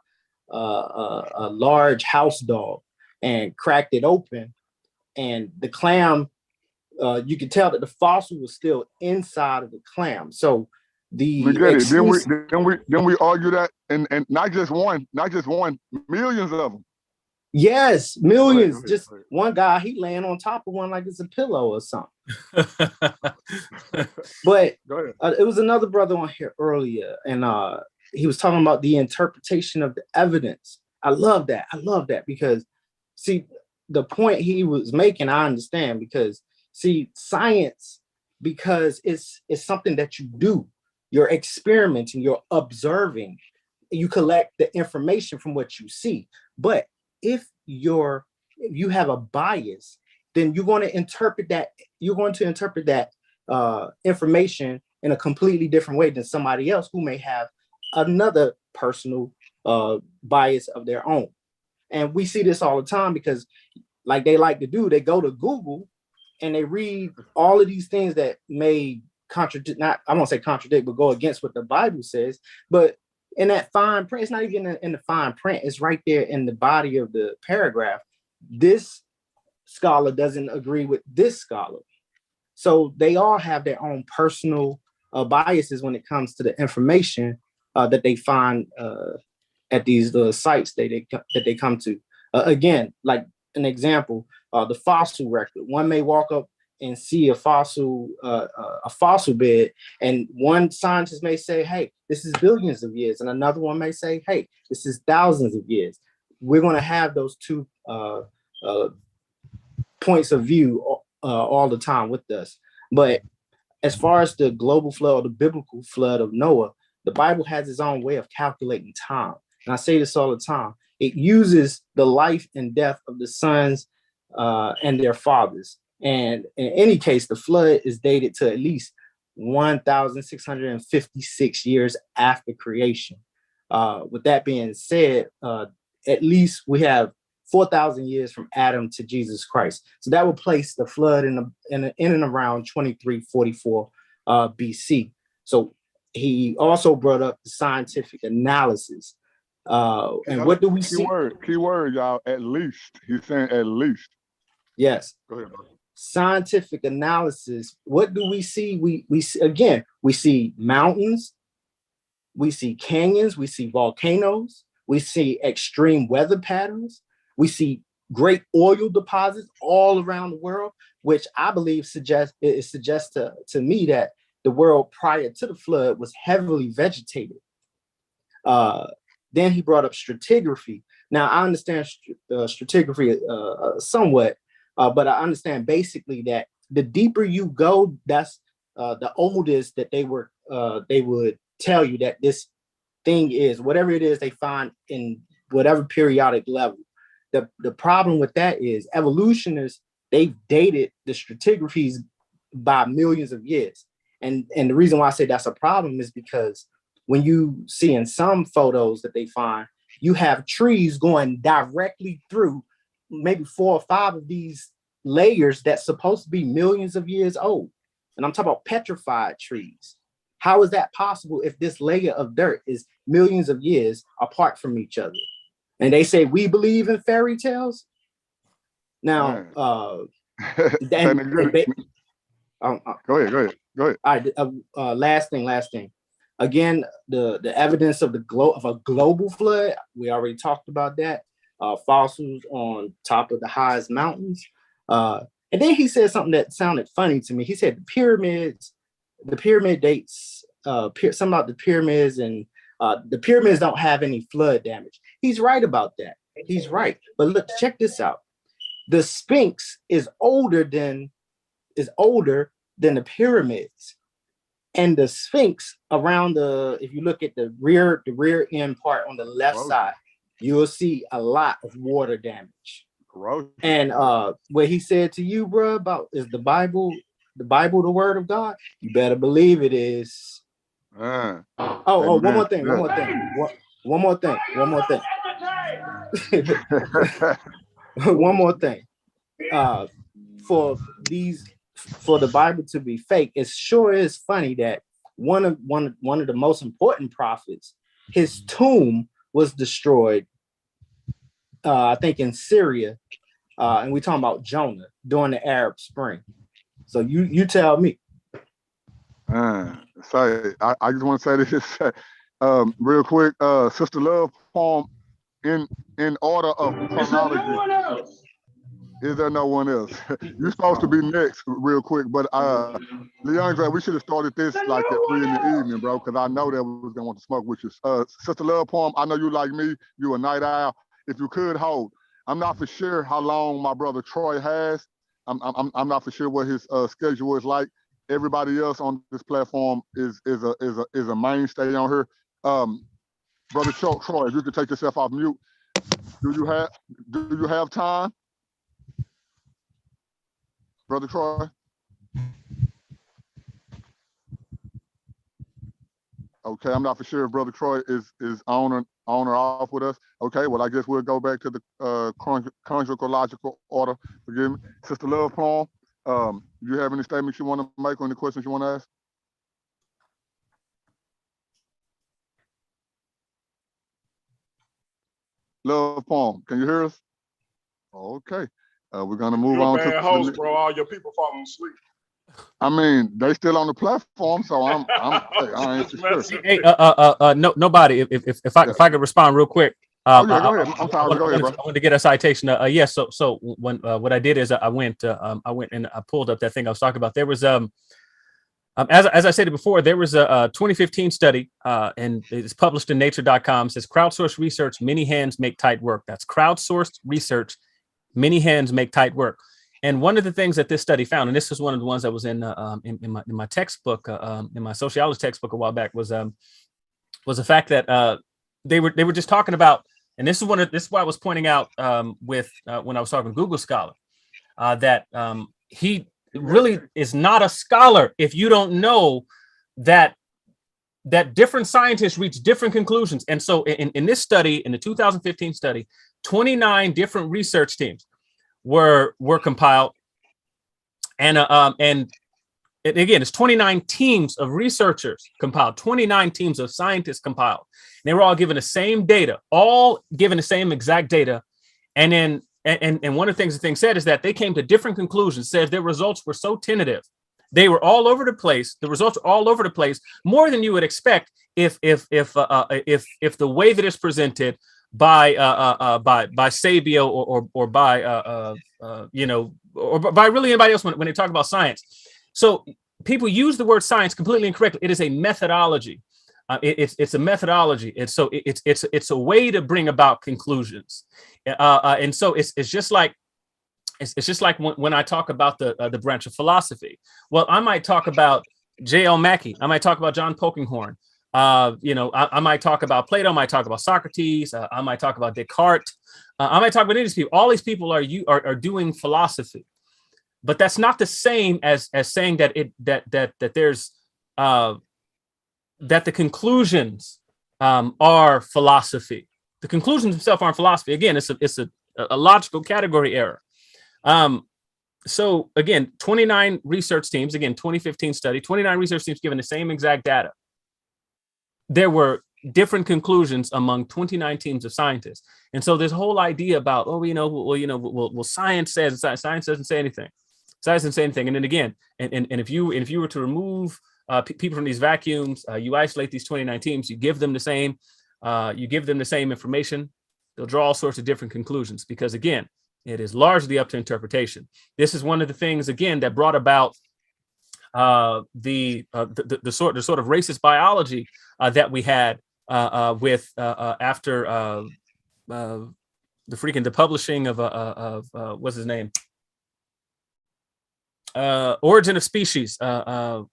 large house dog, and cracked it open. And the clam, you could tell that the fossil was still inside of the clam. So then we argue that, and not just one, millions of them. Yes, millions. Go ahead. One guy, he laying on top of one like it's a pillow or something. But it was another brother on here earlier, and he was talking about the interpretation of the evidence. I love that because, see, the point he was making, I understand, because, see, science, because it's something that you do. You're experimenting, you're observing, you collect the information from what you see. But if you have a bias, then you're going to interpret that information in a completely different way than somebody else who may have another personal bias of their own. And we see this all the time because, like they like to do, they go to Google and they read all of these things that may contradict, I won't say contradict, but go against what the Bible says. But in that fine print, it's not even in the fine print, it's right there in the body of the paragraph. This scholar doesn't agree with this scholar. So they all have their own personal biases when it comes to the information that they find at these sites that they come to. Again, like an example, the fossil record. One may walk up and see a fossil bed, and one scientist may say, hey, this is billions of years, and another one may say, hey, this is thousands of years. We're going to have those two points of view all the time with us. But as far as the global flood or the biblical flood of Noah, the Bible has its own way of calculating time. And I say this all the time. It uses the life and death of the sons and their fathers. And in any case, the flood is dated to at least 1,656 years after creation. With that being said, at least we have 4,000 years from Adam to Jesus Christ. So that would place the flood in and around 2344 BC. So he also brought up the scientific analysis. And what do we see? Key word, y'all, at least. He's saying at least. Yes. Go ahead, bro. Scientific analysis. What do we see? We see mountains, we see canyons, we see volcanoes, we see extreme weather patterns, we see great oil deposits all around the world, which I believe suggests to me that the world prior to the flood was heavily vegetated. Then he brought up stratigraphy. Now I understand stratigraphy somewhat, but I understand basically that the deeper you go, that's the oldest that they would tell you that this thing is, whatever it is they find in whatever periodic level. The problem with that is evolutionists, they've dated the stratigraphies by millions of years. And the reason why I say that's a problem is because when you see in some photos that they find, you have trees going directly through maybe 4 or 5 of these layers that's supposed to be millions of years old. And I'm talking about petrified trees. How is that possible if this layer of dirt is millions of years apart from each other? And they say, we believe in fairy tales. Now, go ahead. All right, last thing. Again, the evidence of a global flood, we already talked about that. Fossils on top of the highest mountains. And then he said something that sounded funny to me. He said the pyramid dates, something about the pyramids, and the pyramids don't have any flood damage. He's right about that. He's right. But look, check this out. The Sphinx is older than the pyramids. And the Sphinx around if you look at the rear end part on the left side, you will see a lot of water damage. And what he said to you, bro, about is the Bible the word of God? You better believe it is. One more thing. For the Bible to be fake, it sure is funny that one of the most important prophets, his tomb was destroyed, I think in Syria, and we're talking about Jonah during the Arab Spring. So you tell me. Sorry, I just want to say this real quick. Sister Love poem in order of chronology. Is there no one else? You're supposed to be next real quick, but LeAndre, we should have started this like at 3 in the evening, bro, because I know that we was gonna want to smoke with you. Sister Love poem, I know you like me, you a night owl. If you could hold, I'm not for sure how long my brother Troy has. I'm not for sure what his schedule is like. Everybody else on this platform is a mainstay on here. Brother Troy, if you could take yourself off mute. Do you have time? Brother Troy? Okay, I'm not for sure if Brother Troy is on or off with us. Okay, well, I guess we'll go back to the chronological order. Forgive me. Sister Love Palm, you have any statements you want to make or any questions you want to ask? Love Palm, can you hear us? Okay. We're gonna move on to bad host, bro. All your people falling asleep. I mean, they still on the platform, so I ain't sure. Hey, nobody. If I could respond real quick. Go ahead. I'm sorry. Go ahead, bro. I wanted to get a citation. Yes. So when what I did is I went and I pulled up that thing I was talking about. There was as I said before, there was a 2015 study, and it's published in Nature.com. It says crowdsourced research, many hands make tight work. That's crowdsourced research. Many hands make tight work. And one of the things that this study found, and this was one of the ones that was in my textbook, in my sociology textbook a while back, was the fact that they were just talking about, and this is why I was pointing out when I was talking to Google Scholar, that he really is not a scholar if you don't know that different scientists reach different conclusions. And so in this study, in the 2015 study, 29 different research teams were compiled, and again, it's 29 teams of researchers compiled, 29 teams of scientists compiled. And they were all given the same data, all given the same exact data, and then and one of the things the thing said is that they came to different conclusions. Said their results were so tentative, they were all over the place. The results were all over the place, more than you would expect if the way that it's presented by Sabio or by or by really anybody else when they talk about science. So people use the word science completely incorrectly. It is a methodology. It's a methodology. And so it's a way to bring about conclusions. And so it's just like when I talk about the branch of philosophy. Well, I might talk about J.L. Mackie. I might talk about John Polkinghorne. I might talk about Plato. I might talk about Socrates. I might talk about Descartes. I might talk about any of these people. All these people are doing philosophy, but that's not the same as saying that there's that the conclusions are philosophy. The conclusions themselves aren't philosophy. Again, it's a logical category error. So again, 29 research teams. Again, 2015 study. 29 research teams given the same exact data. There were different conclusions among 29 teams of scientists. And so this whole idea about, science says, science doesn't say anything. Science doesn't say anything. And then again, and if you were to remove people from these vacuums. You isolate these 29 teams. You give them the same. Information. They'll draw all sorts of different conclusions because, again, it is largely up to interpretation. This is one of the things, again, that brought about the sort of racist biology that we had after the publishing of what's his name, Origin of Species,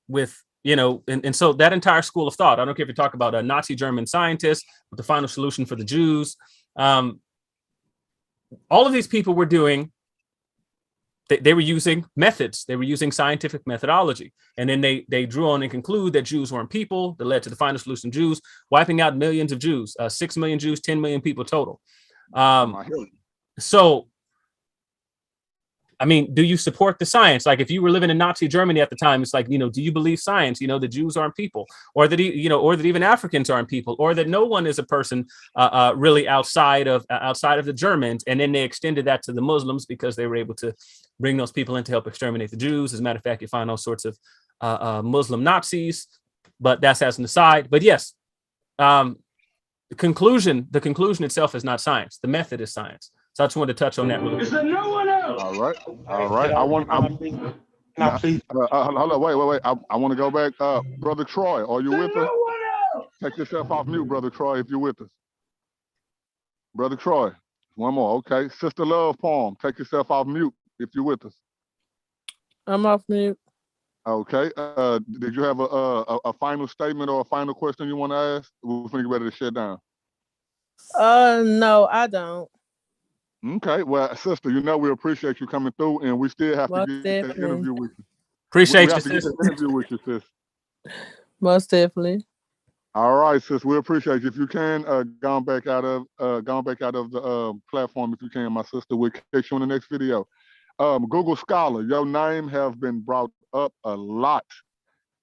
with, you know, and so that entire school of thought. I don't care if you talk about a Nazi German scientist with the final solution for the Jews. All of these people were doing. They were using methods. They were using scientific methodology. And then they drew on and conclude that Jews weren't people that led to the final solution, Jews, wiping out millions of Jews, 6 million Jews, 10 million people total. So, I mean, do you support the science? Like if you were living in Nazi Germany at the time, it's like, you know, do you believe science? You know, that Jews aren't people, or that, or that even Africans aren't people, or that no one is a person really outside of the Germans. And then they extended that to the Muslims because they were able to bring those people in to help exterminate the Jews. As a matter of fact, you find all sorts of Muslim Nazis, but that's as an aside. But yes, the conclusion itself is not science. The method is science. So I just wanted to touch on that really quick. Is there no one else? All right. Hold on, wait. I want to go back. Brother Troy, are you with us? No one else. Take yourself off mute, Brother Troy, if you're with us. Brother Troy, one more. Okay. Sister Love Palm, take yourself off mute if you're with us. I'm off mute. Okay. Did you have a final statement or a final question you want to ask? We're going to get ready to shut down. No, I don't. Okay, well, sister, you know we appreciate you coming through, and we still have to get the interview with you. Appreciate you, sis. Interview with you, sis. Most definitely. All right, sis, we appreciate you. If you can, go back out of the platform if you can, my sister. We'll catch you in the next video. Google Scholar, your name have been brought up a lot.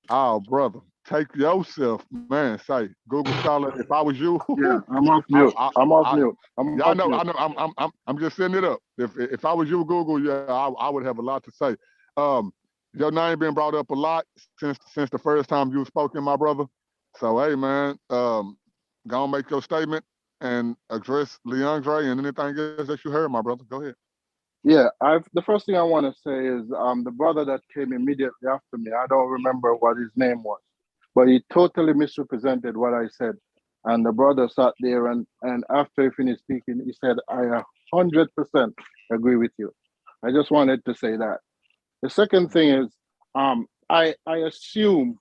Oh, brother. Take yourself, man. Say Google Scholar. If I was you, yeah, I'm off mute. I'm off mute. I know. I'm just setting it up. If I was you, Google, yeah, I would have a lot to say. Your name been brought up a lot since the first time you spoken, my brother. So hey, man, go and make your statement and address LeAndre and anything else that you heard, my brother. Go ahead. Yeah, the first thing I want to say is the brother that came immediately after me. I don't remember what his name was. But he totally misrepresented what I said. And the brother sat there and after he finished speaking, he said, I 100% agree with you. I just wanted to say that. The second thing is, I assume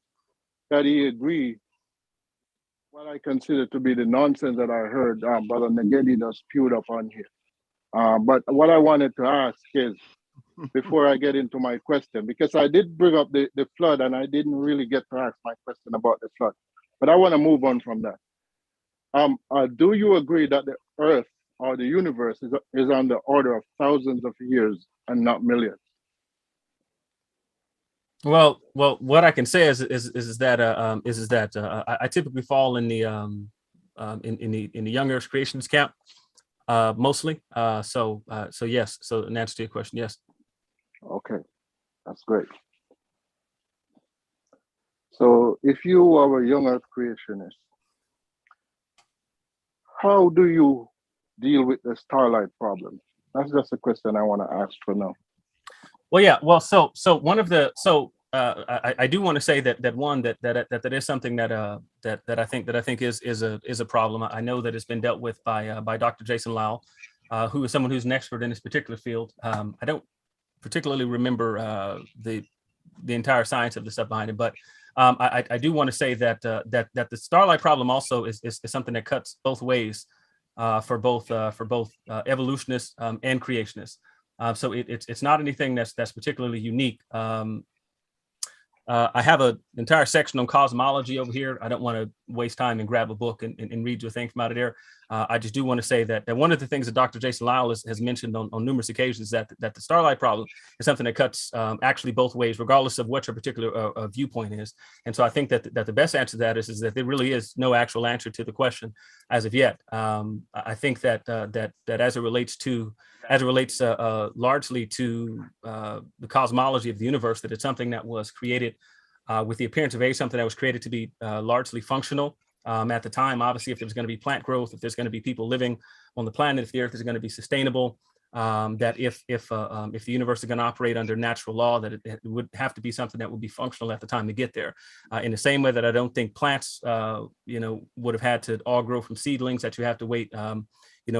that he agreed what I consider to be the nonsense that I heard Brother Negedi just spewed up on here. But what I wanted to ask is, before I get into my question, because I did bring up the flood and I didn't really get to ask my question about the flood, but I want to move on from that. Do you agree that the earth or the universe is on the order of thousands of years and not millions? Well, what I can say is that I typically fall in the young Earth creationist camp, mostly. So yes. So in answer to your question, yes. Okay, that's great. So if you are a young Earth creationist, how do you deal with the starlight problem? That's just a question I want to ask for now. Well, yeah. Well, so one of the I do want to say that is something that I think is a problem. I know that it's been dealt with by Dr. Jason Lau, who is someone who's an expert in this particular field. I don't particularly remember the entire science of the stuff behind it, but I do want to say that the starlight problem also is something that cuts both ways for both evolutionists and creationists. So it's not anything that's particularly unique. I have an entire section on cosmology over here. I don't want to waste time and grab a book and read your thing from out of there. I just do want to say that one of the things that Dr. Jason Lyle has mentioned on numerous occasions that the starlight problem is something that cuts actually both ways, regardless of what your particular viewpoint is. And so I think that the best answer to that is that there really is no actual answer to the question as of yet. I think that as it relates largely to the cosmology of the universe, that it's something that was created with the appearance of something that was created to be largely functional. At the time, obviously, if there's going to be plant growth, if there's going to be people living on the planet, if the earth is going to be sustainable, that if the universe is going to operate under natural law, that it would have to be something that would be functional at the time to get there. In the same way that I don't think plants, would have had to all grow from seedlings, that you have to wait,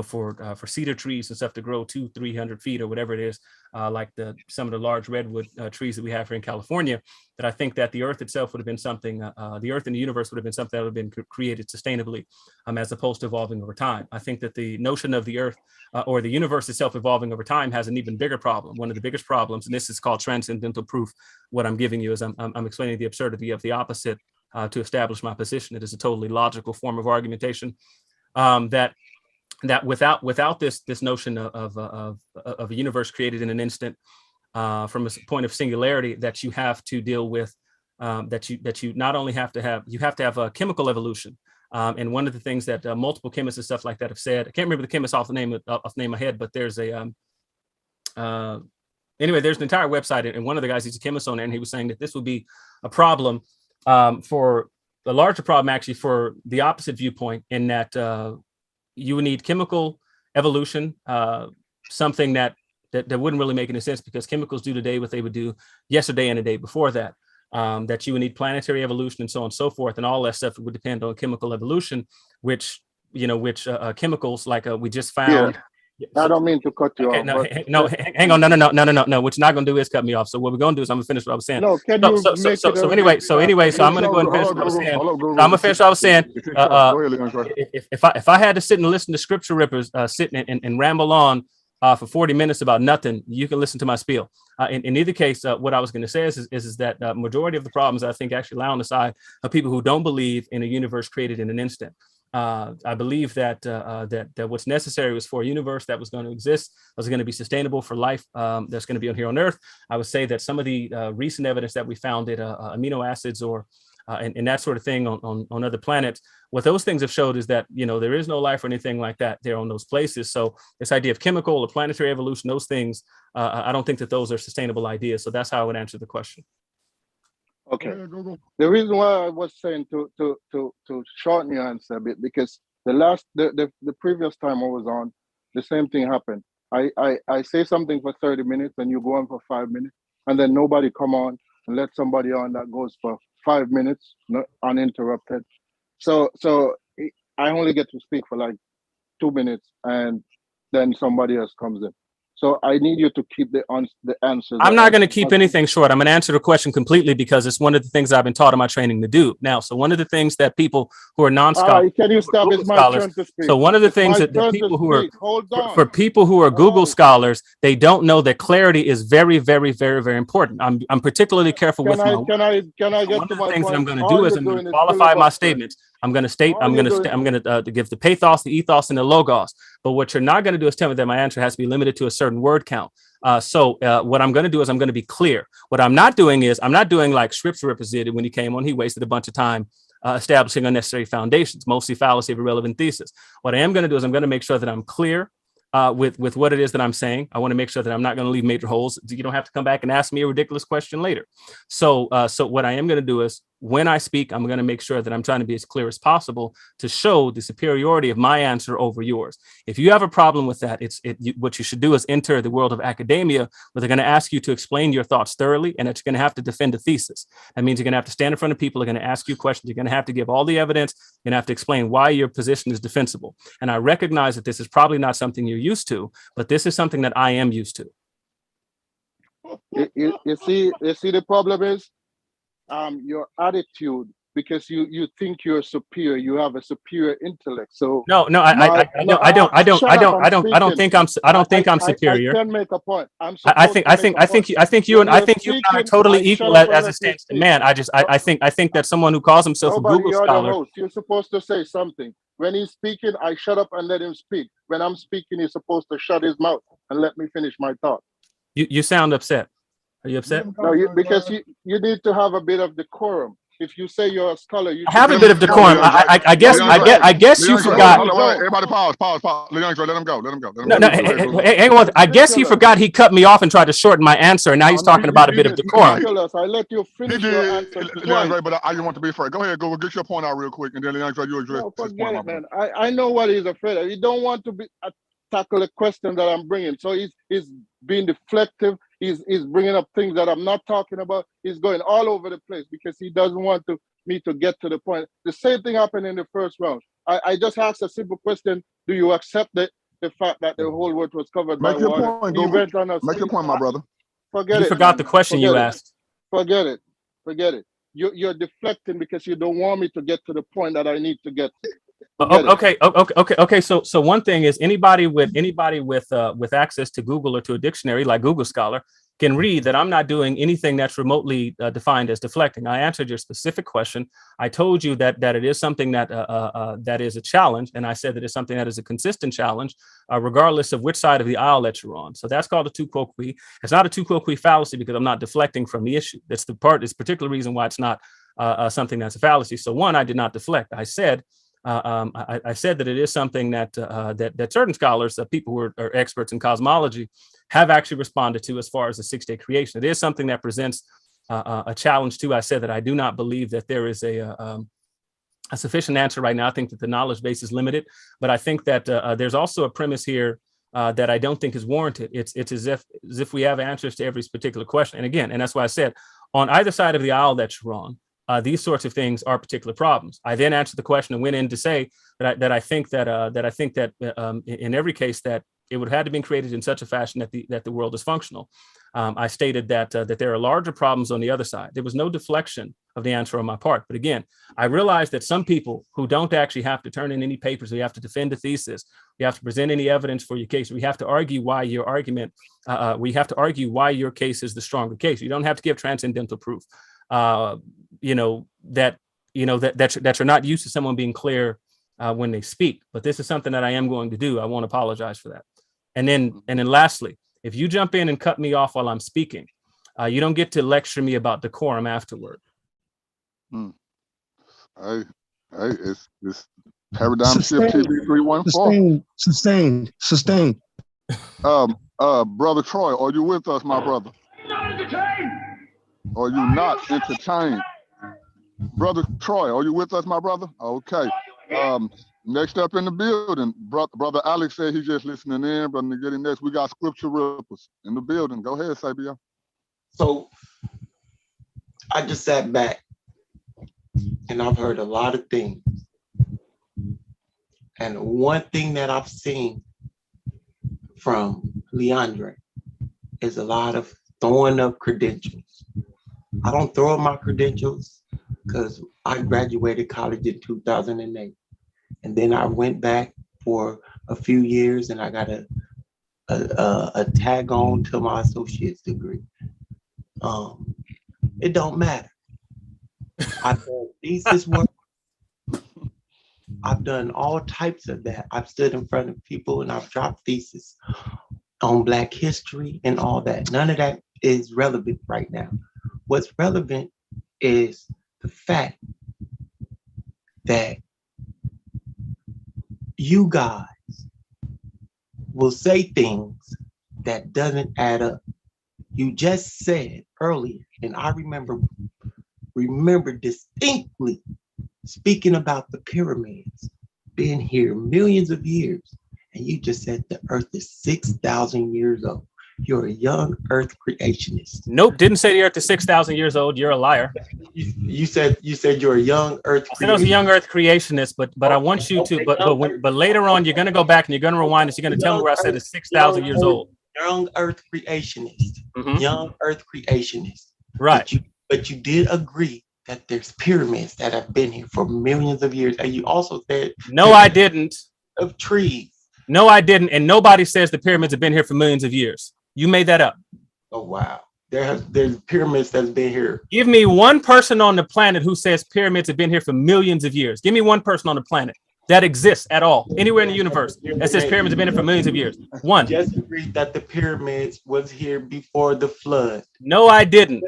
for cedar trees and stuff to grow 200-300 feet or whatever it is, like some of the large redwood trees that we have here in California. That I think that the earth itself would have been something, the earth and the universe would have been something that would have been created sustainably, as opposed to evolving over time. I think that the notion of the earth or the universe itself evolving over time has an even bigger problem. One of the biggest problems, and this is called transcendental proof. What I'm giving you is I'm explaining the absurdity of the opposite to establish my position. It is a totally logical form of argumentation that without this notion of a universe created in an instant, from a point of singularity, that you have to deal with, that you not only have to have a chemical evolution. And one of the things that multiple chemists and stuff like that have said, I can't remember the chemist off the name of my head, but there's there's an entire website, and one of the guys, he's a chemist on there, and he was saying that this would be a problem, for a larger problem actually for the opposite viewpoint, in that you would need chemical evolution, something that wouldn't really make any sense, because chemicals do today what they would do yesterday and the day before that. That you would need planetary evolution and so on and so forth, and all that stuff would depend on chemical evolution, which chemicals like we just found. Yeah. I don't mean to cut you off. Hang on, no. What you're not going to do is cut me off. So what we're going to do is I'm going to finish what I was saying. No, can you make it anyway, so I'm going to go and finish what I was saying. I'm going to finish what I was saying. If I had to sit and listen to scripture rippers sitting and ramble on for 40 minutes about nothing, you can listen to my spiel. In either case, what I was going to say is that majority of the problems, I think, actually lie on the side of people who don't believe in a universe created in an instant. I believe that what's necessary was for a universe that was going to exist, was going to be sustainable for life that's going to be on here on Earth. I would say that some of the recent evidence that we found that amino acids or and that sort of thing on other planets, what those things have showed is that, there is no life or anything like that there on those places. So this idea of chemical or planetary evolution, those things, I don't think that those are sustainable ideas. So that's how I would answer the question. Okay. The reason why I was saying to shorten your answer a bit, because the previous time I was on, the same thing happened. I say something for 30 minutes and you go on for 5 minutes, and then nobody come on and let somebody on that goes for 5 minutes, uninterrupted. So I only get to speak for like 2 minutes, and then somebody else comes in. So I need you to keep the answers. I'm not going to keep anything short. I'm going to answer the question completely, because it's one of the things I've been taught in my training to do. Now, so one of the things that people who are non-scholars, can you stop? It's my turn to speak. So one of the things that people who are for people who are Google scholars, they don't know that clarity is very, very, very, very important. I'm particularly careful with my. Can I get one to of my the things point? that I'm going to do is I'm going to qualify my statements. I'm going to state, I'm going to give the pathos, the ethos, and the logos. But what you're not going to do is tell me that my answer has to be limited to a certain word count. So what I'm going to do is I'm going to be clear. What I'm not doing is I'm not doing like scripture represented when he came on. He wasted a bunch of time establishing unnecessary foundations, mostly fallacy of irrelevant thesis. What I am going to do is I'm going to make sure that I'm clear with what it is that I'm saying. I want to make sure that I'm not going to leave major holes. You don't have to come back and ask me a ridiculous question later. So what I am going to do is when I speak, I'm going to make sure that I'm trying to be as clear as possible to show the superiority of my answer over yours. If you have a problem with that, what you should do is enter the world of academia, where they're going to ask you to explain your thoughts thoroughly, and that you're going to have to defend a thesis. That means you're going to have to stand in front of people, they're going to ask you questions, you're going to have to give all the evidence, you're going to have to explain why your position is defensible. And I recognize that this is probably not something you're used to, but this is something that I am used to. You see, the problem is your attitude, because you think you're superior, you have a superior intellect. So I don't think I'm superior. I can make a point. I think you and I are totally equal as it stands to man. I think that someone who calls himself a Google scholar. You're supposed to say something. When he's speaking, I shut up and let him speak. When I'm speaking, he's supposed to shut his mouth and let me finish my thought. You sound upset. Are you upset? No, because you need to have a bit of decorum. If you say you're a scholar, you I have a bit of decorum. I guess you forgot. Hold on, everybody pause. LeAndre, let him go. No, hang on. I guess he forgot he cut me off and tried to shorten my answer, and now he's talking about a bit of decorum. I let you finish your answer. LeAndre, but I didn't want to be afraid. Go ahead, go get your point out real quick, and then LeAndre, you address this point. It, man. I know what he's afraid of. He don't want to be tackle a question that I'm bringing. So he's being deflective. He's bringing up things that I'm not talking about. He's going all over the place because he doesn't want me to get to the point. The same thing happened in the first round. I just asked a simple question: do you accept the fact that the whole world was covered by water? Make your point, my brother. You forgot the question you asked. Forget it. You're deflecting because you don't want me to get to the point that I need to get to. Okay. So one thing is anybody with access to Google or to a dictionary like Google Scholar can read that I'm not doing anything that's remotely defined as deflecting. I answered your specific question. I told you that it is something that is a challenge, and I said that it's something that is a consistent challenge, regardless of which side of the aisle that you're on. So that's called a tu quoque qui. It's not a tu quoque qui fallacy because I'm not deflecting from the issue. That's the particular reason why it's not something that's a fallacy. So one, I did not deflect. I said that it is something that certain scholars, people who are experts in cosmology, have actually responded to as far as the 6-day creation. It is something that presents a challenge too. I said that I do not believe that there is a sufficient answer right now. I think that the knowledge base is limited, but I think that there's also a premise here that I don't think is warranted. It's as if we have answers to every particular question. And again, and that's why I said on either side of the aisle that you're on, these sorts of things are particular problems. I then answered the question and went in to say that I think that in every case that it would have had to be created in such a fashion that the world is functional. I stated that there are larger problems on the other side. There was no deflection of the answer on my part. But again, I realized that some people who don't actually have to turn in any papers, we have to defend a thesis, we have to present any evidence for your case, we have to argue why your argument, we have to argue why your case is the stronger case. You don't have to give transcendental proof. That you're not used to someone being clear when they speak. But this is something that I am going to do. I won't apologize for that. And then lastly, if you jump in and cut me off while I'm speaking, you don't get to lecture me about decorum afterward. Hey, it's paradigm shift TV314. Sustained. Brother Troy, are you with us, my brother? Are you not entertained? Brother Troy, are you with us, my brother? Okay. Next up in the building, brother Alex said he's just listening in, but to get in next, we got scripture rippers in the building. Go ahead, Sabia. So I just sat back and I've heard a lot of things. And one thing that I've seen from LeAndre is a lot of throwing up credentials. I don't throw up my credentials because I graduated college in 2008. And then I went back for a few years and I got a tag on to my associate's degree. It don't matter. I've done thesis work. I've done all types of that. I've stood in front of people and I've dropped thesis on Black history and all that. None of that is relevant right now. What's relevant is the fact that you guys will say things that doesn't add up. You just said earlier, and I remember distinctly speaking about the pyramids being here millions of years, and you just said the earth is 6,000 years old. You're a young earth creationist. Nope, didn't say the earth is 6,000 years old. You're a liar. You said you're a young earth creationist. I said I was a young earth creationist, but I want you to, but later on, you're going to go back and you're going to rewind this. You're going to tell me where I said it's 6,000 years old. Young earth creationist. Mm-hmm. Young earth creationist. Right. But you did agree that there's pyramids that have been here for millions of years. And you also said... No, I didn't. Of trees. No, I didn't. And nobody says the pyramids have been here for millions of years. You made that up. Oh, wow. There's pyramids that's been here. Give me one person on the planet who says pyramids have been here for millions of years. Give me one person on the planet. that exists at all anywhere in the universe that says pyramids have been here for millions of years? One. Just agreed that the pyramids was here before the flood. No, I didn't.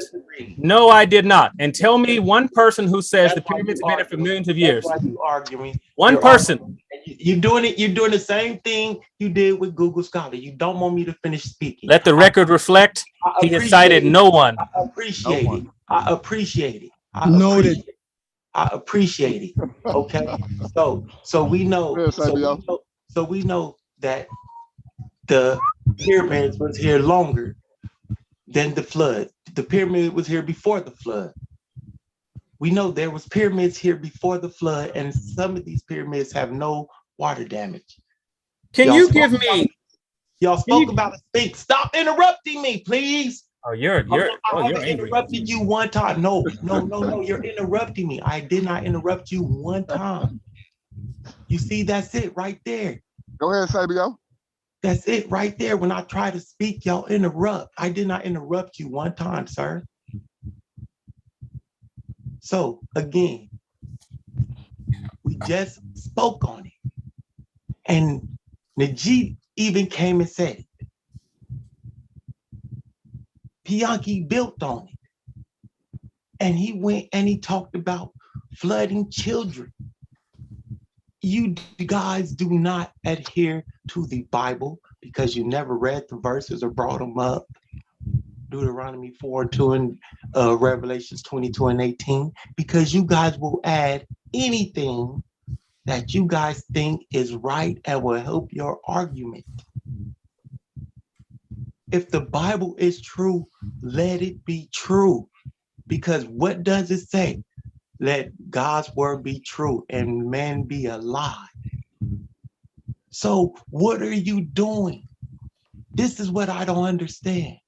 No, I did not. And tell me one person who says the pyramids have been here for millions of years. That's why you arguing. One person. You're doing it. You're doing the same thing you did with Google Scholar. You don't want me to finish speaking. Let the record reflect. He has cited no one. I appreciate it. I appreciate it. Noted. I appreciate it. Okay. So we know. So we know that the pyramids was here longer than the flood. The pyramid was here before the flood. We know there was pyramids here before the flood, and some of these pyramids have no water damage. Can you give me? Y'all spoke about a Sphinx. Stop interrupting me, please. Oh, you're angry. Interrupted you one time. No. You're interrupting me. I did not interrupt you one time. You see, that's it right there. Go ahead, Sabio. That's it right there. When I try to speak, y'all interrupt. I did not interrupt you one time, sir. So again, we just spoke on it. And Najee even came and said it. Bianchi built on it. And he went and he talked about flooding children. You guys do not adhere to the Bible because you never read the verses or brought them up. Deuteronomy 4:2 and Revelations 22:18, because you guys will add anything that you guys think is right and will help your argument. If the Bible is true, let it be true. Because what does it say? Let God's word be true and man be a lie. So what are you doing? This is what I don't understand.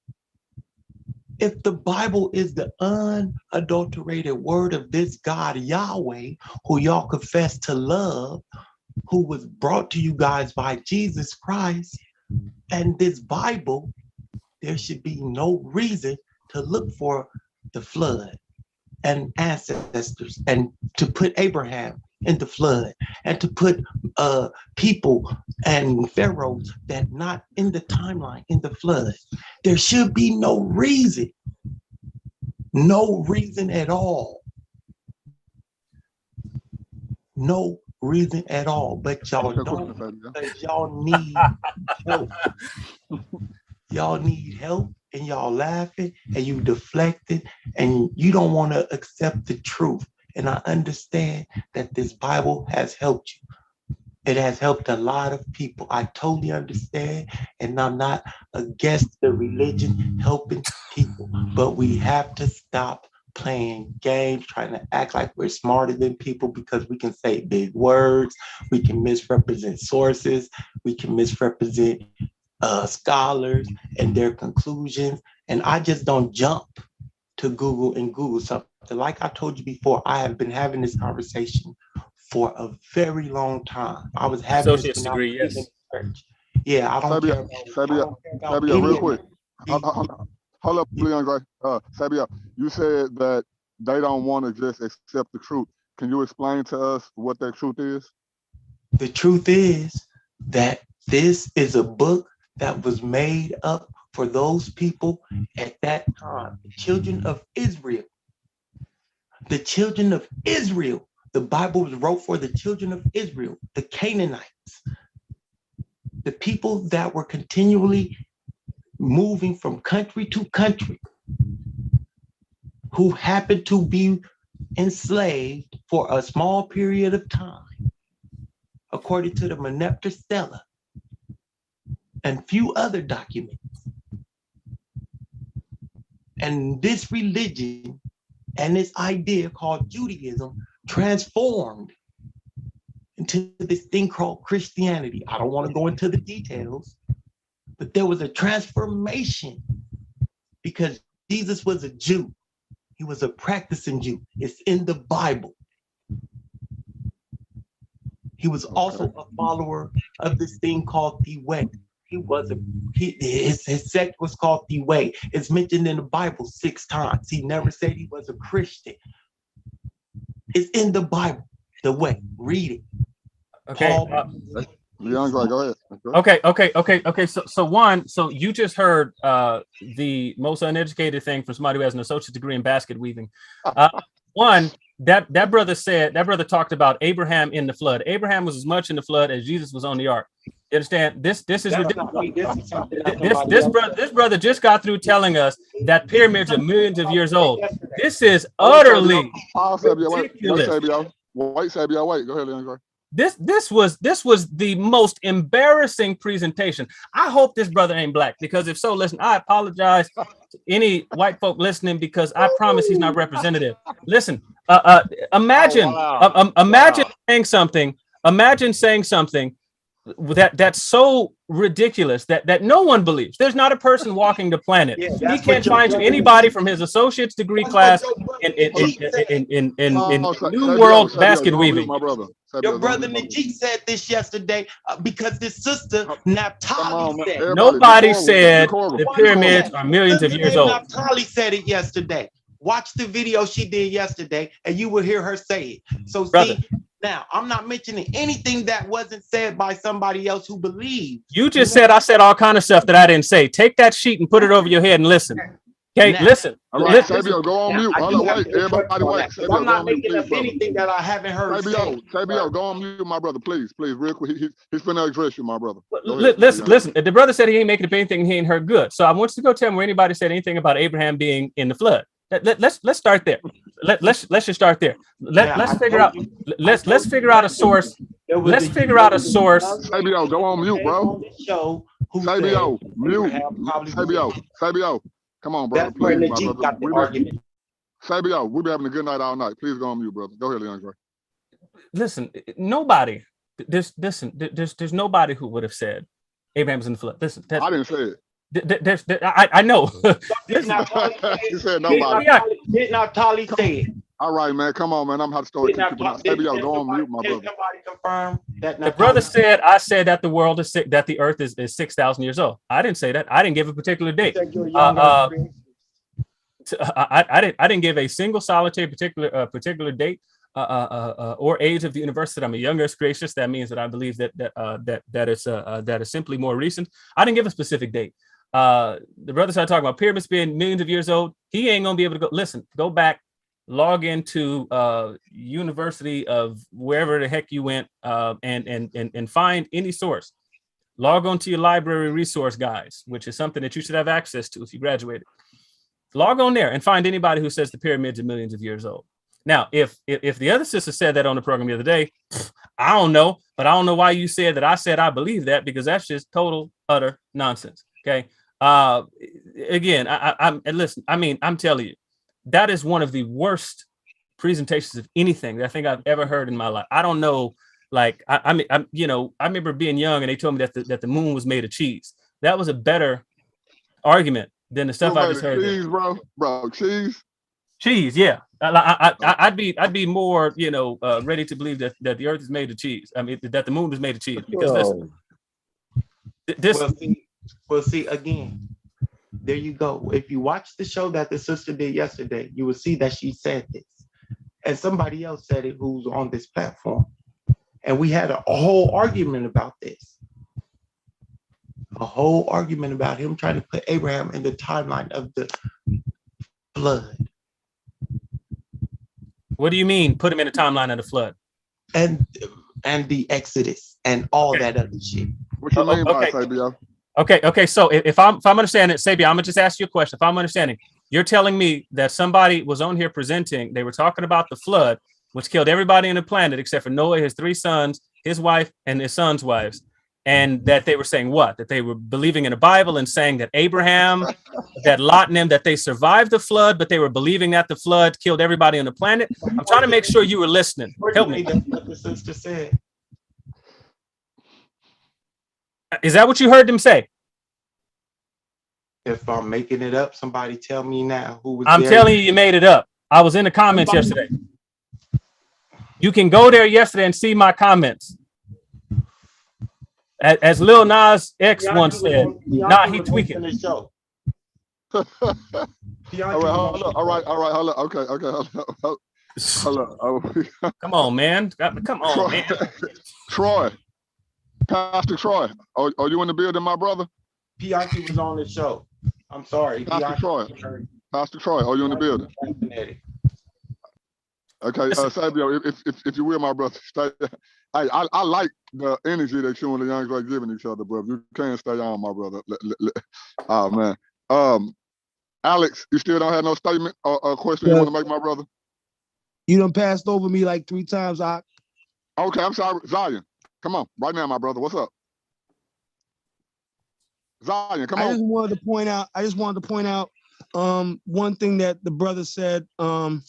If the Bible is the unadulterated word of this God, Yahweh, who y'all confess to love, who was brought to you guys by Jesus Christ, and this Bible, there should be no reason to look for the flood and ancestors and to put Abraham in the flood and to put people and pharaohs that not in the timeline in the flood. There should be no reason at all. No reason at all, but y'all don't, because y'all need help. Y'all need help and y'all laughing and you deflected and you don't want to accept the truth. And I understand that this Bible has helped you. It has helped a lot of people. I totally understand. And I'm not against the religion helping people, but we have to stop playing games, trying to act like we're smarter than people because we can say big words. We can misrepresent sources. We can misrepresent scholars and their conclusions. And I just don't jump to Google and Google something. Like I told you before, I have been having this conversation for a very long time. I was having associate's degree, yes. Yeah, I don't care about Sabio, real quick. Hold up, Leondre. Sabio, you said that they don't want to just accept the truth. Can you explain to us what that truth is? The truth is that this is a book that was made up for those people at that time, the children of Israel. The children of Israel. The Bible was wrote for the children of Israel, the Canaanites, the people that were continually moving from country to country, who happened to be enslaved for a small period of time, according to the Merneptah Stela and few other documents. And this religion and this idea called Judaism transformed into this thing called Christianity. I don't want to go into the details, but there was a transformation because Jesus was a Jew. He was a practicing Jew. It's in the Bible. He was also a follower of this thing called the Way. His sect was called the Way. It's mentioned in the Bible 6 times. He never said he was a Christian. It's in the Bible, the Way. Read it. Okay. LeAndre, go ahead. Okay. So you just heard the most uneducated thing from somebody who has an associate degree in basket weaving. That brother talked about Abraham in the flood. Abraham was as much in the flood as Jesus was on the ark. You understand? This is ridiculous. This brother just got through telling us that pyramids are millions of years old. This is utterly ridiculous. Wait, Sabio, wait. Go ahead, LeAndre. This was the most embarrassing presentation. I hope this brother ain't black, because if so, listen, I apologize to any white folk listening, because I promise he's not representative. Listen, imagine saying something. Imagine saying something that's so ridiculous that no one believes. There's not a person walking the planet. He can't find anybody from his associate's degree class in New World basket weaving. Your brother Najee said this yesterday because this sister Naphtali said. Nobody said the pyramids are millions of years old. Naphtali said it yesterday. Watch the video she did yesterday, and you will hear her say it. So brother, see, now I'm not mentioning anything that wasn't said by somebody else who believes. You just said I said all kind of stuff that I didn't say. Take that sheet and put it over your head and listen. Okay, now, listen. All right, Sabio, go on mute. Wait, everybody wait. Sabio, I'm not making up anything that I haven't heard. Sabio, go on mute, my brother, please, real quick. He's finna address you, my brother. Listen. The brother said he ain't making up anything. He ain't heard good. So I want you to go tell me where anybody said anything about Abraham being in the flood. Let's start there. Let's just start there. Let's figure out. Let's figure out a source. Let's figure out a source. Sabio, go on mute, bro. Sabio, mute. Sabio. Come on, brother. Please, my brother. Sabio, we'll be having a good night all night. Please go on mute, brother. Go ahead, LeAndre. Listen, nobody. There's nobody who would have said Abraham's in the flood. Listen, I didn't say it. I know. You said nobody. Did Naphtali say it? All right, man. Come on, man. I'm how to start. Sabio, go on mute, my brother. Somebody confirm that the brother said, I said that the world is sick, that the earth is 6,000 years old. I didn't say that. I didn't give a particular date. I didn't give a single solitary particular date or age of the universe. That I'm a younger gracious. That means that I believe that is simply more recent. I didn't give a specific date. The brother started talking about pyramids being millions of years old. He ain't gonna be able to go back, log into University of wherever the heck you went, and find any source. Log on to your library resource guides, which is something that you should have access to if you graduated. Log on there and find anybody who says the pyramids are millions of years old. Now, if the other sister said that on the program the other day, I don't know, but I don't know why you said that. I said I believe that, because that's just total utter nonsense. Okay. Again, listen. I mean, I'm telling you, that is one of the worst presentations of anything that I think I've ever heard in my life. I don't know. Like, I remember being young and they told me that the moon was made of cheese. That was a better argument than the stuff I just heard. Cheese, bro, cheese. Yeah. I'd be more, ready to believe that the earth is made of cheese. I mean, that the moon is made of cheese. Because Well, see, again, there you go. If you watch the show that the sister did yesterday, you will see that she said this. And somebody else said it who's on this platform. And we had a whole argument about this. A whole argument about him trying to put Abraham in the timeline of the flood. What do you mean, put him in the timeline of the flood? And the Exodus and all that other shit. What you mean by Sabio? Okay. So if I'm understanding it, Sabio, I'm gonna just ask you a question. If I'm understanding, you're telling me that somebody was on here presenting, they were talking about the flood, which killed everybody on the planet except for Noah, his 3 sons, his wife, and his sons' wives. And that they were saying what? That they were believing in the Bible and saying that Abraham, that Lot and them, that they survived the flood, but they were believing that the flood killed everybody on the planet. I'm trying to make sure you were listening. Help me. That's what the sister said. Is that what you heard them say? If I'm making it up, somebody tell me now who was I'm there. telling you made it up. I was in the comments yesterday. You can go there yesterday and see my comments. As Lil Nas X once said, he tweaking. All right, hold up. Okay, hold up. Hello. Oh, Come on, man. Come on, man. Troy. Pastor Troy. Are you in the building, my brother? Pianki was on the show. I'm sorry. Pastor Troy. Pastor Troy, are you in the building? Okay, Sabio, if you will, my brother, stay. I like the energy that you and LeAndre are giving each other, brother. You can't stay on, my brother. Oh man. Alex, you still don't have no statement or question you want to make, my brother? You done passed over me like 3 times. Okay, I'm sorry. Zion, come on, right now, my brother. What's up? Zion, come on. I just wanted to point out one thing that the brother said. I'm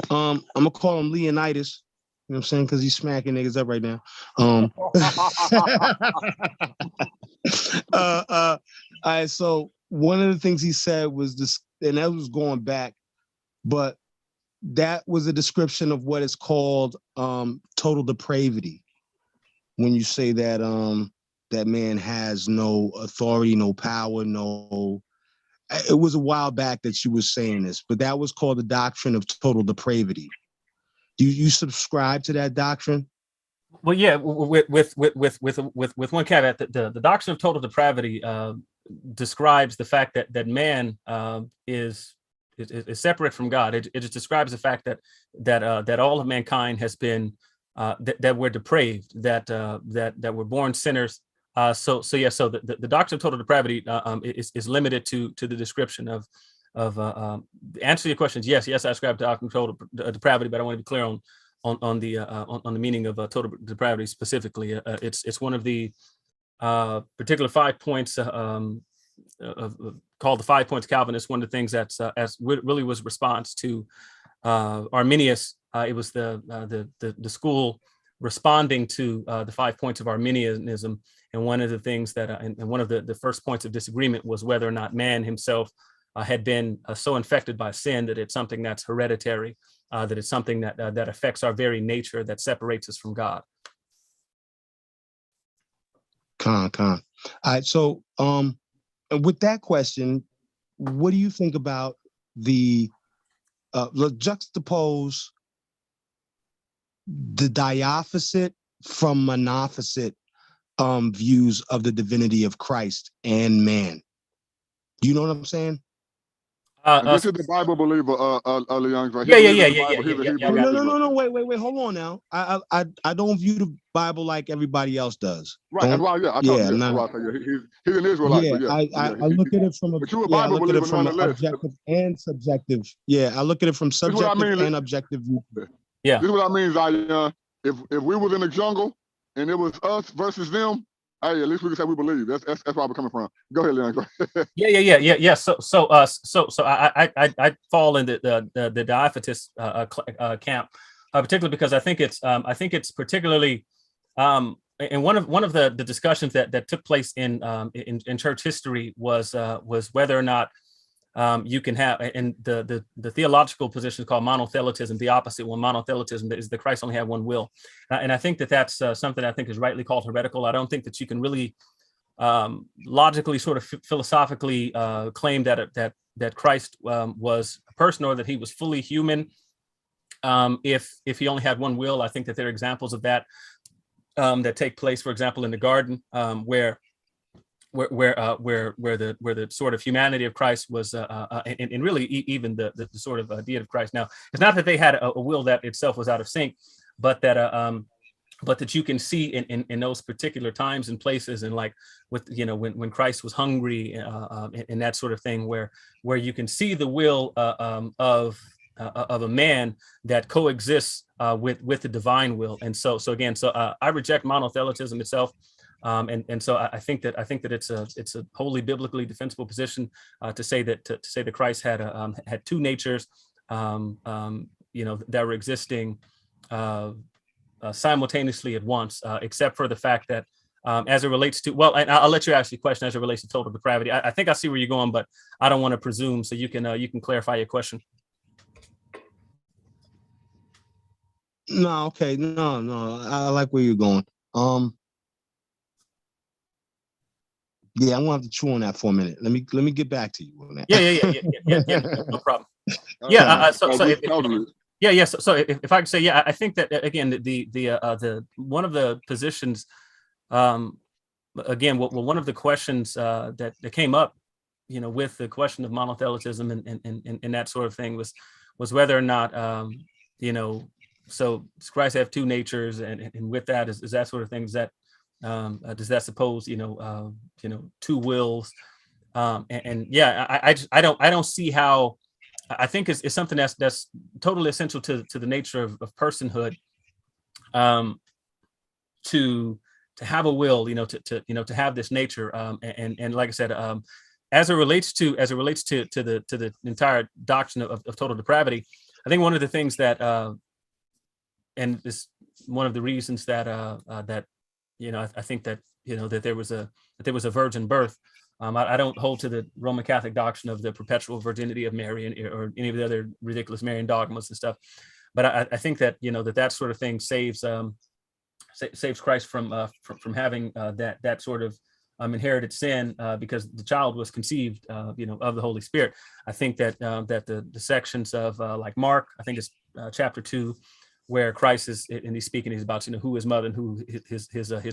gonna call him Leonidas. You know what I'm saying? Because he's smacking niggas up right now. All right, so one of the things he said was this, and that was going back, but that was a description of what is called total depravity. When you say that that man has no authority, no power, it was a while back that she was saying this, but that was called the doctrine of total depravity. Do you subscribe to that doctrine? Well, yeah, with one caveat, the doctrine of total depravity describes the fact that man is separate from God. It just describes the fact that all of mankind has been that we're depraved, that we're born sinners. So the doctrine of total depravity is limited to the description of answer your questions. Yes, I ascribe to doctrine of total depravity, but I want to be clear on the meaning of total depravity specifically. It's one of the particular 5 points called the 5 points Calvinist. One of the things that's really was response to Arminius. It was the school responding to the 5 points of Arminianism. And one of the things that, and one of the first points of disagreement was whether or not man himself had been so infected by sin that it's something that's hereditary, that it's something that affects our very nature, that separates us from God. All right, so with that question, what do you think about the juxtapose the diophysite from monophysite views of the divinity of Christ and man? Do you know what I'm saying? This is the Bible believer, LeAndre. Yeah. No. Wait. Hold on now. I don't view the Bible like everybody else does. Right. That's why. He's an Israelite. Yeah, I look at it from objective and subjective. Yeah, I look at it from subjective and objective view. Yeah. This is what I mean, Zion. If we was in the jungle and it was us versus them, hey, at least we can say we believe. That's where we're coming from. Go ahead, Leandre. Yeah. So I fall in the Diophysite camp, particularly because I think it's particularly and one of the discussions that took place in church history was whether or not you can have, and the theological position is called monothelitism. The opposite one, monothelitism, is that Christ only had one will, and I think that's something I think is rightly called heretical. I don't think that you can really logically, sort of philosophically, claim that Christ was a person or that he was fully human if he only had one will. I think that there are examples of that that take place, for example, in the garden, where the sort of humanity of Christ was, and really even the sort of deity of Christ. Now, it's not that they had a will that itself was out of sync, but that you can see in those particular times and places, and like with when Christ was hungry and that sort of thing, where you can see the will of a man that coexists with the divine will. And so I reject monothelitism itself. And so I think that it's a wholly biblically defensible position to say that Christ had two natures, that were existing simultaneously at once, except for the fact that as it relates to, well, I'll let you ask your question as it relates to total depravity. I think I see where you're going, but I don't want to presume. So you can clarify your question. No, okay, no, I like where you're going. Yeah, I'm gonna have to chew on that for a minute. Let me get back to you on that. Yeah, no problem. Yeah, Yeah. So if I could say, yeah, I think that again, the one of the positions, again, one of the questions that came up, with the question of monothelitism and that sort of thing was whether or not, so does Christ have two natures, and with that is that sort of thing, does that suppose two wills, and yeah, I don't see how. I think it's something that's totally essential to the nature of personhood, to have a will, to have this nature, and like I said, as it relates to the entire doctrine of total depravity, I think one of the things that, and this one of the reasons that I think that that there was a virgin birth. I don't hold to the Roman Catholic doctrine of the perpetual virginity of Mary or any of the other ridiculous Marian dogmas and stuff, but I think that that sort of thing saves Christ from having that sort of inherited sin, because the child was conceived of the Holy Spirit. I think that the sections of like Mark, I think it's chapter 2, where Christ is, and he's speaking, he's about who his mother and who his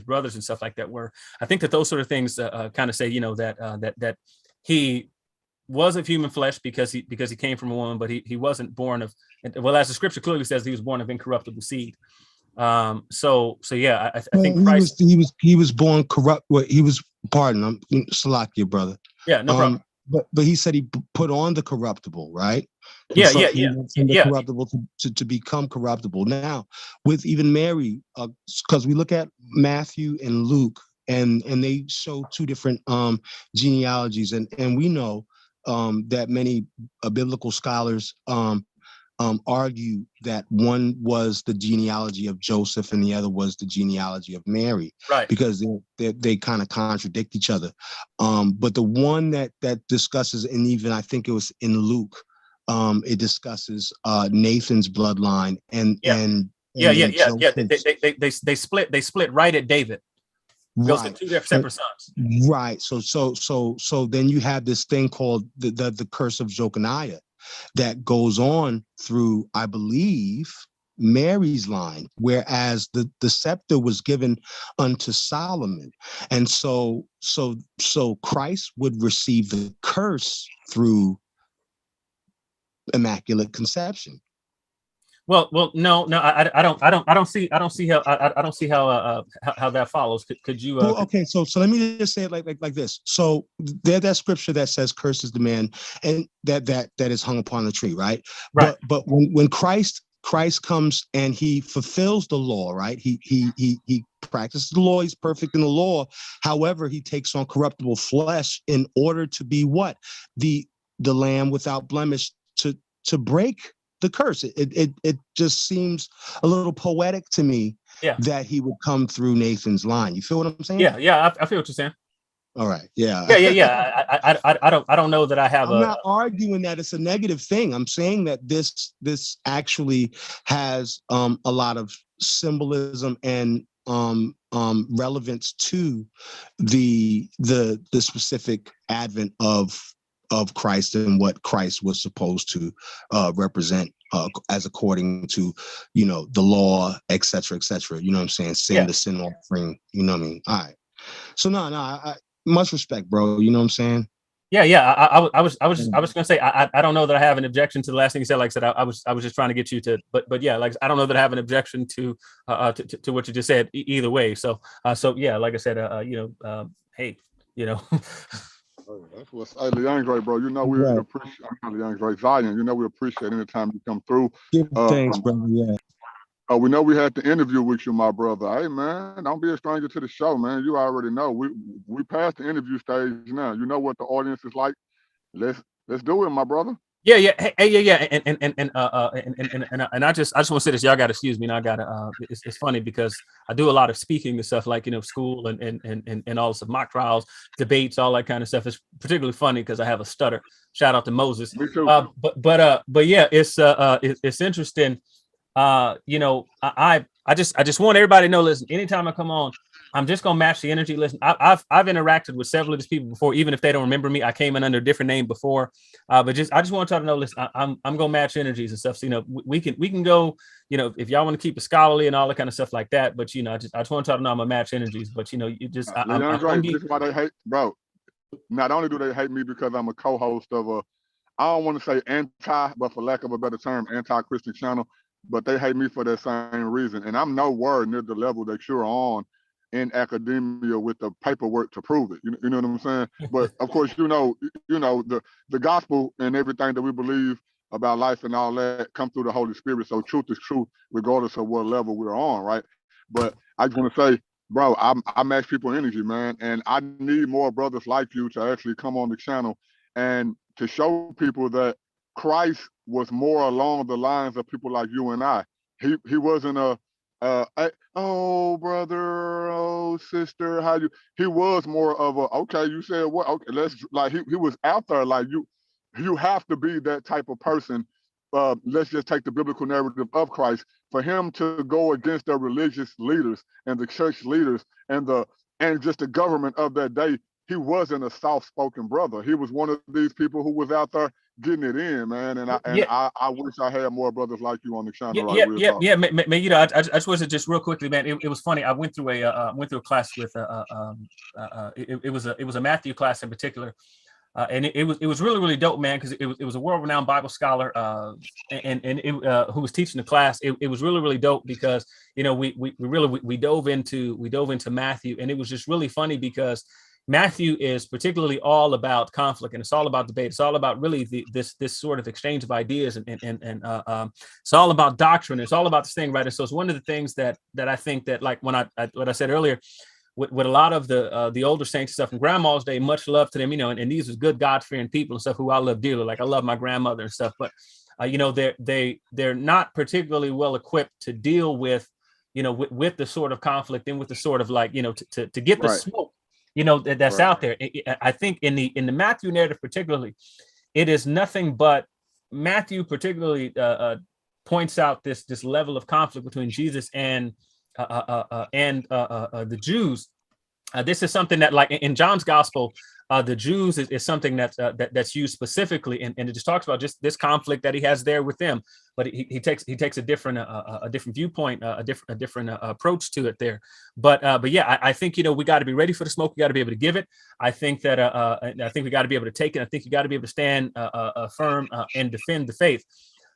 brothers and stuff like that were. I think that those sort of things kind of say that he was of human flesh because he came from a woman, but he wasn't born of, well, as the scripture clearly says, he was born of incorruptible seed. So yeah, I think Christ, he was born corrupt. Well, he was, pardon, I'm Salakia, brother. Yeah, no problem. But he said he put on the corruptible, right? Yeah. The corruptible to become corruptible. Now, with even Mary, because we look at Matthew and Luke, and they show two different genealogies, and we know that many biblical scholars argue that one was the genealogy of Joseph and the other was the genealogy of Mary, right? Because they kind of contradict each other. But the one that discusses, and even I think it was in Luke, it discusses Nathan's bloodline and they split right at David. Goes to two separate sons. Right. So then you have this thing called the curse of Jeconiah that goes on through, I believe, Mary's line, whereas the scepter was given unto Solomon. And so Christ would receive the curse through Immaculate Conception. Well, no, I don't see how that follows. Could you? Okay, so let me just say it like this. So there's that scripture that says, "Cursed is the man," and that is hung upon the tree, right? Right. But when Christ comes and he fulfills the law, right? He practices the law. He's perfect in the law. However, he takes on corruptible flesh in order to be what? The lamb without blemish to break the curse. It just seems a little poetic to me, that he would come through Nathan's line. You feel what I'm saying? Yeah, I feel what you're saying. All right. Yeah. I don't know that I have. I'm not arguing that it's a negative thing. I'm saying that this actually has a lot of symbolism and relevance to the specific advent of Christ and what Christ was supposed to represent as according to, the law, et cetera, et cetera. You know what I'm saying? Sin, the sin offering, you know what I mean? All right. So no, much respect, bro. You know what I'm saying? Yeah. I was gonna say I don't know that I have an objection to the last thing you said. Like I said, I was just trying to get you to, but yeah, like I don't know that I have an objection to what you just said either way. So yeah, like I said, hey, That's what's LeAndre, bro. We appreciate LeAndre Zion. We appreciate any time you come through. Thanks, brother. Yeah. We know we had the interview with you, my brother. Hey, man, don't be a stranger to the show, man. You already know. We passed the interview stage now. You know what the audience is like. Let's do it, my brother. Yeah. Hey, yeah. And I just want to say this. Y'all got to excuse me. And I got to. It's funny because I do a lot of speaking and stuff, like school and all this mock trials, debates, all that kind of stuff. It's particularly funny because I have a stutter. Shout out to Moses. Me too. But yeah, it's interesting. I just want everybody to know. Listen, anytime I come on, I'm just gonna match the energy. Listen, I've interacted with several of these people before, even if they don't remember me. I came in under a different name before, but I just want y'all to know. Listen, I'm gonna match energies and stuff. So we can go. If y'all want to keep it scholarly and all that kind of stuff like that. But I just want y'all to know I'm gonna match energies. But you just I'm gonna be. This is why they hate, bro. Not only do they hate me because I'm a co-host of I don't want to say anti, but for lack of a better term, anti-Christian channel. But they hate me for that same reason, and I'm nowhere near the level that you're on in academia with the paperwork to prove it. You know what I'm saying? But of course, the gospel and everything that we believe about life and all that come through the Holy Spirit. So truth is truth, regardless of what level we're on, right? But I just want to say, bro, I match people energy, man, and I need more brothers like you to actually come on the channel and to show people that Christ was more along the lines of people like you and I. He wasn't oh brother, oh sister, how you? He was more of a, okay, you said what? Okay, let's, like, he was out there like you have to be that type of person. Let's just take the biblical narrative of Christ. For him to go against the religious leaders and the church leaders and just the government of that day, he wasn't a soft-spoken brother. He was one of these people who was out there getting it in, man. And I wish I had more brothers like you on the channel. Man, I just wanted to just real quickly, man. It was funny. I went through a class with it was a Matthew class in particular. And it was really, really dope, man, because it was a world-renowned Bible scholar who was teaching the class. It was really, really dope because we dove into Matthew, and it was just really funny because Matthew is particularly all about conflict, and it's all about debate. It's all about really this sort of exchange of ideas, and it's all about doctrine. It's all about this thing, right? And so it's one of the things that I think that, like what I said earlier, with a lot of the older saints and stuff from grandma's day, much love to them, and these are good God-fearing people and stuff who I love dearly. Like I love my grandmother and stuff, but they're not particularly well equipped to deal with with the sort of conflict and with the sort of to get the smoke that's out there. I think in the Matthew narrative particularly, it is nothing but Matthew particularly points out this level of conflict between Jesus and the Jews. This is something that, like in John's gospel, the Jews is something that's used specifically, and it just talks about just this conflict that he has there with them. But he takes a different viewpoint, a different approach to it there. But yeah, I think we got to be ready for the smoke. We got to be able to give it. I think that I think we got to be able to take it. I think you got to be able to stand firm and defend the faith.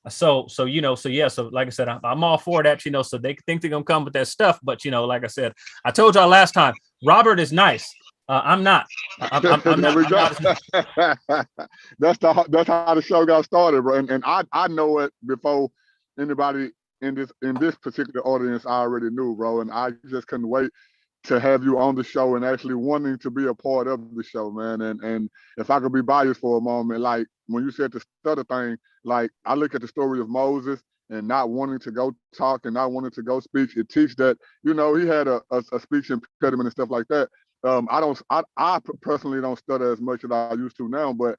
So like I said, I'm all for that, so they think they're gonna come with that stuff, but like I said, I told y'all last time, Robert is nice. I'm not. I'm not. That's how the show got started, bro. And I know it before anybody in this particular audience I already knew, bro. And I just couldn't wait to have you on the show and actually wanting to be a part of the show, man. And if I could be biased for a moment, like when you said the stutter thing, like I look at the story of Moses and not wanting to go talk and not wanting to go speak. It teaches that, he had a speech impediment and stuff like that. I personally don't stutter as much as I used to now, but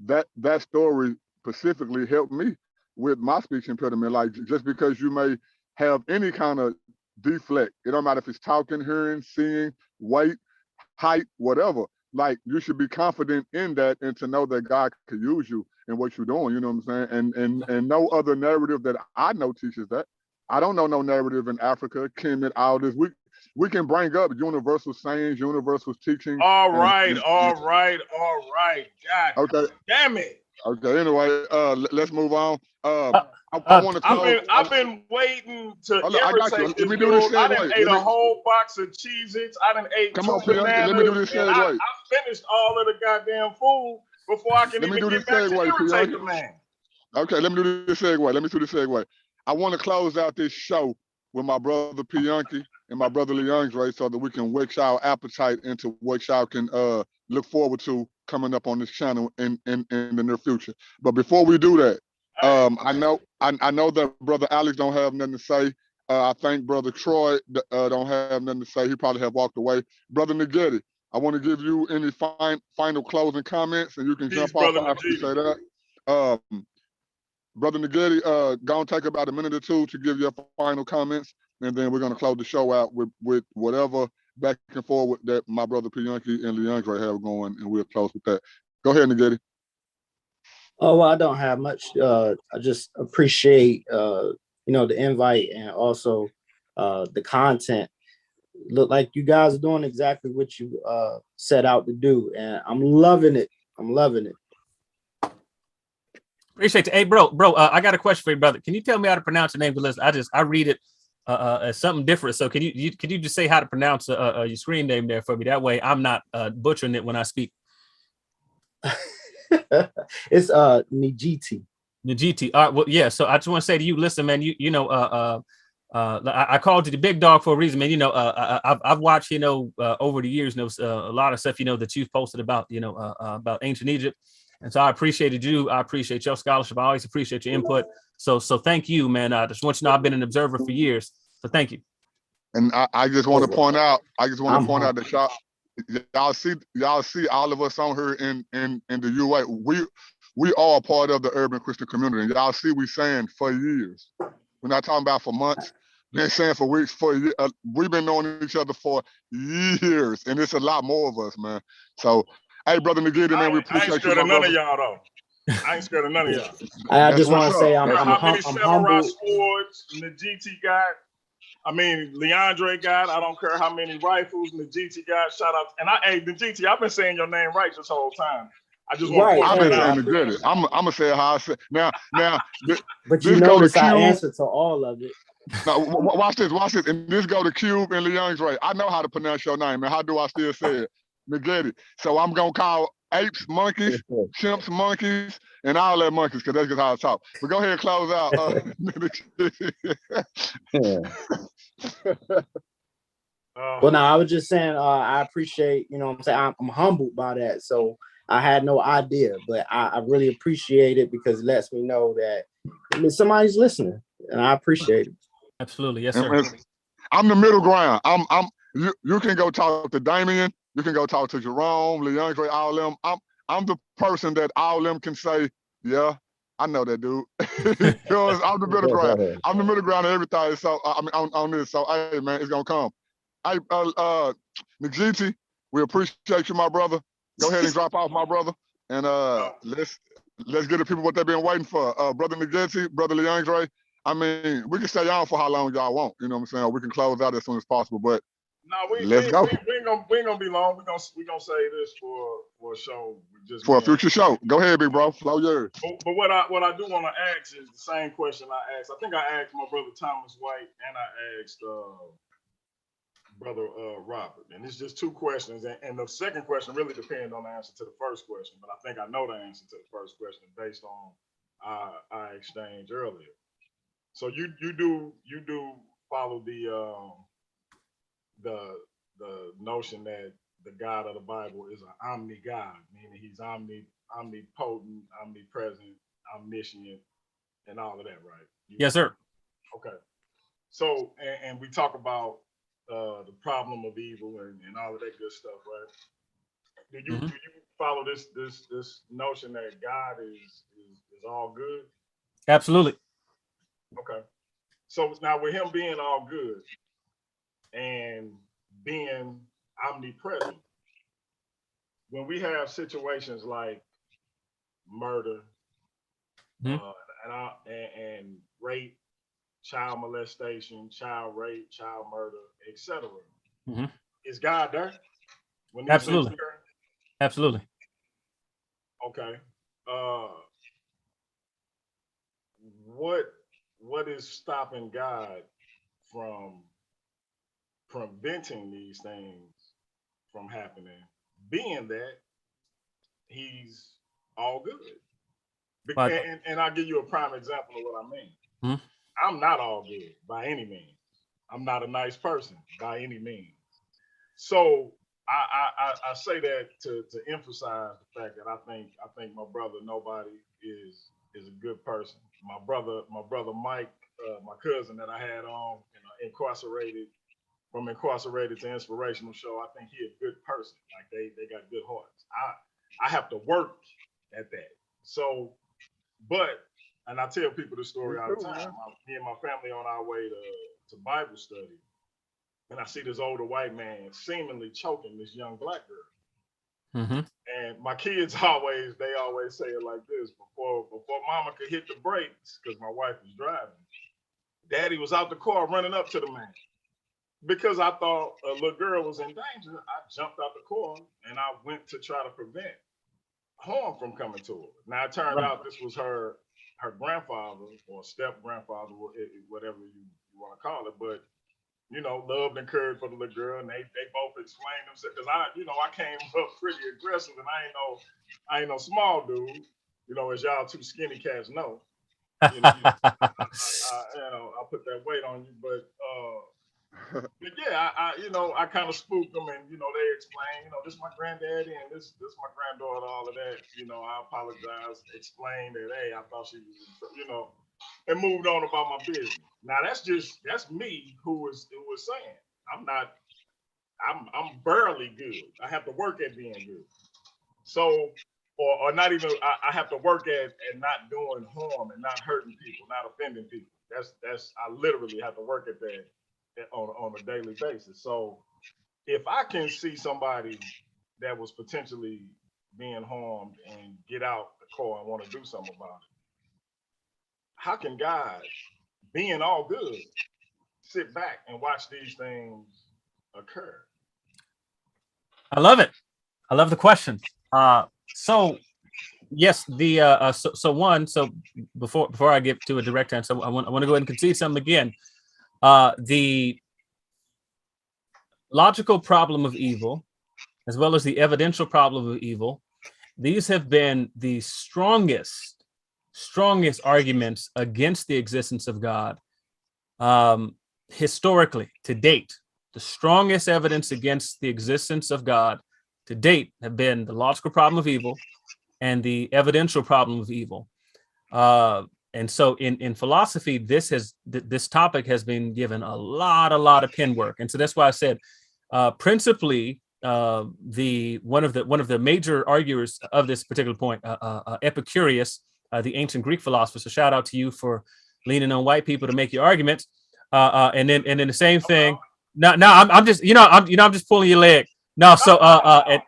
that story specifically helped me with my speech impediment. Like just because you may have any kind of deflect, it don't matter if it's talking, hearing, seeing, weight, height, whatever. Like you should be confident in that and to know that God could use you in what you're doing. You know what I'm saying? And no other narrative that I know teaches that. I don't know no narrative in Africa, Kemet, all this. We can bring up universal sayings, universal teachings. All right. God okay. Damn it. Okay, anyway, let's move on. I want to. I've been waiting to irritate this dude. I done ate a whole box of Cheez-Its. I done ate two bananas. Let me do this segue. I finished all of the goddamn food before I can even get back to irritate the man. Okay, let me do this segue. I want to close out this show with my brother Pianki and my brother LeAndre so that we can whet y'all appetite into what y'all can look forward to coming up on this channel in the near future. But before we do that, I know that brother Alex don't have nothing to say. I think brother Troy don't have nothing to say. He probably have walked away. Brother Nageti, I want to give you any final closing comments, and you can jump off after you say that. Brother Nageti, go and take about a minute or two to give your final comments, and then we're going to close the show out with whatever back and forth that my brother Piyunki and LeAndre have going, and we'll close with that. Go ahead, Nagedi. Oh, well, I don't have much. I just appreciate, the invite and also the content. Look like you guys are doing exactly what you set out to do, and I'm loving it. I'm loving it. Appreciate it. Hey, bro, I got a question for you, brother. Can you tell me how to pronounce your name? Because I read it as something different. So can you just say how to pronounce your screen name there for me? That way I'm not butchering it when I speak. It's Nijiti. Nijiti. All right. Well, yeah. So I just want to say to you, listen, man. I called you the big dog for a reason, man. I've watched, over the years, a lot of stuff, that you've posted about, about ancient Egypt. And so I appreciated you. I appreciate your scholarship. I always appreciate your input. So thank you, man. I just want you to know I've been an observer for years. So thank you. And I just want to point out, that y'all see all of us on here in the UA. We are part of the urban Christian community. And y'all see we saying for years. We're not talking about for months. Been saying for weeks, for years. We've been knowing each other for years, and it's a lot more of us, man. So, hey, brother Nagedi, man, we appreciate you. I ain't scared of none of y'all, though. I ain't scared of none of y'all. I just want to say I'm many samurai humble. swords Najiti got. I mean, LeAndre got. I don't care how many rifles Najiti got. Shout out. And Najiti, I've been saying your name right this whole time. I just want to point that out. I'm gonna say it how I say now. But you notice I answer to all of it. Now watch this, and this go to Cube and LeAndre. I know how to pronounce your name, man. How do I still say it? Nagedi. So I'm gonna call apes monkeys, chimps monkeys, and all that monkeys, because that's just how I talk. But go ahead and close out. Well, now I was just saying, I appreciate, what I'm saying, I'm humbled by that. So I had no idea, but I really appreciate it because it lets me know that somebody's listening, and I appreciate it. Absolutely, yes, sir. I'm the middle ground. You can go talk to Damien. You can go talk to Jerome, LeAndre, all them. I'm the person that all them can say, yeah, I know that dude. Because I'm the middle ground. I'm the middle ground of everything. So I mean on this. So hey man, it's gonna come. Hey, Nagiti, we appreciate you, my brother. Go ahead and drop off, my brother. And let's get the people what they've been waiting for. Brother Nagiti, brother LeAndre. I mean, we can stay on for how long y'all want. You know what I'm saying? We can close out as soon as possible, but let's go. We ain't gonna be long. We gonna say this for a show. For a future show. Go ahead, big bro. Flow yours. But what I do want to ask is the same question I asked. I think I asked my brother Thomas White and I asked brother Robert. And it's just two questions. And the second question really depends on the answer to the first question. But I think I know the answer to the first question based on our exchange earlier. So you do follow the notion that the God of the Bible is an omni-God, meaning he's omnipotent, omnipresent, omniscient, and all of that, right? Yes, sir. Okay. So, and we talk about the problem of evil and all of that good stuff, right? Do you follow this notion that God is all good? Absolutely. Okay. So now with him being all good and being omnipresent, when we have situations like murder and rape, child molestation, child rape, child murder, etc., is God there? When these Absolutely. things occur? Absolutely. Okay. What is stopping God from preventing these things from happening, being that he's all good? Right. And I'll give you a prime example of what I mean. I'm not all good by any means. I'm not a nice person by any means. So I say that to emphasize the fact that I think my brother Nobody is a good person. My brother Mike, my cousin that I had on, from incarcerated to inspirational show, I think he's a good person. Like they got good hearts. I have to work at that. So, and I tell people this story all the time. Me and my family on our way to Bible study, and I see this older white man seemingly choking this young black girl. Mm-hmm. And my kids always say it like this: before mama could hit the brakes, because my wife was driving, daddy was out the car running up to the man. Because I thought a little girl was in danger, I jumped out the car and I went to try to prevent harm from coming to her. Now it turned out this was her grandfather or step grandfather, whatever you want to call it. But you know, loved and cared for the little girl, and they both explained themselves. Because I came up pretty aggressive, and I ain't no small dude. You know, as y'all two skinny cats know. You know, I'll put that weight on you, but yeah, I kind of spooked them, and they explained, this is my granddaddy and this my granddaughter, all of that. I apologized, explained that, hey, I thought she was, and moved on about my business. Now that's me who was saying I'm barely good. I have to work at being good. So, or not even, I have to work at not doing harm and not hurting people, not offending people. I literally have to work at that on a daily basis. So if I can see somebody that was potentially being harmed and get out the car and want to do something about it, how can God, being all good, sit back and watch these things occur? I love it. I love the question. So yes, so before I get to a direct answer, I want to go ahead and concede something again. The logical problem of evil, as well as the evidential problem of evil, these have been the strongest arguments against the existence of God historically to date. The strongest evidence against the existence of God to date have been the logical problem of evil and the evidential problem of evil. And so in philosophy, this topic has been given a lot of pen work. And so that's why I said, principally, one of the major arguers of this particular point, Epicurus, the ancient Greek philosopher. So shout out to you for leaning on white people to make your arguments. And then the same thing. No, I'm just, I'm just pulling your leg. No, so hey,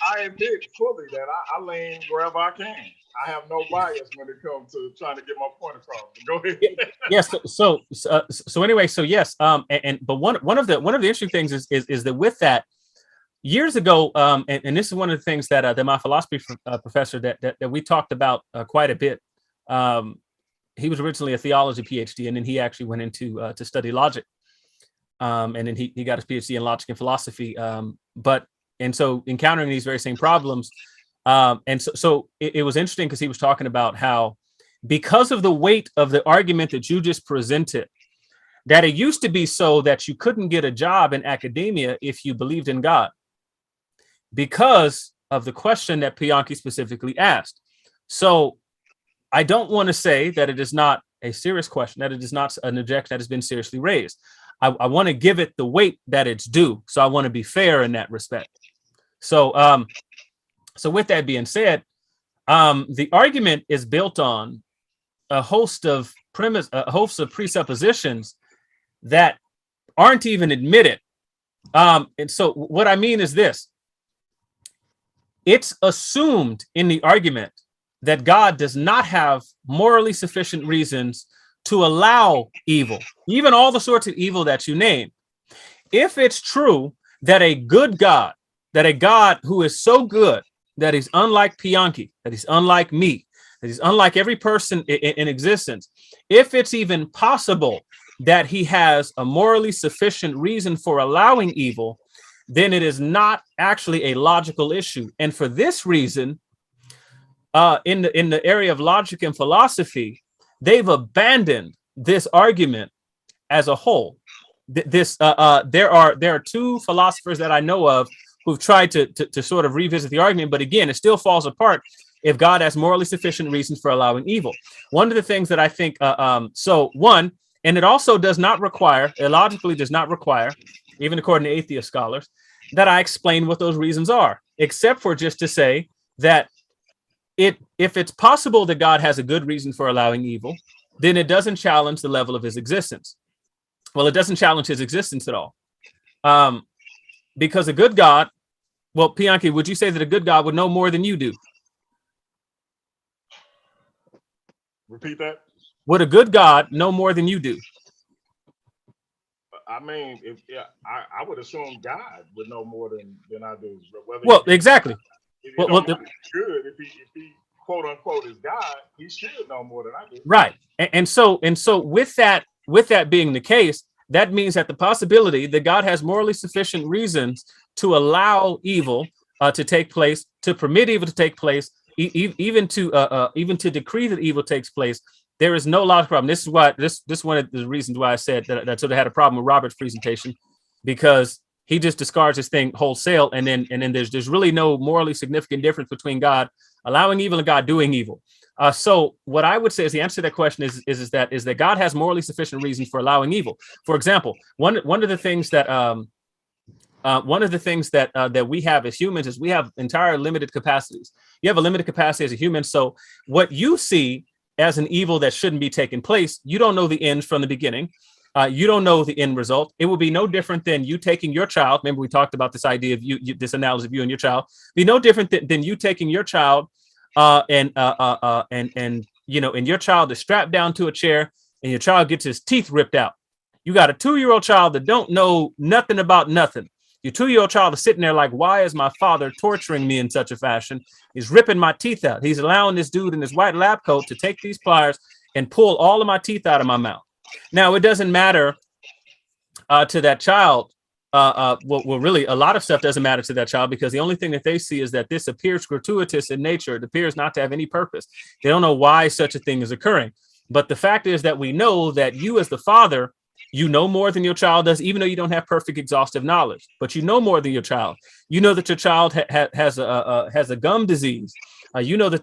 I admit fully that I lean wherever I can. I have no bias when it comes to trying to get my point across. Go ahead. Yes. So anyway, so yes. But one of the interesting things is that with that, years ago, and this is one of the things that my philosophy professor that we talked about quite a bit. He was originally a theology PhD, and then he actually went into to study logic. And then he got his PhD in logic and philosophy. And so encountering these very same problems. And so it was interesting because he was talking about how, because of the weight of the argument that you just presented, that it used to be so that you couldn't get a job in academia if you believed in God, because of the question that Bianchi specifically asked. So I don't want to say that it is not a serious question, that it is not an objection that has been seriously raised. I want to give it the weight that it's due. So I want to be fair in that respect. So with that being said, the argument is built on a host of presuppositions that aren't even admitted. And so what I mean is this: it's assumed in the argument that God does not have morally sufficient reasons to allow evil, even all the sorts of evil that you name. If it's true that a good God, that a God who is so good that he's unlike Bianchi, that he's unlike me, that he's unlike every person in existence, if it's even possible that he has a morally sufficient reason for allowing evil, then it is not actually a logical issue. And for this reason, in the area of logic and philosophy, they've abandoned this argument as a whole. There are two philosophers that I know of who've tried to sort of revisit the argument, but again, it still falls apart if God has morally sufficient reasons for allowing evil. One of the things that I think, and it also does not require, it logically does not require, even according to atheist scholars, that I explain what those reasons are, except for just to say that if it's possible that God has a good reason for allowing evil, then it doesn't challenge the level of his existence. Well, it doesn't challenge his existence at all. Because a good God, well, Bianchi, would you say that a good God would know more than you do? Repeat that. Would a good God know more than you do? I mean, I would assume God would know more than I do. Well, exactly. If well, good, if he quote unquote is God, he should know more than I do. Right. And so with that being the case, that means that the possibility that God has morally sufficient reasons to allow evil to take place, to permit evil to take place, even to decree that evil takes place, there is no logical problem. This is why this one of the reasons why I said that I sort of had a problem with Robert's presentation, because he just discards this thing wholesale, and then there's really no morally significant difference between God allowing evil and God doing evil. So what I would say is the answer to that question is that God has morally sufficient reasons for allowing evil. For example, one of the things that that we have as humans is we have entire limited capacities. You have a limited capacity as a human. So what you see as an evil that shouldn't be taking place, you don't know the end from the beginning. You don't know the end result. It will be no different than you taking your child. Remember, we talked about this idea of this analogy of you and your child. Be no different than you taking your child and your child is strapped down to a chair and your child gets his teeth ripped out. You got a 2-year-old child that don't know nothing about nothing. Your 2-year-old child is sitting there like, why is my father torturing me in such a fashion? He's ripping my teeth out. He's allowing this dude in his white lab coat to take these pliers and pull all of my teeth out of my mouth. Now, it doesn't matter to that child. Really, a lot of stuff doesn't matter to that child, because the only thing that they see is that this appears gratuitous in nature. It appears not to have any purpose. They don't know why such a thing is occurring. But the fact is that we know that you as the father, you know more than your child does, even though you don't have perfect exhaustive knowledge, but you know more than your child. You know that your child has a gum disease. You know that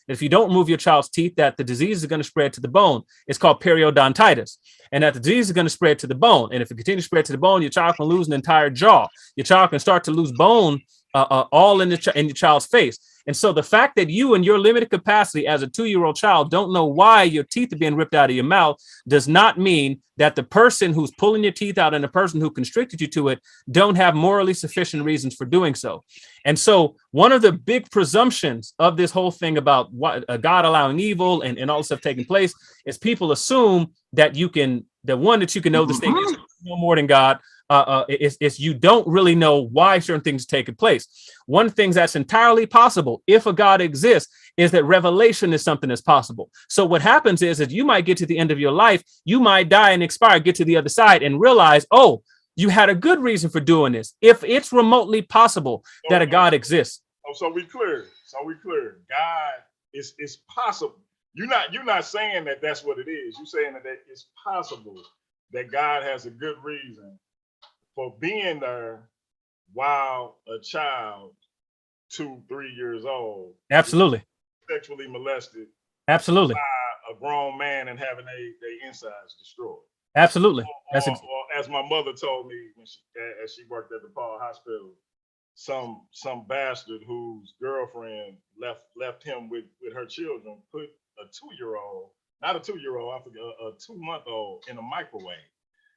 if you don't remove your child's teeth, that the disease is going to spread to the bone. It's called periodontitis, and that the disease is going to spread to the bone. And if it continues to spread to the bone, your child can lose an entire jaw. Your child can start to lose bone all in your child's face. And so the fact that you in your limited capacity as a 2-year-old child don't know why your teeth are being ripped out of your mouth does not mean that the person who's pulling your teeth out and the person who constricted you to it don't have morally sufficient reasons for doing so. And so one of the big presumptions of this whole thing about what God allowing evil and all this stuff taking place is people assume that you can know this thing is no more than God. Is you don't really know why certain things are taking place. One thing that's entirely possible, if a God exists, is that revelation is something that's possible. So what happens is that you might get to the end of your life, you might die and expire, get to the other side and realize, oh, you had a good reason for doing this. If it's remotely possible that a God exists. Oh, so we clear. God is possible. You're not saying that that's what it is. You're saying that it's possible that God has a good reason for being there while a child 2-3 years old absolutely sexually molested absolutely by a grown man and having their insides destroyed. Absolutely. Or as my mother told me as she worked at the Paul Hospital, some bastard whose girlfriend left him with her children put a 2-year-old, not a 2-year-old, I forget, a 2-month-old in a microwave.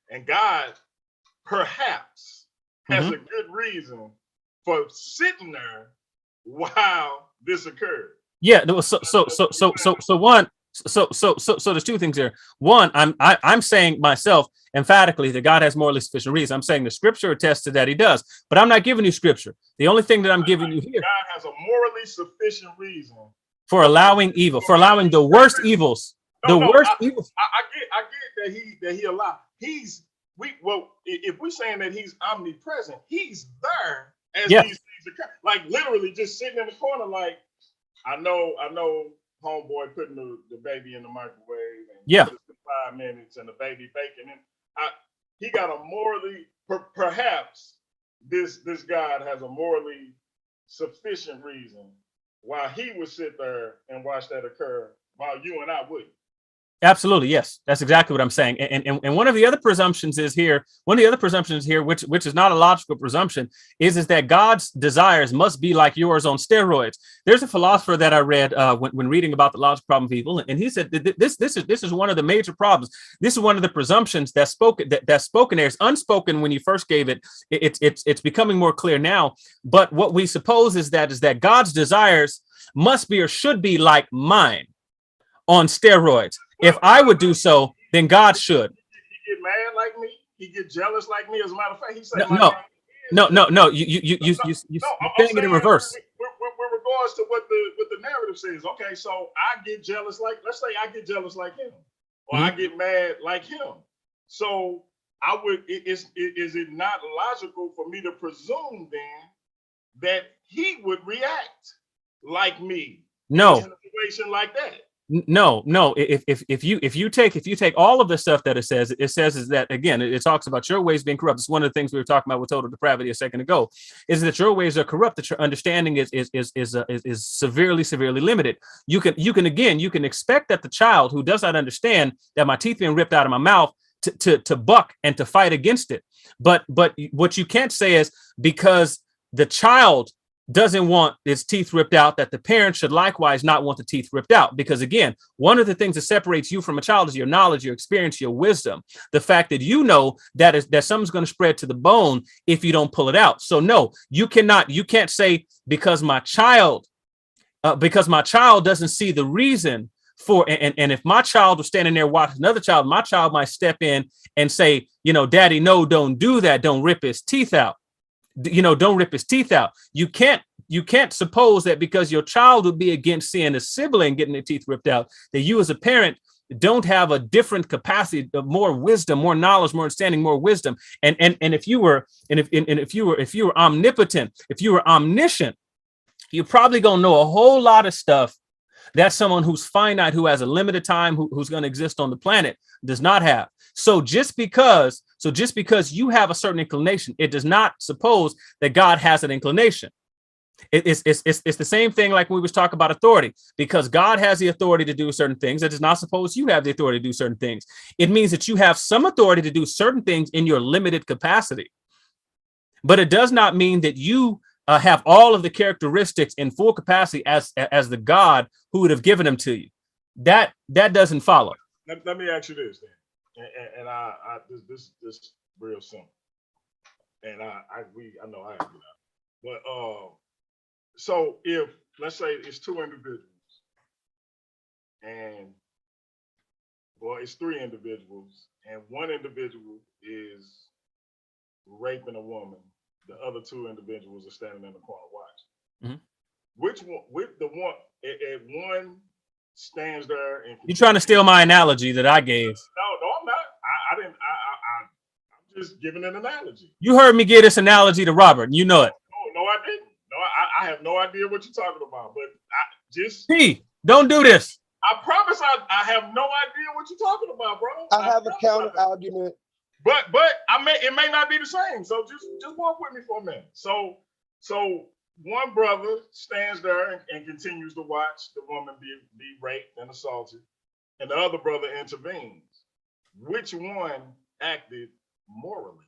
And God perhaps has a good reason for sitting there while this occurred. Yeah. So there's two things here. One, I'm saying myself emphatically that God has morally sufficient reason. I'm saying the scripture attests to that he does, but I'm not giving you scripture. The only thing that I'm giving you here, God has a morally sufficient reason for allowing evil, for allowing the worst evils. Evils. I get that he allowed. If we're saying that he's omnipresent, he's there as these things occur. Like literally just sitting in the corner, like I know homeboy putting the baby in the microwave and 5 minutes and the baby baking, and he got a morally perhaps this God has a morally sufficient reason why he would sit there and watch that occur while you and I wouldn't. Absolutely, yes. That's exactly what I'm saying. And one of the other presumptions is here, which is not a logical presumption, is that God's desires must be like yours on steroids. There's a philosopher that I read when reading about the logical problem of evil, and he said that this is one of the major problems. This is one of the presumptions that's spoken there. It's unspoken when you first gave it. It's becoming more clear now. But what we suppose is that God's desires must be or should be like mine on steroids. If I would do so, then God should. He get mad like me. He get jealous like me. As a matter of fact, he said, no. You're saying it in reverse. With regards to what the narrative says. Okay, so I get jealous like, let's say I get jealous like him, or I get mad like him. So I would. Is it not logical for me to presume then that he would react like me? No. In a situation like that. No. If you take all of the stuff that it says is that, again, it talks about your ways being corrupt. It's one of the things we were talking about with total depravity a second ago, is that your ways are corrupt, that your understanding is severely limited. You can expect that the child who does not understand that my teeth being ripped out of my mouth to buck and to fight against it. But what you can't say is because the child doesn't want its teeth ripped out, that the parent should likewise not want the teeth ripped out. Because again, one of the things that separates you from a child is your knowledge, your experience, your wisdom. The fact that you know that something's going to spread to the bone if you don't pull it out. So no, you can't say because my child doesn't see the reason for, and if my child was standing there watching another child, my child might step in and say, daddy, no, don't do that. Don't rip his teeth out. Don't rip his teeth out. You can't suppose that because your child would be against seeing a sibling getting their teeth ripped out, that you as a parent don't have a different capacity of more wisdom, more knowledge, more understanding, more wisdom. And if you were omnipotent, if you were omniscient, you're probably gonna know a whole lot of stuff that someone who's finite, who has a limited time, who's going to exist on the planet, does not have. So just because you have a certain inclination, it does not suppose that God has an inclination. It's the same thing like when we was talking about authority. Because God has the authority to do certain things, that does not suppose you have the authority to do certain things. It means that you have some authority to do certain things in your limited capacity. But it does not mean that you have all of the characteristics in full capacity as the God who would have given them to you. That doesn't follow. Let me ask you this then, and I this real simple, and I know I have it out. But so if let's say it's two individuals, it's three individuals, and one individual is raping a woman. The other two individuals are standing in the corner watching. Mm-hmm. Which one? With the one, if one stands there and you trying to steal my analogy that I gave? No, I'm not. I didn't. I'm just giving an analogy. You heard me give this analogy to Robert. And you know it. No, I didn't. No, I have no idea what you're talking about. But don't do this. I promise I have no idea what you're talking about, bro. I have a counter argument. But it may not be the same. So just walk with me for a minute. So one brother stands there and continues to watch the woman be raped and assaulted, and the other brother intervenes. Which one acted morally?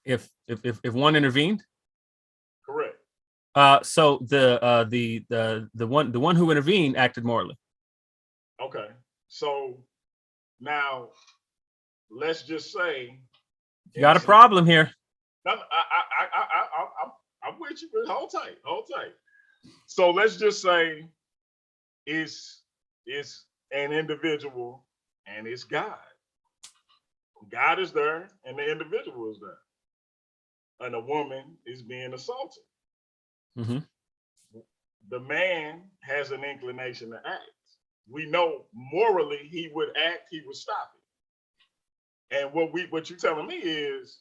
If one intervened? Correct. So the one who intervened acted morally. Okay. So now let's just say you got a problem here. I'm with you, but hold tight. So let's just say it's an individual and it's God. God is there and the individual is there. And a woman is being assaulted. Mm-hmm. The man has an inclination to act. We know morally he would act, he would stop it. And what you're telling me is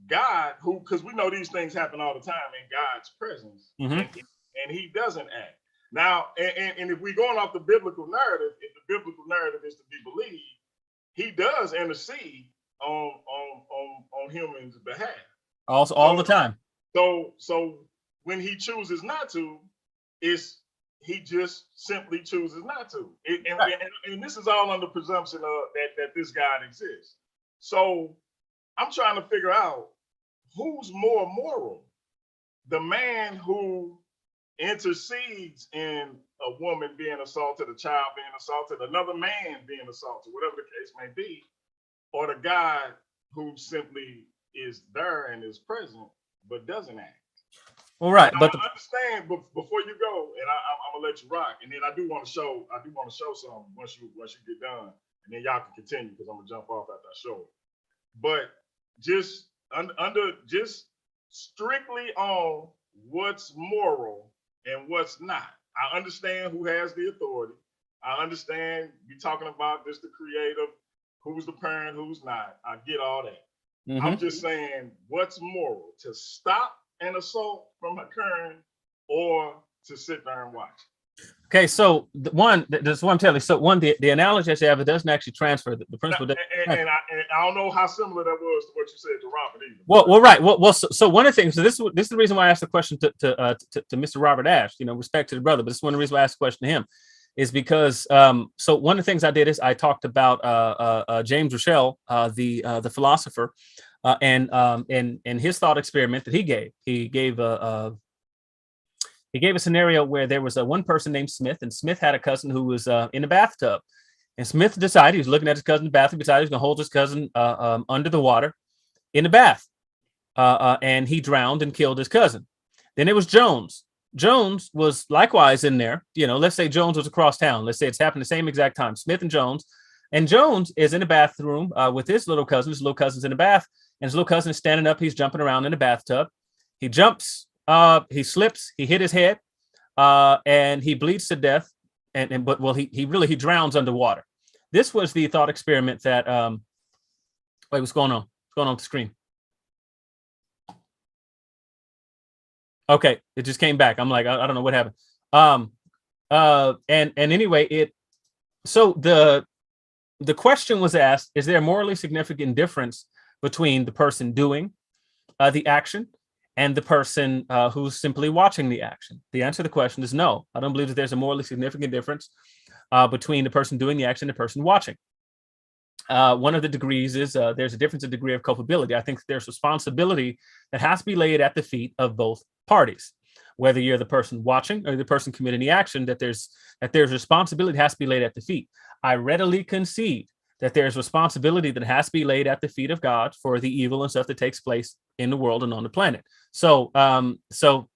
God, because we know these things happen all the time in God's presence, mm-hmm. and he doesn't act. Now, and if we're going off the biblical narrative, if the biblical narrative is to be believed, he does intercede on humans' behalf. All the time. So when he chooses not to, it's he just simply chooses not to. And this is all under presumption of that this God exists. So I'm trying to figure out who's more moral, the man who intercedes in a woman being assaulted, a child being assaulted, another man being assaulted, whatever the case may be, or the God who simply is there and is present but doesn't act. Well, right, but I understand. But before you go, and I'm gonna let you rock, and then I do want to show something once you get done, and then y'all can continue because I'm gonna jump off after I show it. But just just strictly on what's moral and what's not. I understand who has the authority. I understand you're talking about just the creative, who's the parent, who's not. I get all that. Mm-hmm. I'm just saying, what's moral? To stop an assault from occurring or to sit there and watch? Okay, so that's what I'm telling you. So the analogy I have, it doesn't actually transfer the principle. And I don't know how similar that was to what you said to Robert either. Well, right. Well, so one of the things. So this is the reason why I asked the question to Mr. Robert Ash. Respect to the brother, but this is one of the reasons why I asked the question to him, is because so one of the things I did is I talked about James Rochelle, the philosopher, and his thought experiment that he gave. He gave a scenario where there was one person named Smith, and Smith had a cousin who was in a bathtub. And Smith decided, he was looking at his cousin's bathroom, decided he was going to hold his cousin under the water in the bath. And he drowned and killed his cousin. Then it was Jones. Jones was likewise in there. Let's say Jones was across town. Let's say it's happened the same exact time. Smith and Jones. And Jones is in the bathroom with his little cousin. His little cousin's in the bath. And his little cousin is standing up. He's jumping around in the bathtub. He jumps. He slips, he hit his head, and he bleeds to death. He drowns underwater. This was the thought experiment that, wait, what's going on? What's going on with the screen? Okay, it just came back. I'm like, I don't know what happened. And anyway, so the question was asked, is there a morally significant difference between the person doing the action and the person who's simply watching the action? The answer to the question is no. I don't believe that there's a morally significant difference between the person doing the action and the person watching. One of the degrees is there's a difference in degree of culpability. I think there's responsibility that has to be laid at the feet of both parties. Whether you're the person watching or the person committing the action, that there's responsibility that has to be laid at the feet. I readily concede that there's responsibility that has to be laid at the feet of God for the evil and stuff that takes place in the world and on the planet. So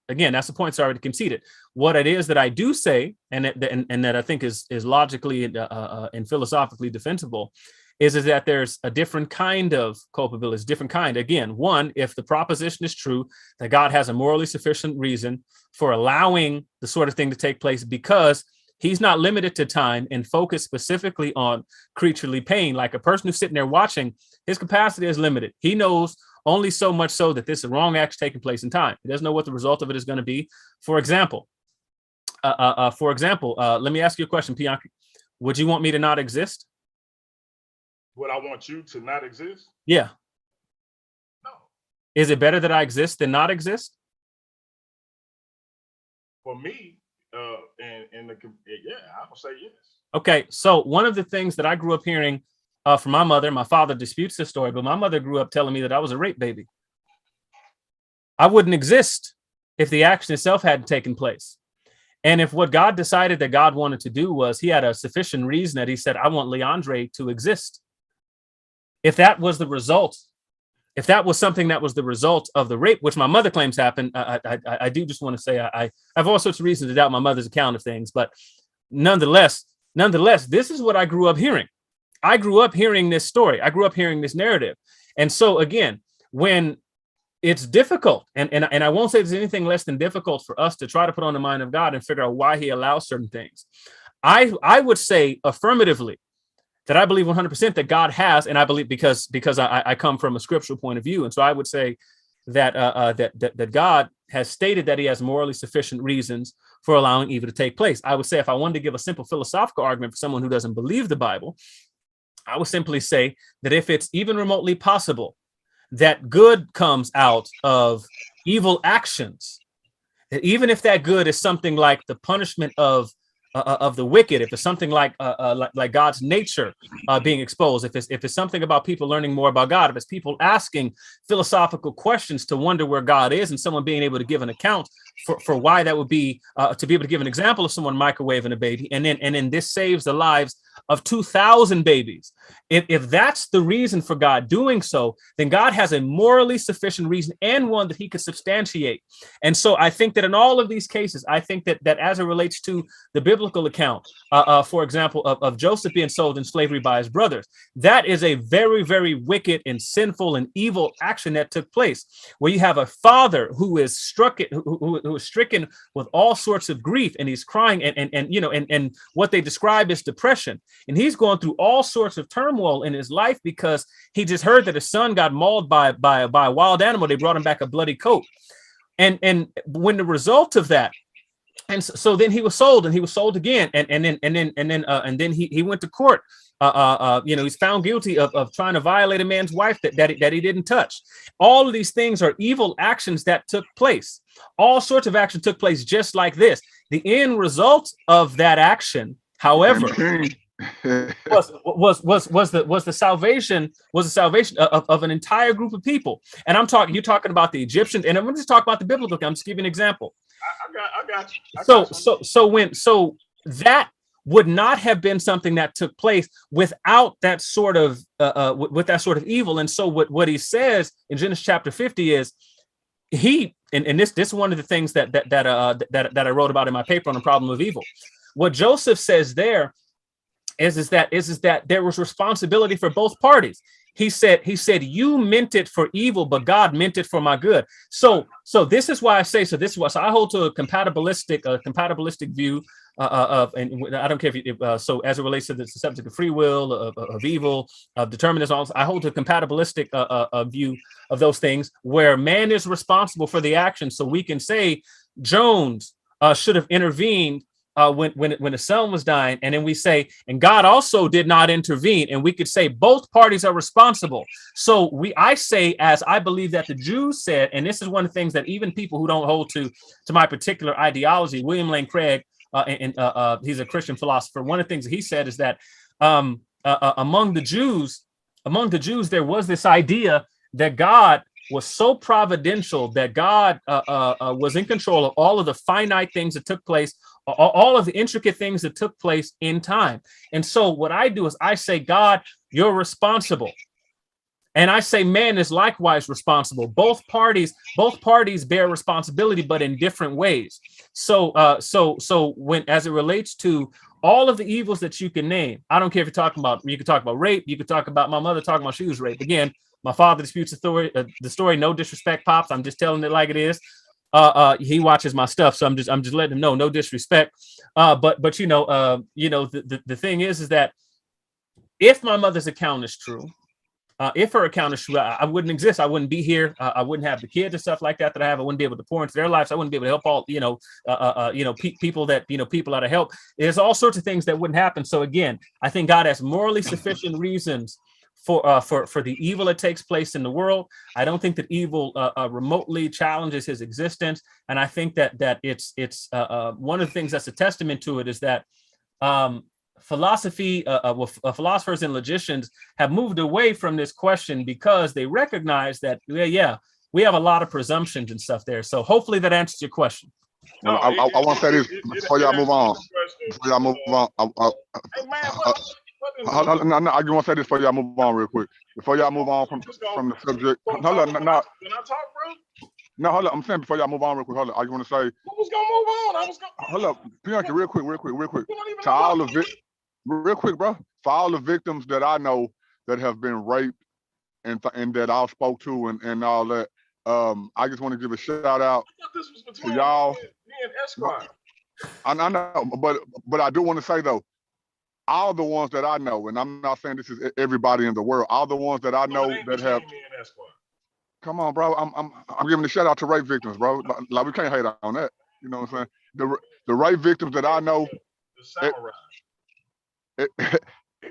again, that's the point. It's already conceded. What it is that I do say, and that I think is logically and philosophically defensible, is that there's a different kind of culpability, different kind. Again, one, if the proposition is true that God has a morally sufficient reason for allowing the sort of thing to take place, because he's not limited to time and focused specifically on creaturely pain. Like a person who's sitting there watching, his capacity is limited. He knows only so much so that this is a wrong act taking place in time. He doesn't know what the result of it is going to be. For example, let me ask you a question, Bianchi. Would you want me to not exist? Would I want you to not exist? Yeah. No. Is it better that I exist than not exist? For me, I would say yes. Okay, so one of the things that I grew up hearing from my mother, my father disputes this story, but my mother grew up telling me that I was a rape baby. I wouldn't exist if the action itself hadn't taken place. And if what God decided that God wanted to do was he had a sufficient reason that he said, I want LeAndre to exist. If that was the result, if that was something that was the result of the rape, which my mother claims happened, I do just want to say I have all sorts of reasons to doubt my mother's account of things, but nonetheless, this is what I grew up hearing. I grew up hearing this story. I grew up hearing this narrative. And so again, when it's difficult, and I won't say there's anything less than difficult for us to try to put on the mind of God and figure out why he allows certain things. I would say affirmatively that I believe 100% that God has, and I believe because I come from a scriptural point of view. And so I would say that that God has stated that he has morally sufficient reasons for allowing evil to take place. I would say if I wanted to give a simple philosophical argument for someone who doesn't believe the Bible, I would simply say that if it's even remotely possible that good comes out of evil actions, even if that good is something like the punishment of the wicked, if it's something like God's nature being exposed, if it's something about people learning more about God, if it's people asking philosophical questions to wonder where God is, and someone being able to give an account for why that would be, to be able to give an example of someone microwaving a baby, and then this saves the lives of 2,000 babies. If that's the reason for God doing so, then God has a morally sufficient reason, and one that he could substantiate. And so I think that in all of these cases, I think that as it relates to the biblical account, for example, of Joseph being sold in slavery by his brothers, that is a very, very wicked and sinful and evil action that took place, where you have a father who is who is stricken with all sorts of grief, and he's crying, and what they describe as depression. And he's going through all sorts of turmoil in his life because he just heard that his son got mauled by a wild animal. They brought him back a bloody coat. And when the result of that, and so then he was sold, and he was sold again, and then he went to court. He's found guilty of trying to violate a man's wife that he didn't touch. All of these things are evil actions that took place. All sorts of action took place just like this. The end result of that action, however, was the salvation of an entire group of people. And you're talking about the Egyptians, and I'm going to just talk about the biblical. I'm just giving an example. I got you. So that would not have been something that took place without that sort of with that sort of evil. And so what he says in Genesis chapter 50 is and this is one of the things that I wrote about in my paper on the problem of evil. What Joseph says there is that there was responsibility for both parties. He said, you meant it for evil, but God meant it for my good. So this is why I say, so I hold to a compatibilistic view and I don't care if so as it relates to the subject of free will, of evil, of determinism. I hold to a compatibilistic view of those things, where man is responsible for the action. So we can say Jones should have intervened when the son was dying, and then we say, and God also did not intervene, and we could say both parties are responsible. So I say, as I believe that the Jews said, and this is one of the things that even people who don't hold to my particular ideology, William Lane Craig, he's a Christian philosopher. One of the things that he said is that among the Jews, there was this idea that God was so providential, that God was in control of all of the finite things that took place, all of the intricate things that took place in time. And so what I do is I say, God, you're responsible. And I say man is likewise responsible. Both parties bear responsibility, but in different ways. So when, as it relates to all of the evils that you can name, I don't care if you could talk about rape, you could talk about my mother talking about she was raped. Again, my father disputes the story. No disrespect, Pops. I'm just telling it like it is. He watches my stuff, so I'm just letting him know, no disrespect. But the thing is that if my mother's account is true, if her account is true, I wouldn't exist. I wouldn't be here. I wouldn't have the kids and stuff like that I have. I wouldn't be able to pour into their lives. I wouldn't be able to help all, people that, people out of help. There's all sorts of things that wouldn't happen. So again, I think God has morally sufficient reasons for the evil that takes place in the world. I don't think that evil remotely challenges his existence. And I think that it's one of the things that's a testament to it is that philosophers and logicians have moved away from this question because they recognize that, we have a lot of presumptions and stuff there. So hopefully that answers your question. No, I want to say this before y'all move on. I just want to say this before y'all move on real quick. Before y'all move on from the subject. Hold on, no. Can I talk, bro? No, hold up. I'm saying before y'all move on real quick. Hold up. I just want to say. Who was gonna move on? I was gonna. Hold up, Bianca, real quick. To all the real quick, bro. For all the victims that I know that have been raped and that I spoke to and all that, I just want to give a shout out to y'all. Me and Esquire. I know, but I do want to say though, all the ones that I know, and I'm not saying this is everybody in the world, all the ones that I know that have. Come on, bro. I'm giving a shout out to rape victims, bro. Like we can't hate on that. You know what I'm saying? The rape victims that I know.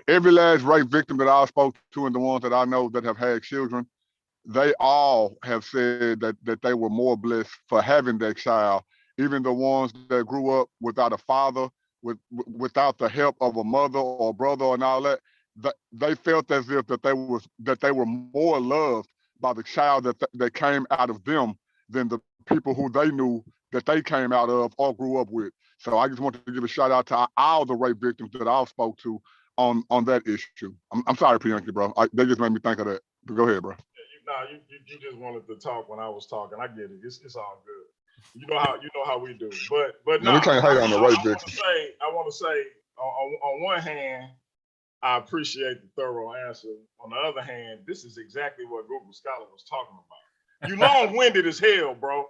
Every last rape victim that I spoke to and the ones that I know that have had children, they all have said that they were more blessed for having that child even the ones that grew up without a father, without the help of a mother or brother and all that, they felt as if that they were more loved by the child that came out of them than the people who they knew that they came out of or grew up with. So I just wanted to give a shout out to all the rape victims that I spoke to on that issue. I'm sorry, Priyanka, bro. They just made me think of that. But go ahead, bro. You just wanted to talk when I was talking. I get it. It's all good. You know how we do. But no, we can't hate on the rape victims. I want to say on one hand, I appreciate the thorough answer. On the other hand, this is exactly what Google Scholar was talking about. You long-winded as hell, bro.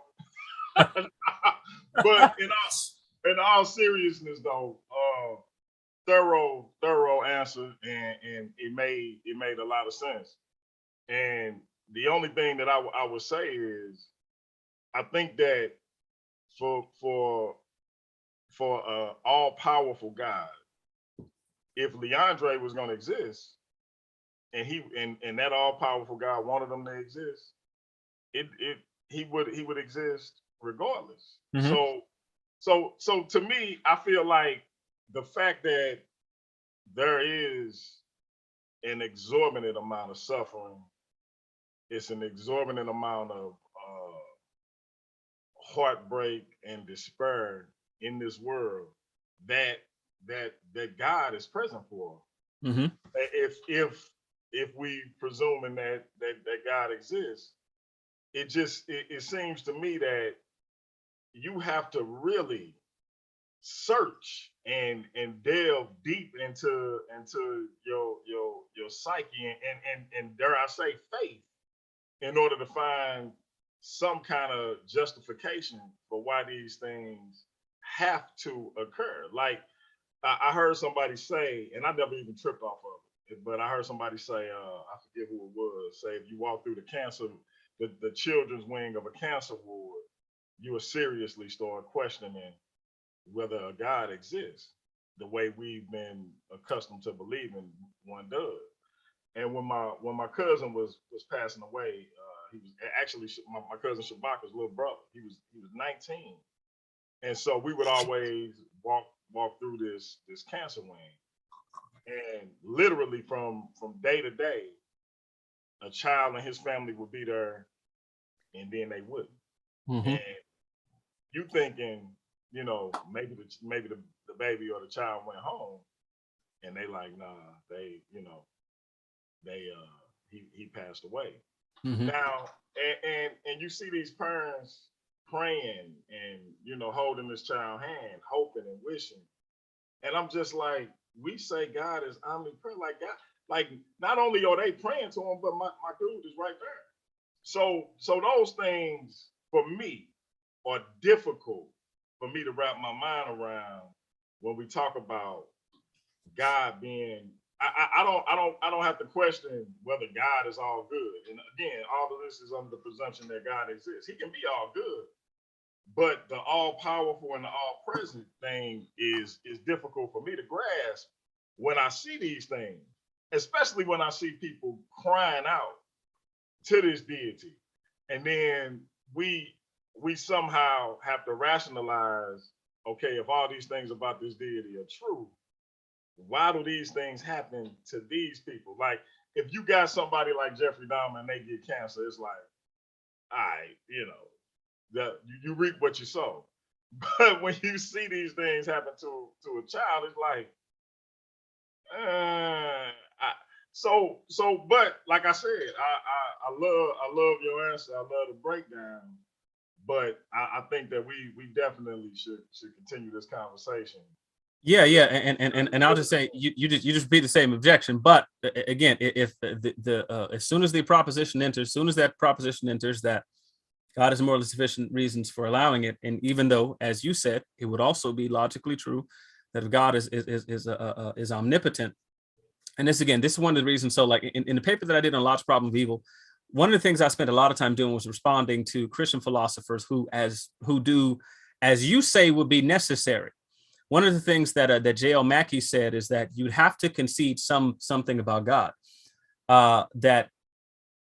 But in all seriousness, though, thorough answer, and it made a lot of sense. And the only thing that I would say is, I think that for all-powerful God, if LeAndre was going to exist, and that all-powerful God wanted him to exist, he would exist regardless. Mm-hmm. So to me, I feel like the fact that there is an exorbitant amount of suffering, it's an exorbitant amount of heartbreak and despair in this world that God is present for. Mm-hmm. If we presuming that God exists, it seems to me that you have to really search and delve deep into your psyche and dare I say faith, in order to find some kind of justification for why these things have to occur. Like I heard somebody say, and I never even tripped off of it, but I heard somebody say, I forget who it was, say if you walk through the children's wing of a cancer ward, you will seriously start questioning whether a God exists the way we've been accustomed to believing one does. And when my cousin was passing away, he was actually my cousin Shabaka's little brother. He was 19, and so we would always walk through this cancer wing, and literally from day to day, a child and his family would be there, and then they wouldn't. Mm-hmm. And you thinking, maybe the baby or the child went home, and they like, nah, he passed away. Mm-hmm. Now, and you see these parents praying and holding this child's hand, hoping and wishing, and I'm just like, we say God is omnipresent, like God, like not only are they praying to him, but my dude is right there. So those things for me are difficult for me to wrap my mind around when we talk about God being. I don't have to question whether God is all good. And again, all of this is under the presumption that God exists. He can be all good, but the all-powerful and the all-present thing is difficult for me to grasp when I see these things, especially when I see people crying out to this deity, and then we somehow have to rationalize, okay, if all these things about this deity are true, why do these things happen to these people? Like, if you got somebody like Jeffrey Dahmer and they get cancer, it's like, all right, you reap what you sow. But when you see these things happen to a child, it's like, but like I said, I love your answer. I love the breakdown. But I think that we definitely should continue this conversation. Yeah, and I'll just say you just repeat the same objection. But again, if as soon as that proposition enters that God has more than sufficient reasons for allowing it, and even though, as you said, it would also be logically true that if God is omnipotent, and this is one of the reasons. So, like in the paper that I did on Lot's Problem of Evil, one of the things I spent a lot of time doing was responding to Christian philosophers who do, as you say, would be necessary. One of the things that J.L. Mackie said is that you'd have to concede something about God, that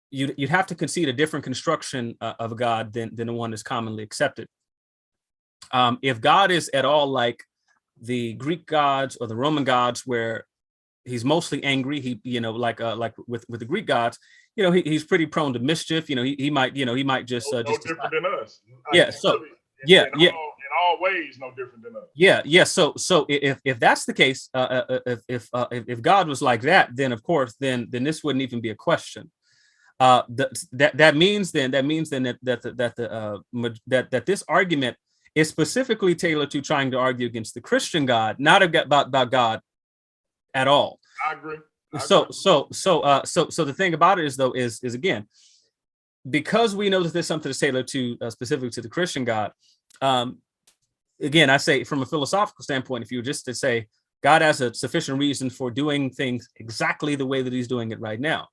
you'd have to concede a different construction of God than the one that's commonly accepted. if God is at all like the Greek gods or the Roman gods, where he's mostly angry, like with the Greek gods, he's pretty prone to mischief. He might just no just different than us. Yeah. So yeah. In all ways, no different than us. Yeah. So if that's the case, if God was like that, then of course, then this wouldn't even be a question. That means that this argument is specifically tailored to trying to argue against the Christian God, not about God at all. I agree. So the thing about it is again, because we know that there's something that's tailored to specifically to the Christian God. Again, I say from a philosophical standpoint, if you were just to say God has a sufficient reason for doing things exactly the way that he's doing it right now.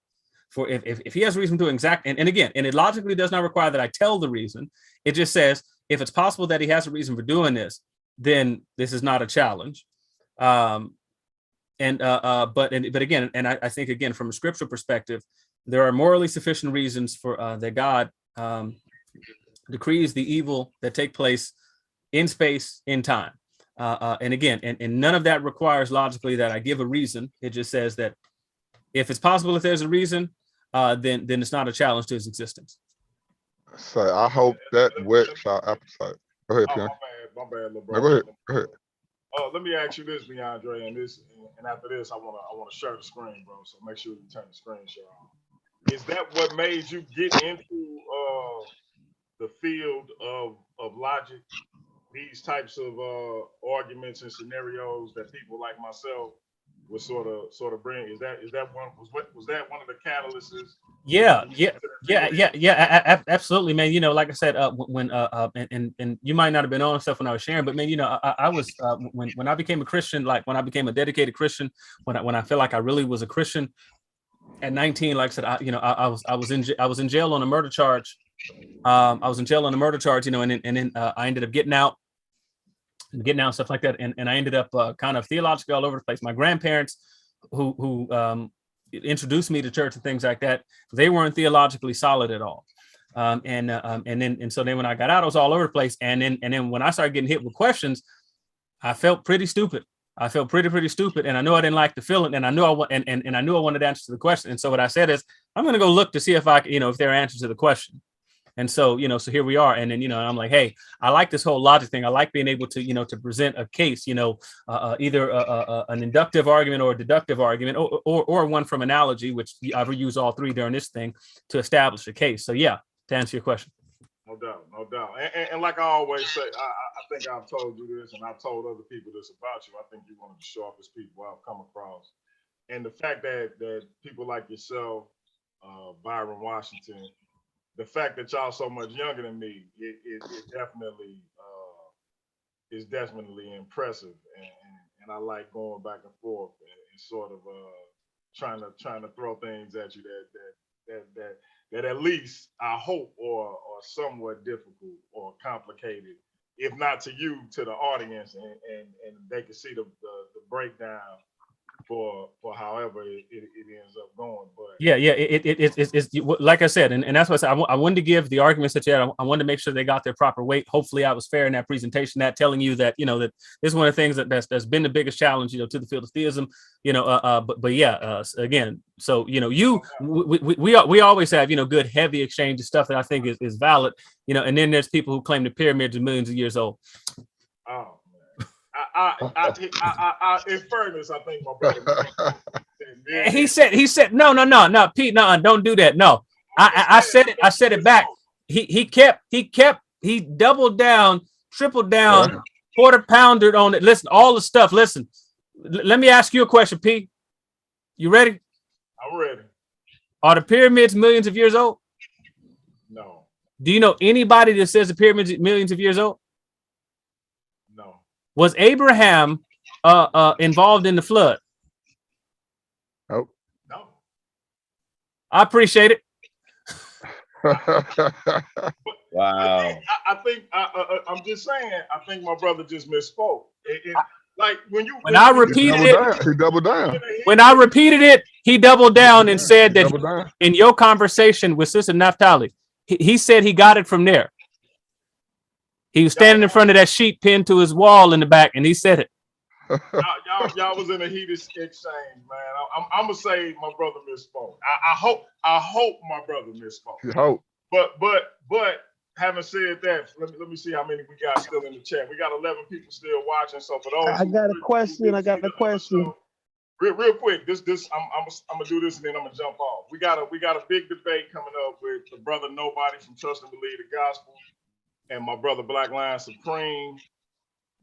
For if he has a reason to do exact, and again, and it logically does not require that I tell the reason. It just says if it's possible that he has a reason for doing this, then this is not a challenge. But again, and I think again from a scriptural perspective, there are morally sufficient reasons for that God decrees the evil that take place in space, in time, and again, and none of that requires logically that I give a reason. It just says that if it's possible that there's a reason, then it's not a challenge to his existence. So I hope that whets our appetite. Go ahead, Pierre. My bad, little No, brother. go ahead. Let me ask you this, LeAndre, and after this, I wanna share the screen, bro. So make sure you turn the screen share on. Is that what made you get into the field of logic? These types of arguments and scenarios that people like myself would sort of bring. Was that one of the catalysts? Yeah, absolutely, man. Like I said, when and you might not have been on stuff when I was sharing, but man, I was when I became a Christian, like when I became a dedicated Christian, when I feel like I really was a Christian at 19, like I said, I was in jail on a murder charge. I was in jail on a murder charge, and then I ended up getting out and stuff like that, and I ended up kind of theologically all over the place. My grandparents, who introduced me to church and things like that, they weren't theologically solid at all. So then when I got out, I was all over the place. And then when I started getting hit with questions, I felt pretty stupid. I felt pretty stupid, and I knew I didn't like the feeling, and I knew I knew I wanted answers to the question. And so what I said is, I'm going to go look to see if if there are answers to the question. And so, so here we are. And then, I'm like, hey, I like this whole logic thing. I like being able to, to present a case, either an inductive argument or a deductive argument, or one from analogy, which I've used all three during this thing to establish a case. So yeah, to answer your question. No doubt. And like I always say, I think I've told you this, and I've told other people this about you. I think you're one of the sharpest people I've come across. And the fact that people like yourself, Byron Washington, the fact that y'all so much younger than me, it definitely is definitely impressive, and I like going back and forth and sort of trying to throw things at you that at least I hope are somewhat difficult or complicated, if not to you, to the audience, and they can see the breakdown for however it ends up going. But it's like I said, and that's what I said. I wanted to give the arguments that you had. I wanted to make sure they got their proper weight. Hopefully I was fair in that presentation, that telling you that that this is one of the things that's been the biggest challenge to the field of theism. Again, so we always have good heavy exchange of stuff that I think is valid, and then there's people who claim the pyramids are millions of years old. Oh, I in fairness, I think my brother. He said, no, Pete, no, don't do that. No, I said it back. He doubled down, tripled down, quarter-pounded on it. Listen, all the stuff. Listen, let me ask you a question, Pete. You ready? I'm ready. Are the pyramids millions of years old? No. Do you know anybody that says the pyramids are millions of years old? No. Was Abraham involved in the flood? Nope. No. I appreciate it. Wow. I think I'm just saying. I think my brother just misspoke. Like when I repeated it, he doubled down. When I repeated it, he doubled down and said that in your conversation with Sister Naphtali, he said he got it from there. He was standing in front of that sheet pinned to his wall in the back, and he said it. Y'all was in a heated exchange, man. I'm gonna say my brother misspoke. I hope my brother misspoke. You hope. But having said that, let me see how many we got still in the chat. We got 11 people still watching. So for those, I got a question. Real quick, this I'm gonna do this and then I'm gonna jump off. We got a big debate coming up with the brother Nobody from Trust and Believe the Gospel and my brother Black Lion Supreme.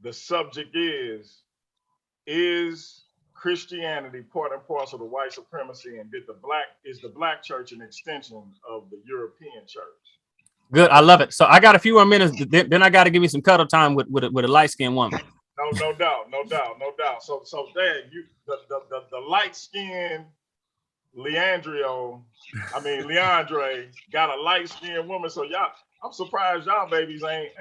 The subject is Christianity part and parcel to white supremacy, and is the black church an extension of the European church? Good, I love it. So I got a few more minutes. Then I got to give me some cuddle time with a light skinned woman. No doubt. So Dad, the light skinned Leondre got a light skinned woman. So I'm surprised y'all babies ain't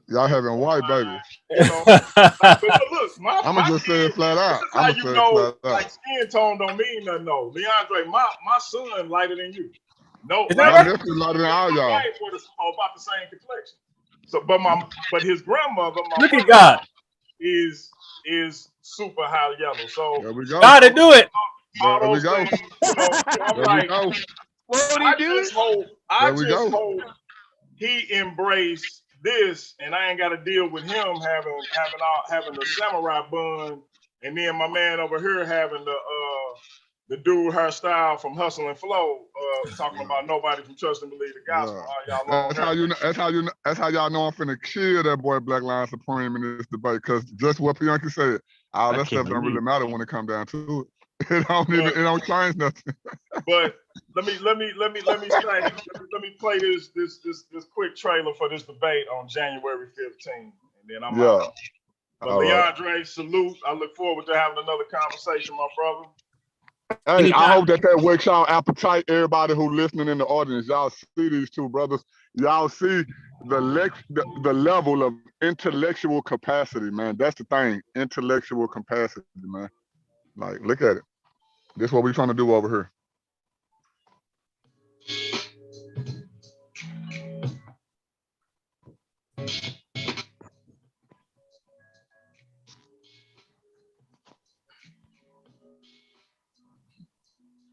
y'all having white babies. You know, but look, I'm gonna just say it flat out. How you know, like skin tone don't mean nothing. No, Leandre, my son lighter than you. No, definitely lighter than all y'all. About the same complexion. So, but his grandmother, look at God, is super high yellow. So there we go. God to do it. There we go. Things, I'm like, what would he do? I just hope he embraced this, and I ain't got to deal with him having the samurai bun, and then my man over here having the dude hairstyle from Hustle and Flow, talking about Nobody from Trust and Believe the Gospel. That's how y'all know I'm finna kill that boy Black Lion Supreme in this debate, because just what Bianca said, all that stuff don't really matter when it comes down to it. It don't change nothing. But let me play this quick trailer for this debate on January 15th, and then I'm out. But LeAndre, salute. I look forward to having another conversation, my brother. Hey, I hope that wakes y'all appetite. Everybody who listening in the audience, y'all see these two brothers. Y'all see the level of intellectual capacity, man. That's the thing, intellectual capacity, man. Like, look at it. This is what we're trying to do over here.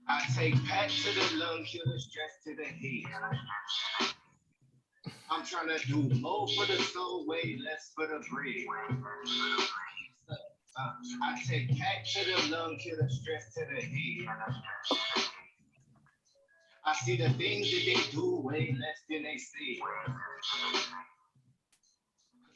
I take Pat to the lung, killer stress to the head. I'm trying to do more for the soul, way less for the bread. I take Pat to the lung, killer stress to the head. I see the things that they do way less than they say.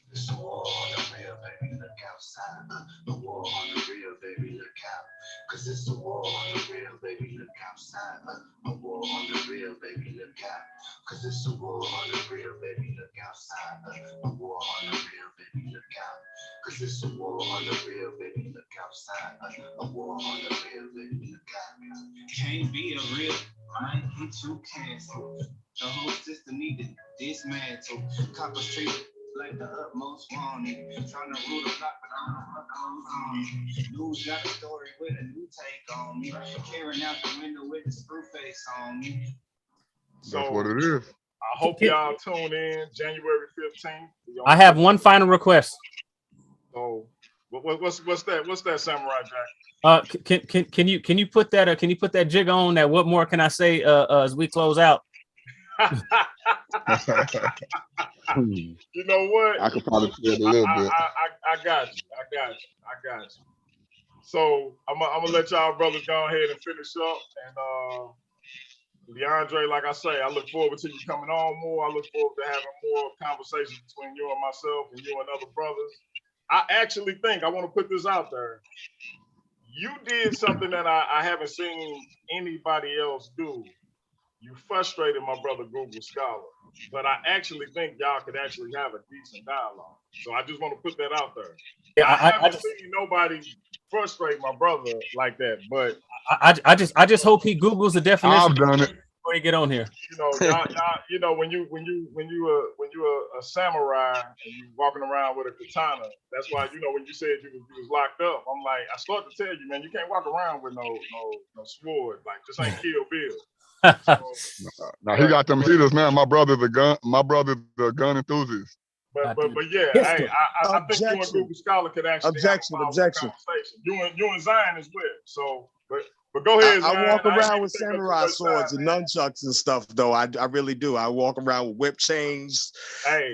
It's a war on the real, baby, look outside. The war on the real, baby, look out. Cause it's a war on the real, baby, look outside. A war on the real, baby, look out. Cause it's a war on the real, baby, look outside. A war on the real, baby, look out. Cause it's a war on the real, baby, look outside. A war on the real, baby, look out. Can't be a real, might hit you cancel. The whole system need to dismantle. Coppers treat like the utmost wanted. Trying to rule the block, but I don't know what goes on. News got a story with a new take on me. Carrying out the window with a screw face on me. That's what it is. I hope y'all tune in January 15th. I have one final request. So what's that? What's that, Samurai Jack? Can you put that jig on that? What more can I say as we close out? You know what? I could probably say it a little bit. I got you. So I'm gonna let y'all brothers go ahead and finish up. And LeAndre, like I say, I look forward to you coming on more. I look forward to having more conversations between you and myself and you and other brothers. I actually think I want to put this out there. You did something that I haven't seen anybody else do. You frustrated my brother Google Scholar, but I actually think y'all could actually have a decent dialogue. So I just want to put that out there. Yeah, I haven't seen nobody frustrate my brother like that, but I just hope he Googles the definition. I've done it before you get on here. You know, you know, when you a samurai and you walking around with a katana, that's why, you know, when you said you was locked up, I'm like, I started to tell you, man, you can't walk around with no sword. Like, this ain't Kill Bill. Now he got them heaters, man. My brother's a gun enthusiast. But yeah, hey, I think you and Google Scholar could actually have a conversation. You and Zion as well. So, but go ahead, Zion. I walk around with samurai swords and nunchucks and stuff, though. I really do. I walk around with whip chains,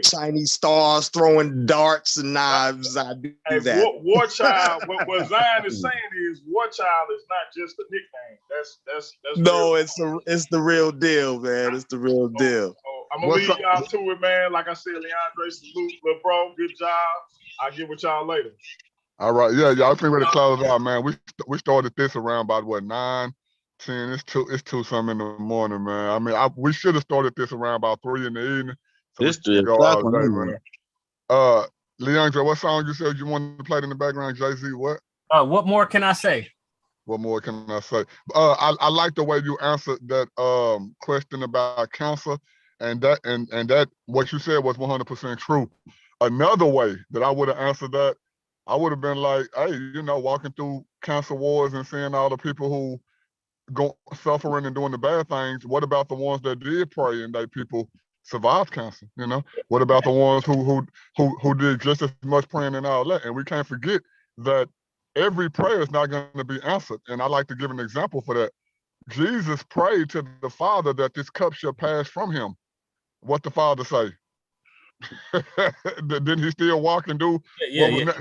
Chinese stars, throwing darts and knives. I do that. War Child. What Zion is saying is War Child is not just a nickname. That's no, it's the real deal, man. It's the real deal. I'm gonna leave y'all to it, man. Like I said, LeAndre, salute, little bro. Good job. I'll get with y'all later. All right, yeah, y'all think ready to close out, man. We started this around about what 9, 10. It's 2 something in the morning, man. I mean, we should have started this around about 3 in the evening. So this 3 o'clock, man. LeAndre, what song you said you wanted to play in the background? Jay-Z, what? What more can I say? What more can I say? I like the way you answered that question about cancer. And that what you said was 100% true. Another way that I would have answered that, I would have been like, hey, walking through cancer wards and seeing all the people who go suffering and doing the bad things. What about the ones that did pray and that people survived cancer? What about the ones who did just as much praying and all that? And we can't forget that every prayer is not going to be answered. And I like to give an example for that. Jesus prayed to the Father that this cup shall pass from him. What the Father say? Didn't he still walk and do? Yeah.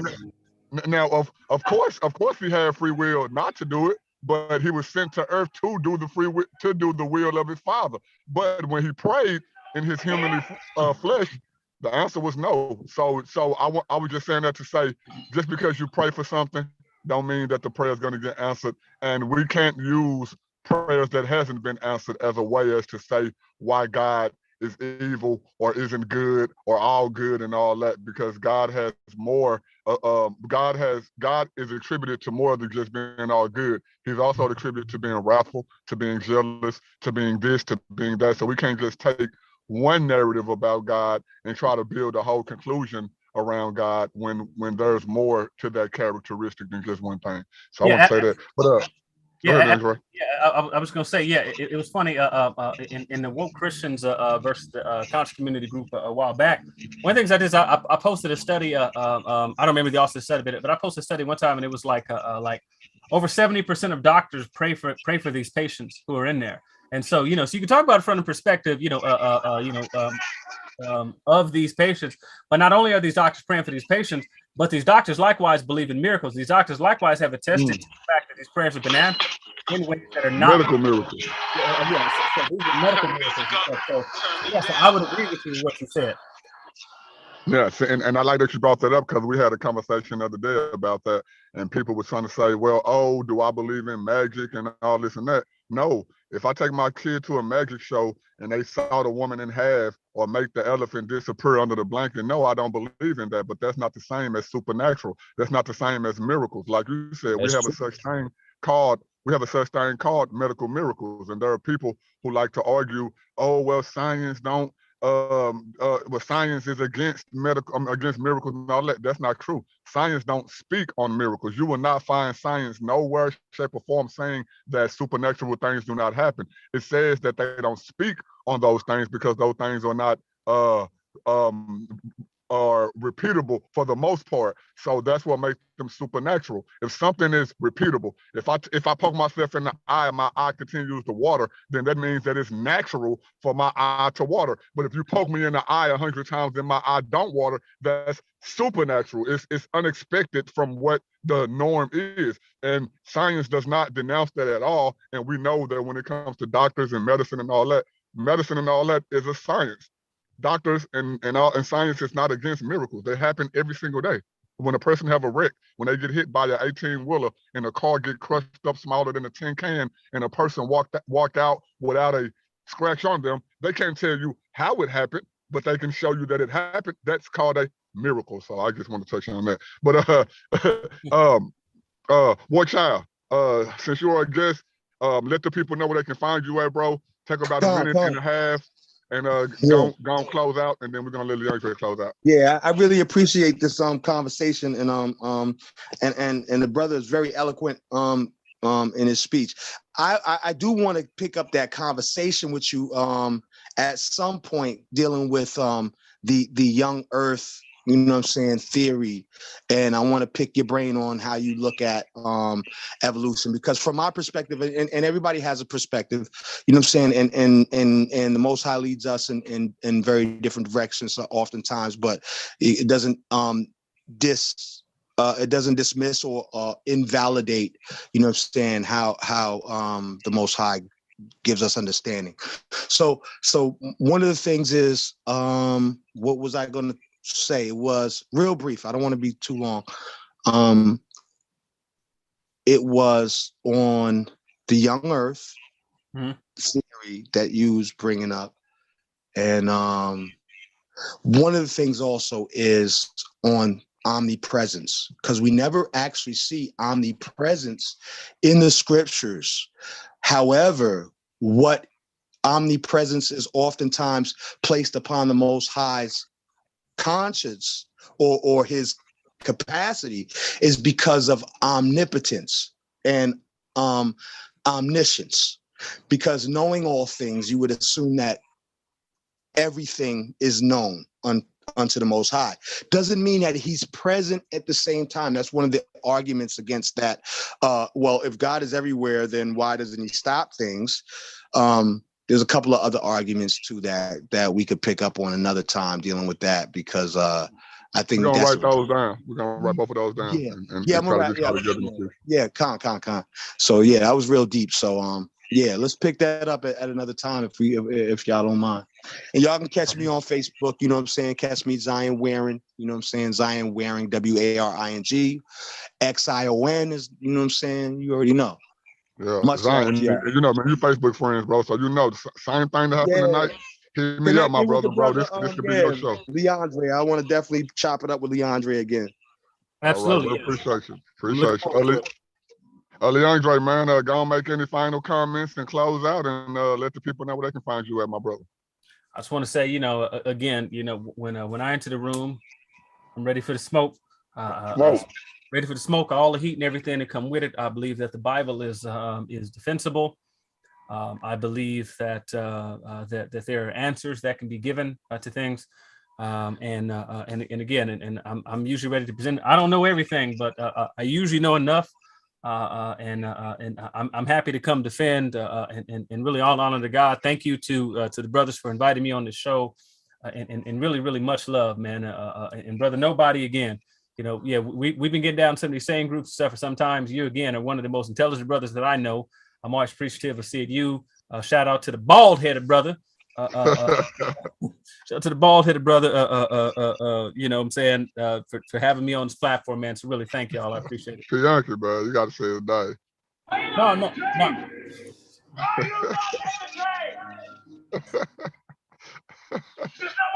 Now, of course, he had free will not to do it, but he was sent to earth to do the will of his Father. But when he prayed in his human flesh, the answer was no. So I was just saying that to say, just because you pray for something, don't mean that the prayer is going to get answered, and we can't use prayers that hasn't been answered as a way as to say why God is evil or isn't good or all good and all that, because God has more. God is attributed to more than just being all good. He's also attributed to being wrathful, to being jealous, to being this, to being that. So we can't just take one narrative about God and try to build a whole conclusion around God when there's more to that characteristic than just one thing. So I want to say that. But I was going to say, it was funny in the Woke Christians versus the conscious community group a while back. One of the things I did is I posted a study. I don't remember the author said it, but I posted a study one time, and it was like over 70% of doctors pray for these patients who are in there. And so, so you can talk about it from the perspective, of these patients, but not only are these doctors praying for these patients, but these doctors likewise believe in miracles. These doctors likewise have attested to the fact that these prayers have been answered in ways that are not medical miracles. So these are medical miracles and stuff. So I would agree with you with what you said. Yes, and I like that you brought that up, because we had a conversation the other day about that, and people were trying to say, well, do I believe in magic and all this and that? No. If I take my kid to a magic show and they saw the woman in half or make the elephant disappear under the blanket, no, I don't believe in that. But that's not the same as supernatural. That's not the same as miracles. Like you said, we have a such thing called medical miracles. And there are people who like to argue, science don't. Science is against miracles and all that. That's not true. Science don't speak on miracles. You will not find science nowhere, shape, or form saying that supernatural things do not happen. It says that they don't speak on those things because those things are not are repeatable for the most part. So that's what makes them supernatural. If something is repeatable, if I poke myself in the eye and my eye continues to water, then that means that it's natural for my eye to water. But if you poke me in the eye 100 times and my eye don't water, that's supernatural. It's unexpected from what the norm is. And science does not denounce that at all. And we know that when it comes to doctors and medicine and all that is a science. Doctors and science is not against miracles. They happen every single day. When a person have a wreck, when they get hit by an 18-wheeler and a car get crushed up smaller than a tin can, and a person walk out without a scratch on them, they can't tell you how it happened, but they can show you that it happened. That's called a miracle. So I just want to touch on that. But War Child, since you're a guest, let the people know where they can find you at, bro. Take about a minute and a half. And go close out, and then we're gonna let LeAndre close out. Yeah, I really appreciate this conversation, and the brother is very eloquent in his speech. I do want to pick up that conversation with you at some point dealing with the young earth, you know what I'm saying, theory. And I want to pick your brain on how you look at evolution, because from my perspective, and everybody has a perspective, you know what I'm saying, and the Most High leads us in very different directions oftentimes, but it doesn't it doesn't dismiss or invalidate, you know what I'm saying, how the Most High gives us understanding. So one of the things is, what was I going to say? It was real brief. I don't want to be too long. It was on the young earth theory that you was bringing up. And one of the things also is on omnipresence, because we never actually see omnipresence in the scriptures. However, what omnipresence is oftentimes placed upon the Most High's conscience or his capacity is because of omnipotence and omniscience. Because knowing all things, you would assume that everything is known unto the Most High. Doesn't mean that he's present at the same time. That's one of the arguments against that. Well, if God is everywhere, then why doesn't he stop things? There's a couple of other arguments to that we could pick up on another time dealing with that, because I think we're gonna write those down. We're gonna write both of those down. Yeah, and yeah, try to get together. Con. So yeah, that was real deep. So yeah, let's pick that up at another time if y'all don't mind. And y'all can catch me on Facebook, you know what I'm saying? Catch me Zion Waring, you know what I'm saying? Zion Waring, Waring. XION is, you know what I'm saying? You already know. Yeah, Much Zion, love, yeah. you know, man, you Facebook friends, bro. So you know the same thing that happened tonight. Hit me up, my brother, bro. This could be your show. LeAndre, I want to definitely chop it up with LeAndre again. Absolutely. All right, well, appreciate you. LeAndre, man, go and make any final comments and close out, and let the people know where they can find you at, my brother. I just want to say, you know, again, you know, when I enter the room, I'm ready for the smoke. Ready for the smoke, all the heat and everything that come with it. I believe that the Bible is defensible. I believe that that there are answers that can be given to things. And again, I'm usually ready to present. I don't know everything, but I usually know enough. And I'm happy to come defend and really all honor to God. Thank you to the brothers for inviting me on the show, and really much love, man. And brother Nobody, again, you know, yeah, we've been getting down some of these same groups and stuff for some times. You again are one of the most intelligent brothers that I know. I'm always appreciative of seeing you. Shout out to the bald-headed brother. Shout out to the bald-headed brother. You know what I'm saying, for having me on this platform, man. So really thank y'all. I appreciate it. Yankee, bro, you got to say it today. No.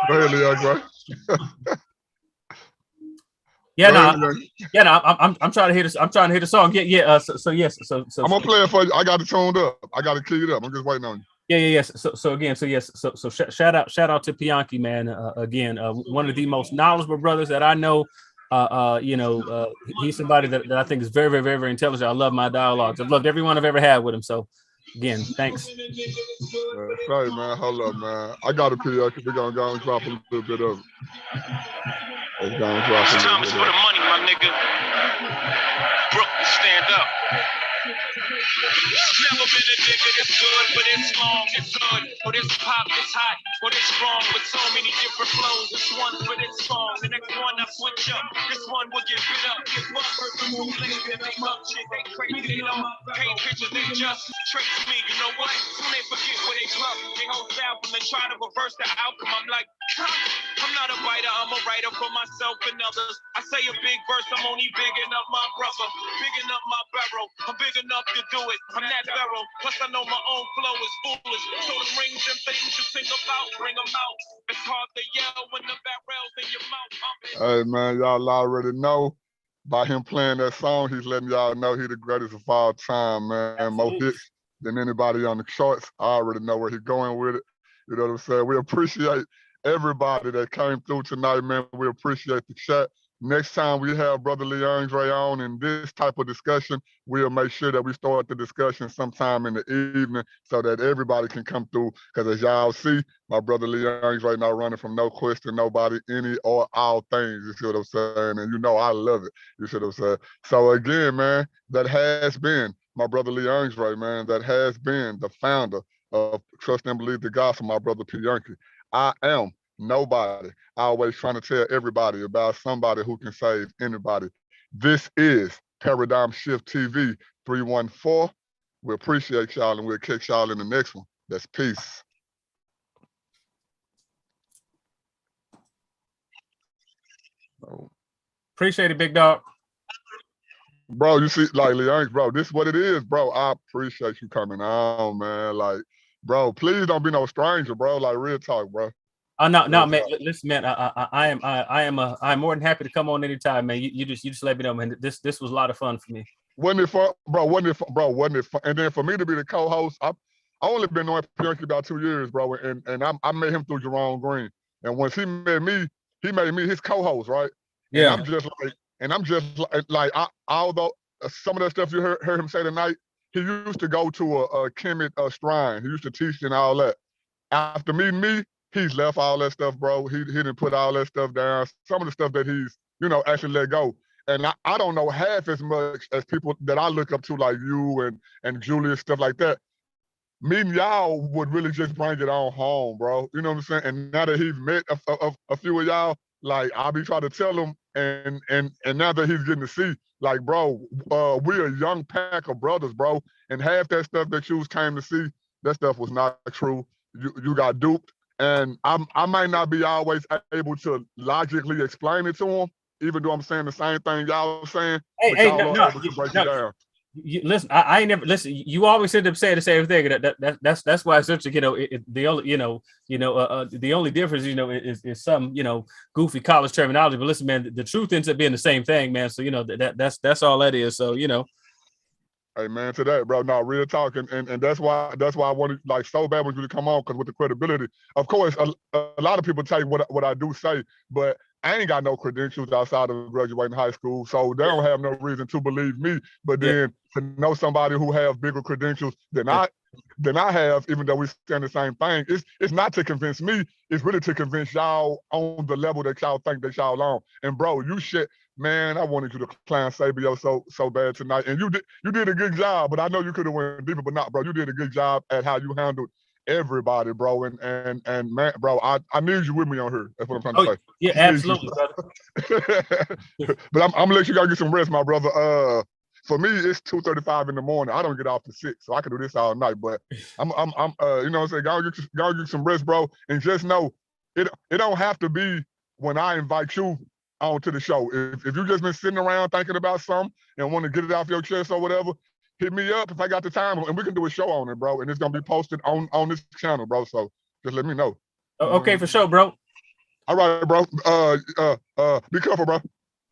Go ahead, Leondre. I'm trying to hear this. I'm trying to hear the song. So yes. So I'm gonna play it for you. I got it tuned up. I got it keyed up. I'm just waiting on you. Yes. So shout out to Bianchi, man. Again, one of the most knowledgeable brothers that I know. He's somebody that I think is very, very, very, very intelligent. I love my dialogues. I've loved everyone I've ever had with him. So again, thanks. Right, man. Hold up, man. I got a Bianchi. We're gonna go and drop a little bit of it. It's time for the money, my nigga. Brooklyn, stand up. Never been a nigga that's good, but it's long, it's hood. Or this pop, it's hot, or this strong with so many different flows. This one for this song, the next one I switch up. This one will get bit up, get one person who lays and they love shit. They crazy, they don't paint pictures, they just trace me. You know what? Soon they forget where they love. They hold down when they try to reverse the outcome. I'm like, I'm not a writer, I'm a writer for myself and others. I say a big verse, I'm only bigging up my brother, bigging up my barrel. I'm big enough to do it. I'm that barrel. Plus I know my own flow is foolish. So the rings and things you sing about, bring them out. It's hard to yell when the barrel's in your mouth. Hey man, y'all already know by him playing that song, he's letting y'all know he's the greatest of all time, man. More hits than anybody on the charts. I already know where he's going with it. You know what I'm saying? We appreciate everybody that came through tonight, man. We appreciate the chat. next time we have Brother LeAndre on in this type of discussion, we'll make sure that we start the discussion sometime in the evening so that everybody can come through. Because as y'all see, my brother LeAndre right now running from no question, nobody, any or all things. You see what I'm saying? And you know I love it. You see what I'm saying? So again, man, that has been my brother LeAndre, man. That has been the founder of Trust and Believe the Gospel, my brother P. Yankee. I am nobody. I always trying to tell everybody about somebody who can save anybody. This is Paradigm Shift TV 314. We appreciate y'all and we'll catch y'all in the next one. That's peace. Appreciate it, big dog. Bro, you see, like, Leon, bro, this is what it is, bro. I appreciate you coming on, man. Like, bro, please don't be no stranger, bro. Like, real talk, bro. Oh no, man. Listen, man. I'm more than happy to come on anytime, man. You just let me know, man. This was a lot of fun for me. Wasn't it fun, bro? Wasn't it fun? And then for me to be the co-host, I only been knowing Yankee about 2 years, bro. And I met him through Jerome Green. And once he made me his co-host, right? Yeah. And I'm just like although some of that stuff you heard him say tonight, he used to go to a Kemet shrine. He used to teach and all that. After meeting me, he's left all that stuff, bro. He didn't put all that stuff down. Some of the stuff that he's, actually let go. And I don't know half as much as people that I look up to, like you and Julius, stuff like that. Meeting y'all would really just bring it on home, bro. You know what I'm saying? And now that he's met a few of y'all, like, I'll be trying to tell him, and now that he's getting to see, like, bro, we're a young pack of brothers, bro. And half that stuff that you came to see, that stuff was not true. You got duped. And I might not be always able to logically explain it to him, even though I'm saying the same thing y'all saying. But y'all are able to break it down. Listen, I ain't never listen. You always end up saying the same thing. That's why it's such a the only difference is some goofy college terminology. But listen, man, the truth ends up being the same thing, man. So that's all that is. So Hey man, to that, bro. No, real talk, and that's why I wanted, like, so bad when you to come on, because with the credibility, of course, a lot of people take what I do say, but I ain't got no credentials outside of graduating high school, so they don't have no reason to believe me. But then to know somebody who have bigger credentials than I have, even though we saying the same thing, it's not to convince me. It's really to convince y'all on the level that y'all think that y'all on. And bro, you shit. Man, I wanted you to clown Sabio so bad tonight, and you did a good job. But I know you could have went deeper, but not, bro. You did a good job at how you handled everybody, bro. And man, bro, I need you with me on here. That's what I'm trying to say. Yeah, absolutely, brother. But I'm gonna let you guys get some rest, my brother. For me, it's 2:35 in the morning. I don't get off to 6, so I can do this all night. But I'm you know what I'm saying, go get some rest, bro. And just know it don't have to be when I invite you onto the show. If you just been sitting around thinking about something and want to get it off your chest or whatever, hit me up if I got the time, and we can do a show on it, bro. And it's gonna be posted on this channel, bro. So just let me know. Okay, for sure, bro. All right, bro. Be careful, bro.